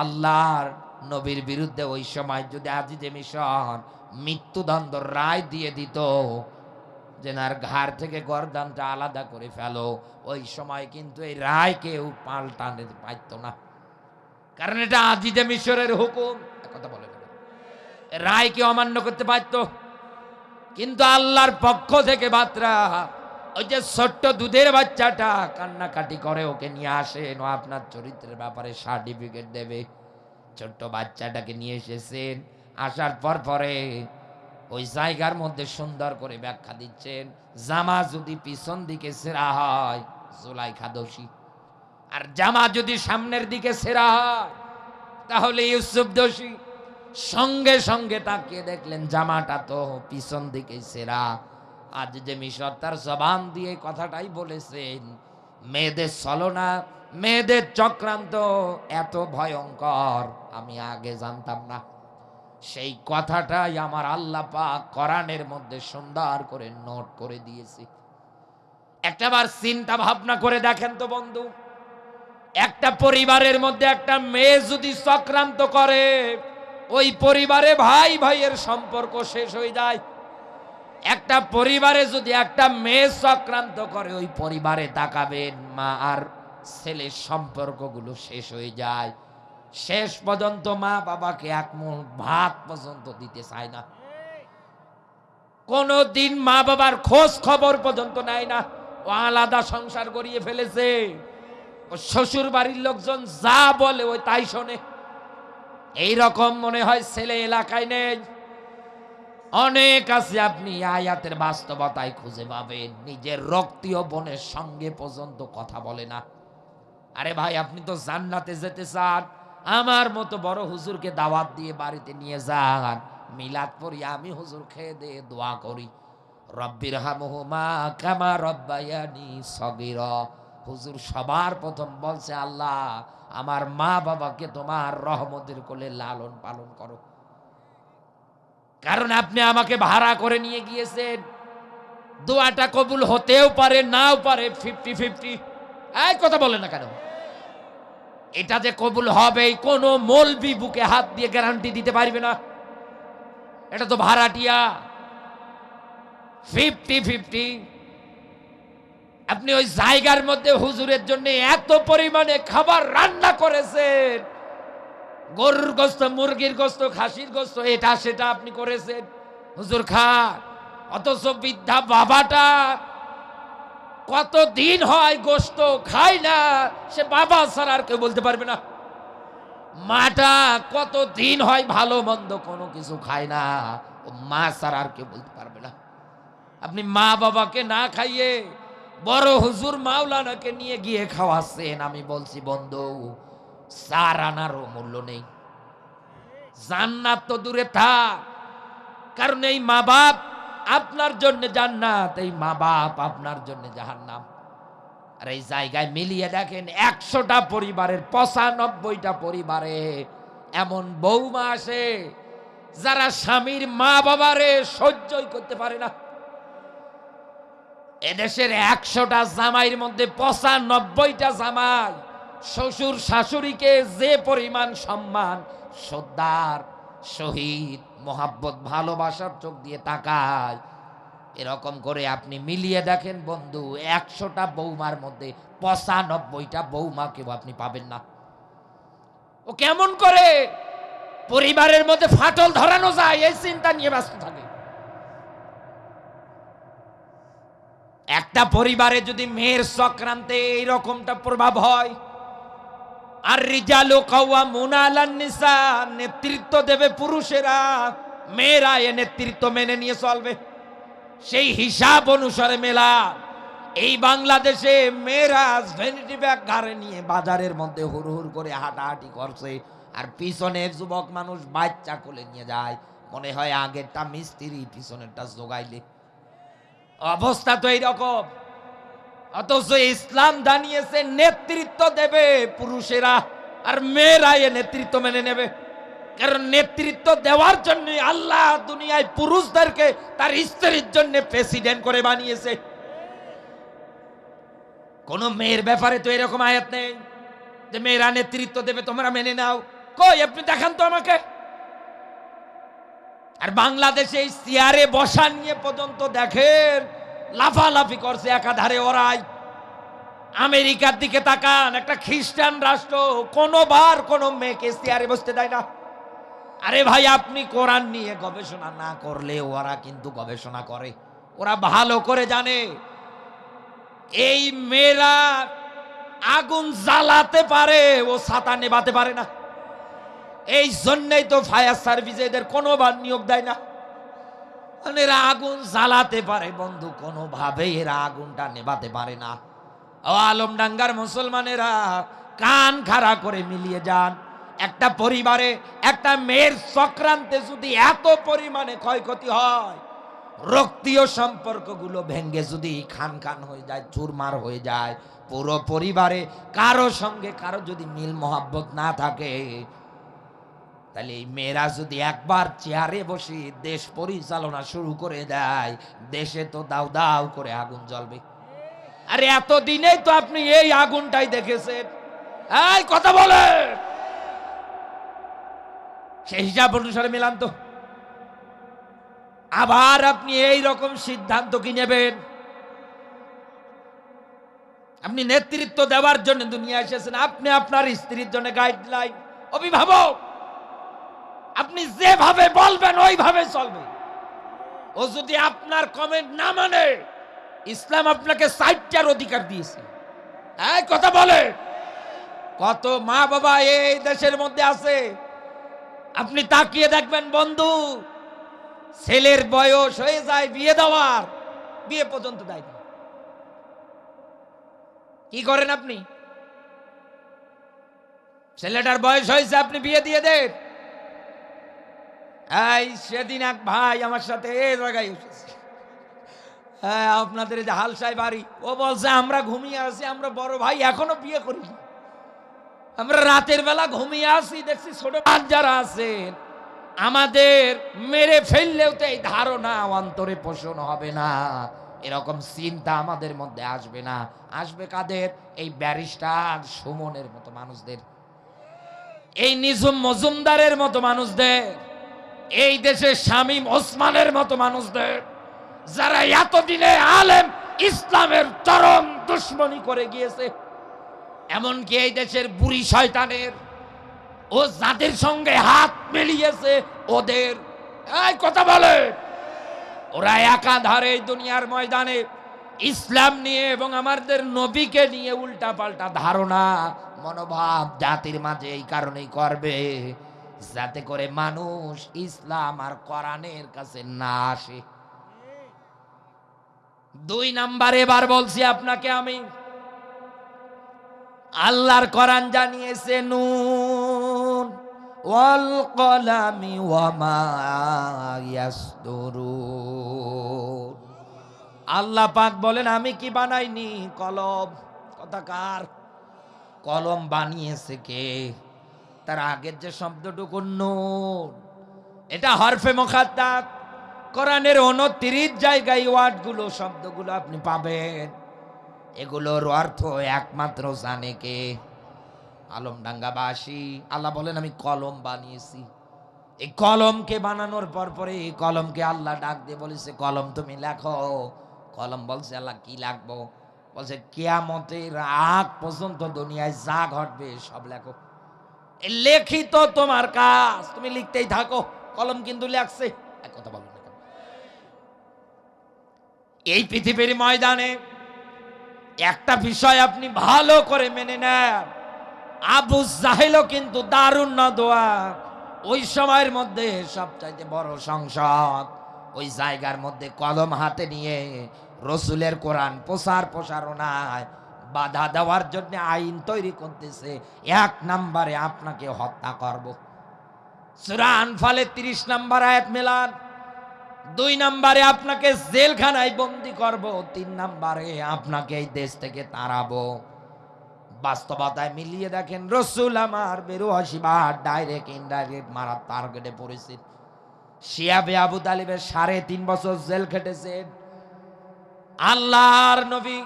আল্লাহর নবীর বিরুদ্ধে ওই সময় যদি আজিজে মিশর মৃত্যুদণ্ড রায় দিয়ে দিত, জেনার ঘাড় থেকে গর্দানটা আলাদা করে ফেলো, ওই সময় কিন্তু এই রায় কেউ পাল্টাতে পারত না। কারণ এটা আজিজে মিশরের হুকুম, কথা বলে রায় কেউ অমান্য করতে পারত। কিন্তু আল্লাহর পক্ষ থেকে বার্তা, ওই যে ছোট্ট দুধের বাচ্চাটা কান্নাকাটি করে, ওকে নিয়ে আসেন, ও আপনার চরিত্রের ব্যাপারে সার্টিফিকেট দেবে। ছোট্ট বাচ্চাটাকে নিয়ে এসেছেন, আসার পর পরে ওই জায়গার মধ্যে সুন্দর করে ব্যাখ্যা দিচ্ছেন, জামা যদি পিছন দিকে ছেঁড়া হয় জুলাইখা দোষী, আর জামা যদি সামনের দিকে ছেঁড়া হয় তাহলে ইউসুফ দোষী। সঙ্গে সঙ্গে তাকিয়ে দেখলেন জামাটা তো পিছন দিকে ছেঁড়া। আজ যে মিশর তার জবান দিয়ে কথাটাই বলেছেন, মেয়েদের ছলনা, মেয়েদের চক্রান্ত এত ভয়ঙ্কর আমি আগে জানতাম না। সেই কথাটাই আমার আল্লাহ পাক কোরআনের মধ্যে সুন্দর করে নোট করে দিয়েছে। একটাবার চিন্তা ভাবনা করে দেখেন তো বন্ধু, একটা পরিবারের মধ্যে একটা মেয়ে যদি চক্রান্ত করে, ওই পরিবারে ভাই ভাইয়ের সম্পর্ক শেষ হয়ে যায়। একটা পরিবারে যদি একটা মেয়ে চক্রান্ত করে, ওই পরিবারে তাকাবেন মা আর ছেলের সম্পর্কগুলো শেষ হয়ে যায়। শেষ পর্যন্ত মা বাবাকে এক মুঠ ভাত পর্যন্ত দিতে চায় না, কোনদিন মা বাবার খোঁজ খবর পর্যন্ত নেয় না। ও আলাদা সংসার গড়িয়ে ফেলেছে। ও শ্বশুর বাড়ির লোকজন যা বলে ওই তাই শোনে। এইরকম মনে হয় ছেলে এলাকায় নেই। অনেক আছে, আপনি আয়াতের বাস্তবতায় খুঁজে পাবেন, নিজের রক্তীয় বোনের সঙ্গে পর্যন্ত কথা বলে না। আরে ভাই, আপনি তো জান্নাতে যেতে চান, আমার মতো বড় হুজুরকে দাওয়াত দিয়ে বাড়িতে নিয়ে যান, মিলাদ পড়ি, আমি হুজুর খেয়ে দিয়ে দোয়া করি, রব্বির হামহুমা কামা রব্বায়ানি সগীরা। হুজুর সবার প্রথম বলছে, আল্লাহ আমার মা বাবাকে তোমার রহমতের কোলে লালন পালন করো। কারণ আপনি আমাকে ভাড়া করে নিয়ে গিয়েছেন। দোয়াটা কবুল হতেও পারে, নাও পারে, 50-50। এই কথা বলে না কেন? এটা যে কবুল হবে কোন মৌলবি বুকে হাত দিয়ে গ্যারান্টি দিতে পারবে না। এটা তো ভাড়াটিয়া। 50-50। আপনি ওই জায়গার মধ্যে হুজুরের জন্য এত পরিমাণে খাবার রান্না করেছেন, গরুর গোস্ত, মুরগির গোস্ত, খাসির গোস্ত, এটা সেটা আপনি করেছেন, হুজুর খান। অথচ বৃদ্ধা বাবাটা কতদিন হয় গোস্ত খায় না, সে বাবা ছাড়া আর কেউ বলতে পারবে না। মাটা কতদিন হয় ভালো মন্দ কোনো কিছু খায় না, ও মা ছাড়া আর কেউ বলতে পারবে না। আপনি মা বাবাকে না খাইয়ে বড় হুজুর মাওলানাকে নিয়ে গিয়ে খাওয়াচ্ছেন। আমি বলছি বন্ধু, 4 আনারও মূল্য নেই। জান্নাত তো দূরে থাক, কারণ এই মা বাপ আপনার জন্য জান্নাত, এই মা বাপ আপনার জন্য জাহান্নাম। আর এই জায়গায় মিলিয়ে দেখেন, 100টা পরিবারের 95টা পরিবারে এমন বৌমা আসে যারা স্বামীর মা বাবারে সহ্যই করতে পারে না। এদেশের 100টা জামাইয়ের মধ্যে 95টা জামাই শ্বশুর শাশুড়িকে যে পরিমাণ সম্মান, শ্রদ্ধার শহীদ, মোহাব্বত, ভালোবাসার চোখ দিয়ে তাকায়, এরকম করে আপনি মিলিয়ে দেখেন বন্ধু, 100টা বৌমার মধ্যে 95টা বৌমাকেও আপনি পাবেন না। ও কেমন করে পরিবারের মধ্যে ফাটল ধরানো যায় এই চিন্তা নিয়ে ব্যস্ত থাকে। একটা পরিবারে যদি মেয়ের চক্রান্তে এইরকমটা প্রভাব হয়, আর রিজালু কাওয়ামুনা আলান নিসা, নেতৃত্ব দেবে পুরুষেরা, মেয়েরা এ নেতৃত্ব মেনে নিয়ে চলবে। সেই হিসাব অনুসারে মেলা এই বাংলাদেশে মেয়েরা ভ্যানিটি ব্যাগ ঘাড়ে নিয়ে বাজারের মধ্যে হুড় করে হাঁটাহাঁটি করছে, আর পিছনে যুবক মানুষ বাচ্চা কোলে নিয়ে যায়, মনে হয় আগেরটা মিস্ত্রি, পিছনেরটা জোগাইলে। অবস্থা তো এইরকম। অথচ ইসলাম জানিয়েছে নেতৃত্ব দেবে পুরুষেরা, আর মেয়েরা এ নেতৃত্ব মেনে নেবে। কারণ নেতৃত্ব দেওয়ার জন্য আল্লাহ দুনিয়ায় পুরুষদেরকে তার স্ত্রীর জন্য প্রেসিডেন্ট করে বানিয়েছে। কোন মেয়ের ব্যাপারে তো এরকম আয়াত নেই যে মেয়েরা নেতৃত্ব দেবে, তোমরা মেনে নাও। কই আপনি দেখান তো আমাকে। আর বাংলাদেশে এই চেয়ারে বসা নিয়ে পর্যন্ত দেখেন লাফালাফি করছে একাধারে ওরাই। আমেরিকার দিকে তাকান, একটা খ্রিস্টান রাষ্ট্র, কোনোবার কোনো মেয়েকে চেয়ারে বসতে দেয় না। আরে ভাই, আপনি কোরআন নিয়ে গবেষণা না করলে ওরা কিন্তু গবেষণা করে। ওরা ভালো করে জানে এই মেয়েরা আগুন জ্বালাতে পারে, ও ছাতা নেভাতে পারে না। এই জন্যই তো ফায়ার সার্ভিসে এদের কোনোবার নিয়োগ দেয় না। এরা আগুন জ্বালাতে পারে বন্ধু, কোনোভাবেই এরা আগুনটা নেভাতে পারে না। ও আলমডাঙ্গার মুসলমানেরা, কান খাড়া করে মিলিয়ে যান। একটা পরিবারে একটা মেয়ের চক্রান্তে যদি এত পরিমাণে ক্ষয়ক্ষতি হয়, রক্তীয় সম্পর্কগুলো ভেঙ্গে যদি খান খান হয়ে যায়, চুরমার হয়ে যায়, পুরো পরিবারে কারো সঙ্গে কারো যদি মিল মহাব্বত না থাকে, তাহলে এই মেয়েরা যদি একবার চেয়ারে বসে দেশ পরিচালনা শুরু করে দেয়, দেশে তো দাউ দাউ করে আগুন জ্বলবে। আরে এতদিনেই তো আপনি এই আগুনটাই দেখেছেন। এই কথা বলে সেই হিসাব অনুসারে মেলান তো। আবার আপনি এই রকম সিদ্ধান্ত কি নেবেন? আপনি নেতৃত্ব দেওয়ার জন্য দুনিয়া এসেছেন, আপনি আপনার স্ত্রীর জন্য গাইডলাইন, অভিভাবক। আপনি যেভাবে বলবেন ওইভাবে চলবে। ও যদি আপনার কমেন্ট না মানে, ইসলাম আপনাকে 60টার অধিকার দিয়েছে। এই কথা বলে কত মা বাবা এই দেশের মধ্যে আছে, আপনি তাকিয়ে দেখবেন বন্ধু, ছেলের বয়স হয়ে যায় বিয়ে দেওয়ার, বিয়ে পর্যন্ত দেয় না। কি করেন আপনি? ছেলেটার বয়স হয়েছে, আপনি বিয়ে দিয়ে দেন। এই সেদিন এক ভাই আমার সাথে এই জায়গায় এসেছে, হ্যাঁ আপনাদের যে হালসাই বাড়ি, ও বলছে আমরা ঘুমিয়ে আছি, আমরা বড় ভাই এখনো বিয়ে করিনি, আমরা রাতের বেলা ঘুমিয়ে আছি, দেখছি ছোট যারা আছেন আমাদের মেরে ফেললেও তো এই ধারণা অন্তরে পোষণ হবে না, এরকম চিন্তা আমাদের মধ্যে আসবে না। আসবে কাদের? এই ব্যারিস্টার সুমনের মতো মানুষদের, এই নিঝুম মজুমদারের মতো মানুষদের, এই দেশের শামীম ওসমানের মতো মানুষদের, যারা এতদিনে আলেম ইসলামের চরম দুশ্মনী করে গিয়েছে। এমনকি এই দেশের বুড়ি শয়তানের, ও যাদের সঙ্গে হাত মিলিয়েছে ওদের, এই কথা বলে, ওরা একাধারে এই দুনিয়ার ময়দানে ইসলাম নিয়ে এবং আমাদের নবীকে নিয়ে উল্টা পাল্টা ধারণা মনোভাব জাতির মাঝে এই কারণেই করবে, যাতে করে মানুষ ইসলাম আর কোরআনের কাছে না আসে। 2 নাম্বার, এবার বলছি আপনাকে আমি, আল্লাহর কোরআন জানিয়েছে নুন ওয়াল কলামি ওয়া মা ইয়াসদুরুন। আল্লাহ পাক বলেন আমি কি বানাইনি? কলম। কথা কার? কলম বানিয়েছে কে? তার আগের যে শব্দটুকু নুন, এটা হরফে মুখাত্তাব। কোরআনের 29 জায়গায় ওয়ার্ডগুলো, শব্দগুলো আপনি পাবেন, এগুলোর অর্থ একমাত্র জানে কে? আলমডাঙ্গাবাসী। আল্লাহ বলেন আমি কলম বানিয়েছি। এই কলমকে বানানোর পরে এই কলমকে আল্লাহ ডাক দিয়ে বলেছে কলম তুমি লেখো। কলম বলছে আল্লাহ কি লাগবো? বলছে কিয়ামতের আগ পর্যন্ত দুনিয়ায় যা ঘটবে সব লেখো। লিখিত তোমার কাজ, তুমি লিখতেই থাকো। কলম কিন্তু লেখছে। এক কথা বলো না, এই পৃথিবীর ময়দানে একটা বিষয় আপনি ভালো করে মেনে নেন, আবু জাহেলও কিন্তু দারুণ না দোয়া। ওই সময়ের মধ্যে সবচাইতে বড় সংসদ, ওই জায়গার মধ্যে কলম হাতে নিয়ে রসুলের কোরআন প্রসারণায় বাধা দেওয়ার জন্য আইন তৈরি করতেছে। 1 নম্বরে আপনাকে হত্যা করব, সূরা আনফালে 30 নম্বর আয়াত মেলান। 2 নম্বরে আপনাকে জেলখানায় বন্দী করব। 3 নম্বরে আপনাকে এই দেশ থেকে তাড়াবো। বাস্তবতায় মিলিয়ে দেখেন, রসুল আমার 82 বার ডাইরেক্ট ইনডাইরেক্ট মারার টার্গেটে পড়েছে। শিয়াবে আবু তালিবের 3.5 বছর জেল খেটেছেন। আল্লাহর নবী,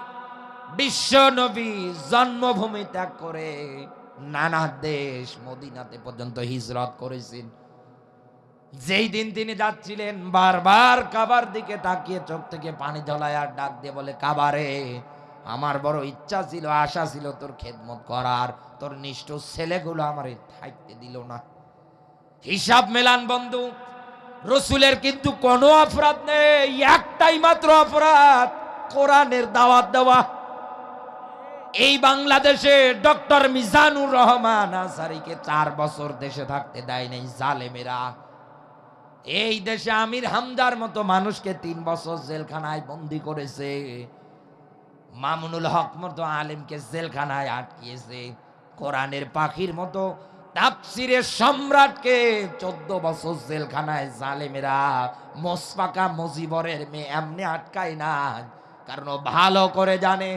বিশ্ব নবী জন্মভূমি ত্যাগ করে নানা দেশ মদিনাতে পর্যন্ত হিজরত করেছেন। যেই দিন তিনি যাচ্ছিলেন বারবার কাবার দিকে তাকিয়ে চোখ থেকে পানি ঝলায় আর ডাক দিয়ে বলে কাবারে, আমার বড় ইচ্ছা ছিল, আশা ছিল তোর খেদমত করার, তোর নিষ্ঠুর ছেলেগুলো আমার থাকতে দিল না। হিসাব মেলান বন্ধু, রসুলের কিন্তু কোনো অপরাধ নেই, একটাই মাত্র অপরাধ, কোরআনের দাওয়াত দেওয়া। এই বাংলাদেশে ডক্টর মিজানুর রহমান আনসারীকে 4 বছর দেশে থাকতে দেয় নাই জালেমেরা। এই দেশে আমির হামজার মতো মানুষকে 3 বছর জেলখানায় বন্দী করেছে। মামুনুল হক মতো আলেমকে জেলখানায় আটকিয়েছে। কোরআনের পাখির মতো তাফসীরের সম্রাটকে 14 বছর জেলখানায় জালেমেরা। মোসফাকা মুজিবরের মেয়ে এমনি আটকায় না, কারণ ভালো করে জানে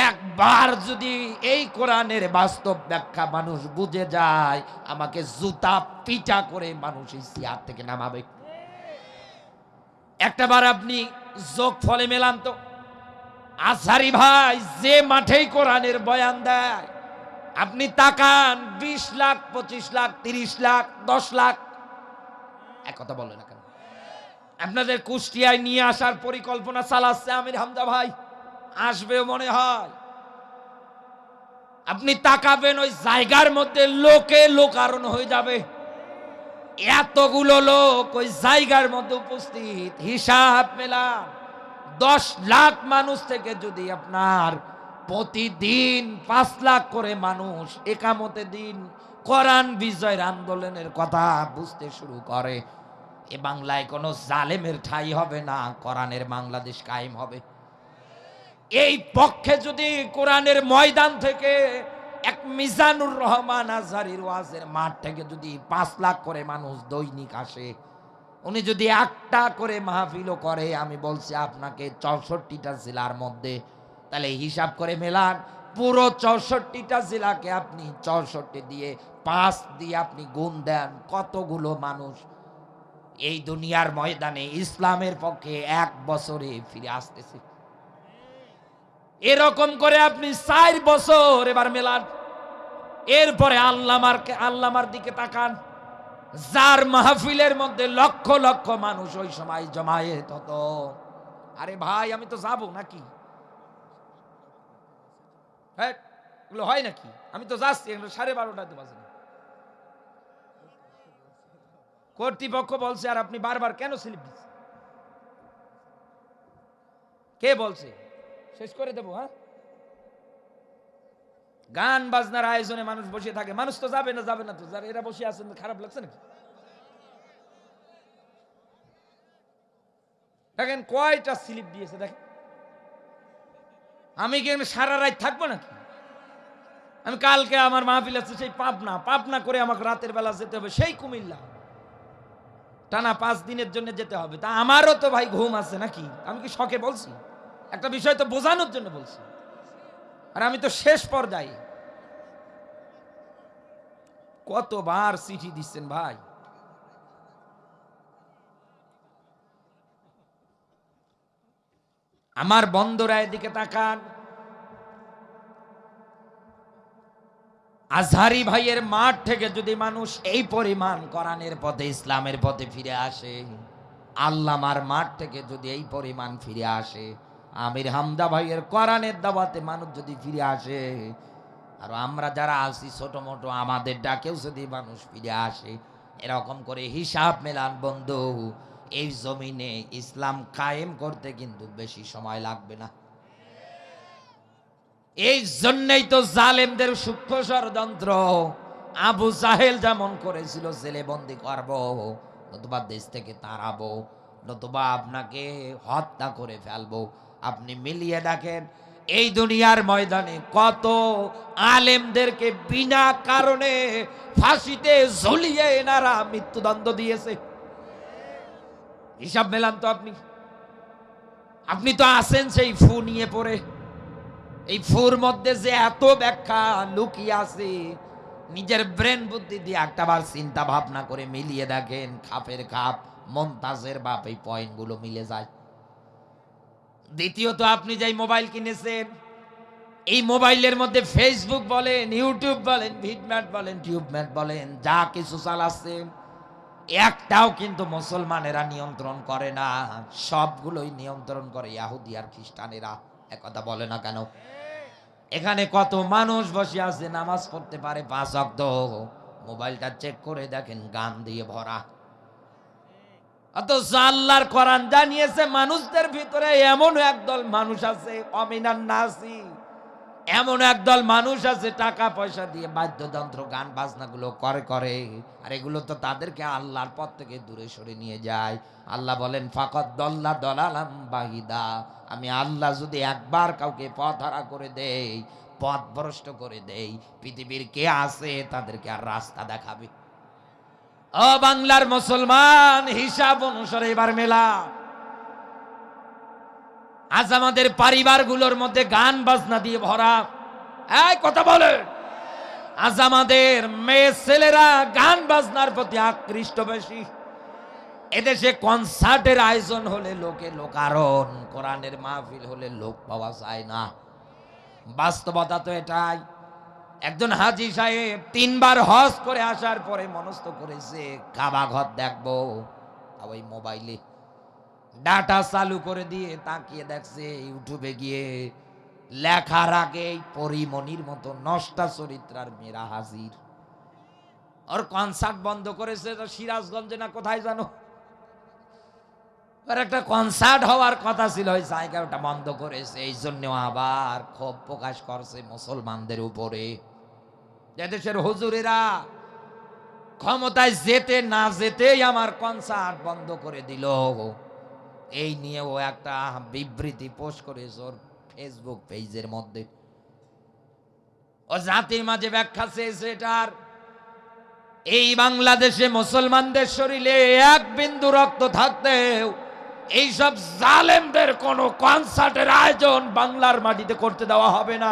একবার যদি এই কোরআনের বাস্তব ব্যাখ্যা মানুষ বুঝে যায়, আমাকে জুতা পিটা করে মানুষ এই চেয়ার থেকে নামাবে। একটাবার আপনি যোগ ফলে মেলান তো, আজহারি ভাই যে মাঠেই কোরআনের বয়ান দেয়, আপনি তাকান 20 লাখ 25 লাখ 30 লাখ 10 লাখ, এক কথা বলে না কেন? আপনাদের কুষ্টিয়ায় নিয়ে আসার পরিকল্পনা চালাচ্ছে আমির হামজা ভাই, আসবেও মনে হয়। আপনি তাকাবেন ওই জায়গার মধ্যে লোকে লোকারণ হয়ে যাবে। এতগুলো লোক ওই জায়গার মধ্যে উপস্থিত, হিসাব মেলান 10 লাখ মানুষ থেকে যদি আপনার প্রতিদিন 5 লাখ করে মানুষ একামতে দিন কোরআন বিজয়ের আন্দোলনের কথা বুঝতে শুরু করে, এ বাংলায় কোনো জালেমের ঠাঁই হবে না, কোরআনের বাংলাদেশ কায়েম হবে। এই পক্ষে যদি কোরআনের ময়দান থেকে এক মিজানুর রহমান আজহারীর ওয়াজের মাঠ থেকে যদি 5 লাখ করে মানুষ দৈনিক আসে, উনি যদি একটা করে মাহফিলও করে, আমি বলছি আপনাকে 64টা জেলার মধ্যে, তাহলে হিসাব করে মেলান পুরো 64টা জেলাকে আপনি 64 দিয়ে 5 দিয়ে আপনি গুণ দেন, কতগুলো মানুষ এই দুনিয়ার ময়দানে ইসলামের পক্ষে 1 বছরে ফিরে আসতেছে। এরকম করে আপনি 4 বছর এবার মেলান। এরপরে আল্লামার দিকে তাকান, যার মাহফিলের মধ্যে লক্ষ লক্ষ মানুষ ওই সময় জমায়েত হতো। আরে ভাই, আমি তো যাবো নাকি? হ্যাঁ, এগুলো হয় নাকি? আমি তো যাচ্ছি, 12:30 বাজে। কর্তৃপক্ষ বলছে, আর আপনি বারবার কেন স্লিপ দিচ্ছেন? কে বলছে? শেষ করে দেবো। হ্যাঁ, গান বাজনার আয়োজনে মানুষ বসে থাকে, মানুষ তো যাবে না তো, যারা এরা বসে আছেন খারাপ লাগছে নাকি? দেখেন কয়টা স্লিপ দিয়েছে, দেখেন। আমি কি সারা রাত থাকবো নাকি? আমি কালকে আমার মাহফিল আছে সেই পাবনা করে আমাকে রাতের বেলা যেতে হবে, সেই কুমিল্লা টানা 5 দিনের জন্য যেতে হবে। তা আমারও তো ভাই ঘুম আছে নাকি? আমি কি শখে বলছি? একটা বিষয় তো বোঝানোর জন্য বলছি। আর আমি তো শেষ পর্যায়ে। কতবার চিঠি দিচ্ছেন ভাই? আমার বন্ধুরা এদিকে তাকান, আজহারি ভাইয়ের মাঠ থেকে যদি মানুষ এই পরিমাণ কোরআনের পথে ইসলামের পথে ফিরে আসে, আল্লামার মাঠ থেকে যদি এই পরিমাণ ফিরে আসে, আমির হামজা ভাইয়ের কোরআনের দাওয়াতে মানুষ যদি ফিরে আসে, আর আমরা যারা আছি ছোট মোটো আমাদের ডাকেও যদি মানুষ ফিরে আসে, এরকম করে হিসাব মেলান বন্ধু, এই জমিনে ইসলাম কায়েম করতে কিন্তু বেশি সময় লাগবে না। এই জন্যই তো জালেমদের সূক্ষ্ম ষড়যন্ত্র, আবু জাহেল যেমন করেছিল জেলে বন্দি করবো, নতুবা দেশ থেকে তাড়াবো, নতুবা আপনাকে হত্যা করে ফেলবো। আপনি মিলিয়ে দেখেন এই দুনিয়ার ময়দানে কত আলেমদেরকে বিনা কারণে ফাঁসিতে ঝুলিয়ে এনারা মৃত্যুদণ্ড দিয়েছে। হিসাব মেলান তো আপনি তো আছেন সেই ফু নিয়ে পড়ে। এই ফুর মধ্যে যে এত ব্যাখ্যা লুকিয়ে আছে, নিজের ব্রেন বুদ্ধি দিয়ে একটাবার চিন্তা ভাবনা করে মিলিয়ে দেখেন, খাপের খাপ মমতাজের বাপ, এই পয়েন্টগুলো মিলে যায়। দ্বিতীয়ত, আপনি যেই মোবাইল কিনেছেন, এই মোবাইলের মধ্যে ফেসবুক বলেন, ইউটিউব বলেন, ভিডম্যাট বলেন, টিউবম্যাট বলেন, যা কিছু চালাচ্ছেন, একটাও কিন্তু মুসলমানেরা নিয়ন্ত্রণ করে না, সবগুলোই নিয়ন্ত্রণ করে ইহুদি আর খ্রিস্টানেরা। একথা বলে না কেন? এখানে কত মানুষ বসে আছে, নামাজ পড়তে পারে 5 ওয়াক্ত, মোবাইলটা চেক করে দেখেন গান দিয়ে ভরা। অথচ আল্লাহর কোরআন জানিয়েছে মানুষদের ভিতরে এমন একদল মানুষ আছে, অমিনান নাসি, এমন একদল মানুষ আছে টাকা পয়সা দিয়ে বাদ্যযন্ত্র গান বাজনাগুলো করে, আর এগুলো তো তাদেরকে আল্লাহর পথ থেকে দূরে সরে নিয়ে যায়। আল্লাহ বলেন ফাকাদ দাল্লা দালালাম বাহিদা, আমি আল্লাহ যদি একবার কাউকে পথহারা করে দেই, পথভ্রষ্ট করে দেই, পৃথিবীর কে আছে তাদেরকে আর রাস্তা দেখাবে? ও বাংলার মুসলমান, হিসাব অনুসারে এবার মেলা। আজ আমাদের পরিবারগুলোর মধ্যে গান বাজনা দিয়ে ভরা। এই কথা বলে, আজ আমাদের মেয়ে ছেলেরা গান বাজনার প্রতি আকৃষ্ট বেশি। এদেশে কনসার্টের আয়োজন হলে লোকে লোকারণ, কোরআনের মাহফিল হলে লোক পাওয়া যায় না। বাস্তবতা তো এটাই। একজন হাজী সাহেব 3 বার হজ করে আসার পরে মনস্থ করেছে কাবা ঘর দেখবো। ওই মোবাইলে ডাটা চালু করে দিয়ে তাকিয়ে দেখছে ইউটিউবে গিয়ে লেখার আগে পরিমণির মতো নষ্টা চরিত্রার মেয়েরা হাজির। ওর কনসার্ট বন্ধ করেছে তো সিরাজগঞ্জে না কোথায় জানো, ওর একটা কনসার্ট হওয়ার কথা ছিল, ওই জায়গাটা বন্ধ করেছে। এই জন্য আবার ক্ষোভ প্রকাশ করছে মুসলমানদের উপরে, যে দেশের হুজুরেরা ক্ষমতায় যেতে না যেতেই আমার কনসার্ট বন্ধ করে দিল। এই নিয়ে ও একটা বিবৃতি পোস্ট করেছে ওর ফেসবুক পেজের মধ্যে। ও জাতির মাঝে ব্যাখ্যা চেয়েছে এটার, এই বাংলাদেশে মুসলমানদের শরীরে এক বিন্দু রক্ত থাকতেও এইসব জালেমদের কোন কনসার্টের আয়োজন বাংলার মাটিতে করতে দেওয়া হবে না।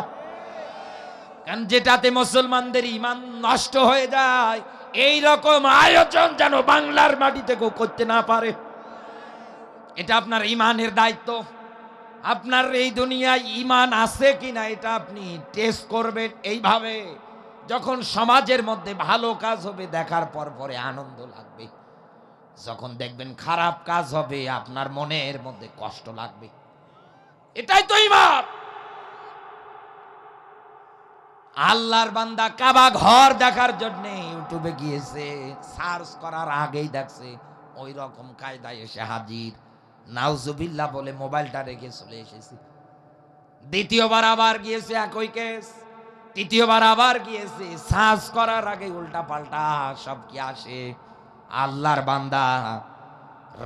কারণ যেটাতে মুসলমানদের ঈমান নষ্ট হয়ে যায়, এই রকম আয়োজন যেন বাংলার মাটিতে কেউ করতে না পারে। এটা আপনার ঈমানের দায়িত্ব। আপনার এই দুনিয়ায় ঈমান আছে কিনা এটা আপনি টেস্ট করবেন এইভাবে, যখন সমাজের মধ্যে ভালো কাজ হবে দেখার পর পরে আনন্দ লাগবে, যখন দেখবেন খারাপ কাজ হবে আপনার মনের মধ্যে কষ্ট লাগবে। এটাই তো ঈমান। আল্লাহর বান্দা কাবা ঘর দেখার জন্য ইউটিউবে গিয়েছে, সার্চ করার আগেই দেখছে ওই রকম কায়দায় এসে হাজির। নাউজুবিল্লাহ বলে মোবাইলটা রেখে চলে এসেছি। দ্বিতীয়বার আবার গিয়েছে একই কেস, তৃতীয়বার আবার গিয়েছে, সার্চ করার আগে উল্টা পাল্টা সব কি আসে। আল্লাহর বান্দা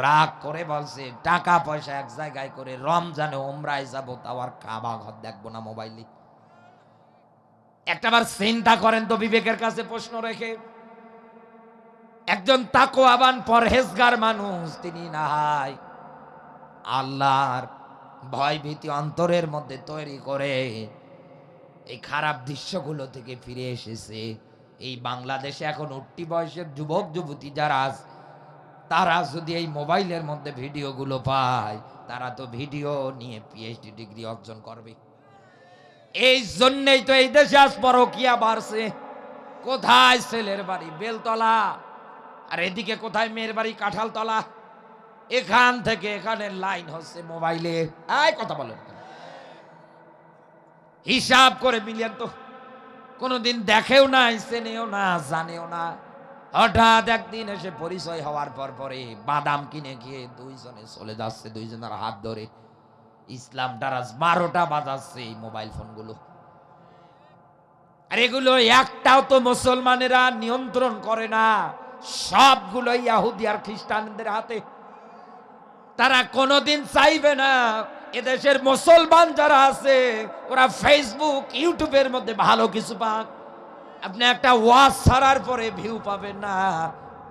রাগ করে বলছে টাকা পয়সা এক জায়গায় করে রমজানে উমরায় যাবো, তাও আর কাবা ঘর দেখবো না মোবাইলে। একটাবার চিন্তা করেন তো বিবেকের কাছে প্রশ্ন রেখে, একজন তাকওয়াবান পরহেজগার মানুষ, তিনি না হয় আল্লাহর ভয় ভীতি অন্তরের মধ্যে তৈরি করে এই খারাপ দৃশ্যগুলো থেকে ফিরে এসেছে। এই বাংলাদেশে এখন উঠতি বয়সের যুবক যুবতী যারা আছে, তারা যদি এই মোবাইলের মধ্যে ভিডিওগুলো পায়, তারা তো ভিডিও নিয়ে পিএইচডি ডিগ্রি অর্জন করবে। এই জন্যই তো এই দেশে আজ পরকিয়া বাড়ছে। কোথায় ছেলের বাড়ি বেলতলা, আর এদিকে কোথায় মেয়ের বাড়ি কাঁঠালতলা। এখান থেকে এখানে লাইন হচ্ছে মোবাইলে। এই কথা বলেন, হিসাব করে মিলিয়ন তো কোনোদিন দেখেও না, চেনেও না, জানেও না। হঠাৎ একদিন এসে পরিচয় হওয়ার পর পরে বাদাম কিনে গিয়ে দুইজনে চলে যাচ্ছে, দুইজনের হাত ধরে ইসলাম ডারাজ 12টা বাজাচ্ছে এই মোবাইল ফোনগুলো। আর এগুলো একটাও তো মুসলমানেরা নিয়ন্ত্রণ করে না, সবগুলো ইহুদি আর খ্রিস্টানদের হাতে। তারা কোনোদিন চাইবে না এদেশের মুসলমান যারা আছে ওরা ফেসবুক ইউটিউবের মধ্যে ভালো কিছু পাক। আপনি একটা ওয়াজ ছাড়ার পরে ভিউ পাবেন না,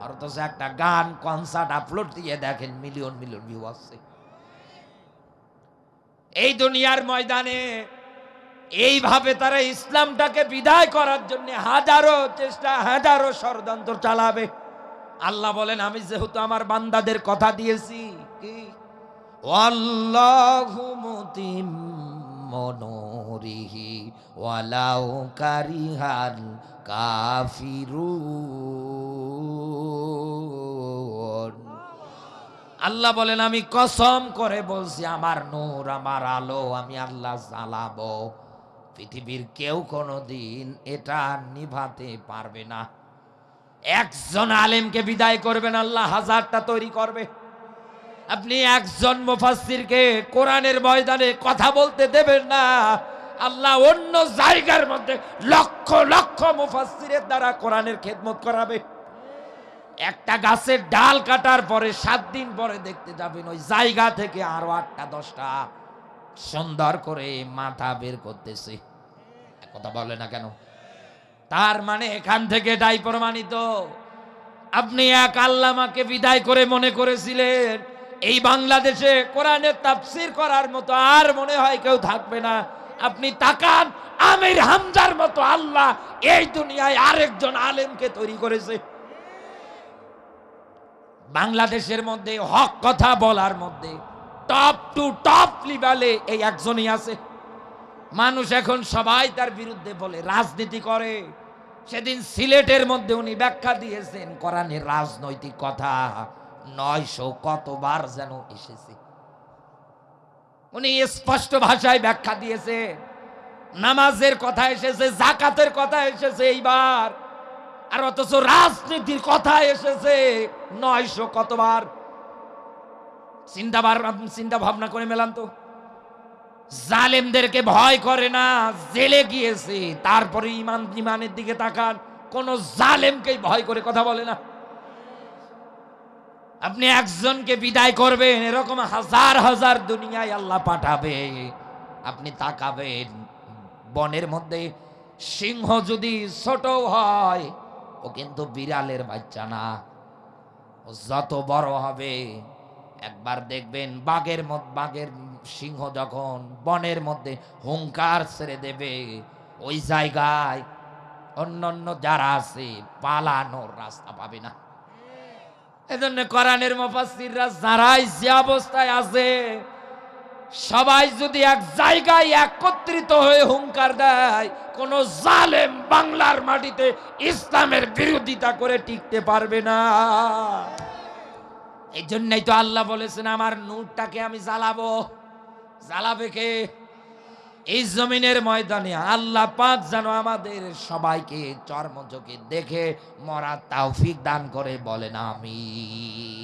আর তো একটা গান কনসার্ট আপলোড দিয়ে দেখেন মিলিয়ন মিলিয়ন ভিউ আসছে। এই দুনিয়ার ময়দানে এইভাবে তারা ইসলামটাকে বিদায় করার জন্য হাজারো চেষ্টা, হাজারো ষড়যন্ত্র চালাবে। আল্লাহ বলেন আমি যেহেতু আমার বান্দাদের কথা দিয়েছি, কি আল্লাহু মুতিম্মু নূরিহি ওয়ালাউ কারিহাল কাফিরুন। আল্লাহ বলেন আমি কসম করে বলছি আমার নূর, আমার আলো আমি আল্লাহ জ্বালাবো, পৃথিবীর কেউ কোনোদিন এটা নিভাতে পারবে না। একজন আলেমকে বিদায় করবেন, আল্লাহ হাজারটা তৈরি করবে। আপনি একজন মুফাসসিরকে কোরআনের ময়দানে কথা বলতে দেবেন না, আল্লাহ অন্য জায়গার মধ্যে লক্ষ লক্ষ মুফাসসিরের দ্বারা কোরআনের খেদমত করাবে। একটা গাছের ডাল কাটার পরে 7 দিন পরে দেখতে যাবেন ওই জায়গা থেকে আরো 8টা 10টা সুন্দর করে মাথা বের করতেছে। কথা বলে না কেন? তার মানে এখান থেকে এটাই প্রমাণিত, আপনি এক আল্লামাকে বিদায় করে মনে করেছিলেন এই বাংলাদেশে কোরআনের তাফসীর করার মতো আর মনে হয় কেউ থাকবে না। আপনি তাকান, আমির হামজার মতো আল্লাহ এই দুনিয়ায় আরেকজন আলেমকে তৈরি করেছে। বাংলাদেশের মধ্যে হক কথা বলার মধ্যে টপ টু টপ লেভেলে এই একজনই আছে। মানুষ এখন সবাই তার বিরুদ্ধে বলে, রাজনীতি করে। সেদিন সিলেটের মধ্যে উনি ব্যাখ্যা দিয়েছেন কোরআনের রাজনৈতিক কথা 900 কতবার যেন এসেছে। উনি স্পষ্ট ভাষায় ব্যাখ্যা দিয়েছে। নামাজের কথা এসেছে, জাকাতের কথা এসেছে এইবার, আর অথচ রাজনীতির কথা এসেছে 900 কতবার। চিন্তা ভাবনা করে মেলান তো। জালেমদেরকে ভয় করে না, জেলে গিয়েছে, তারপরে ইমানের দিকে তাকান, কোন জালেমকেই ভয় করে কথা বলে না। আপনি একজনকে বিদায় করবেন, এরকম হাজার হাজার দুনিয়ায় আল্লাহ পাঠাবে। আপনি তাকাবেন, বনের মধ্যে সিংহ যদি ছোট হয়, ও কিন্তু বিড়ালের বাচ্চা না। ও যত বড় হবে, একবার দেখবেন বাঘের সিংহ যখন বনের মধ্যে হুঙ্কার ছেড়ে দেবে, ওই জায়গায় অন্যান্য যারা আছে পালানোর রাস্তা পাবে না। এজন্য কোরআনের মুফাসসিররা যারাই যে অবস্থায় আছে, সবাই যদি এক জায়গায় একত্রিত হয়ে হুঙ্কার দেয়, কোন জালেম বাংলার মাটিতে ইসলামের বিরোধিতা করে টিকতে পারবে না। এই জন্যই তো আল্লাহ বলেছেন, আমার নূরটাকে আমি জ্বালাবো। জ্বালাবে কে? এই জমিনের ময়দানে আল্লাহ পাক যেন আমাদের সবাইকে চর্মচোখে দেখে মরার তৌফিক দান করে, বলেন আমিন।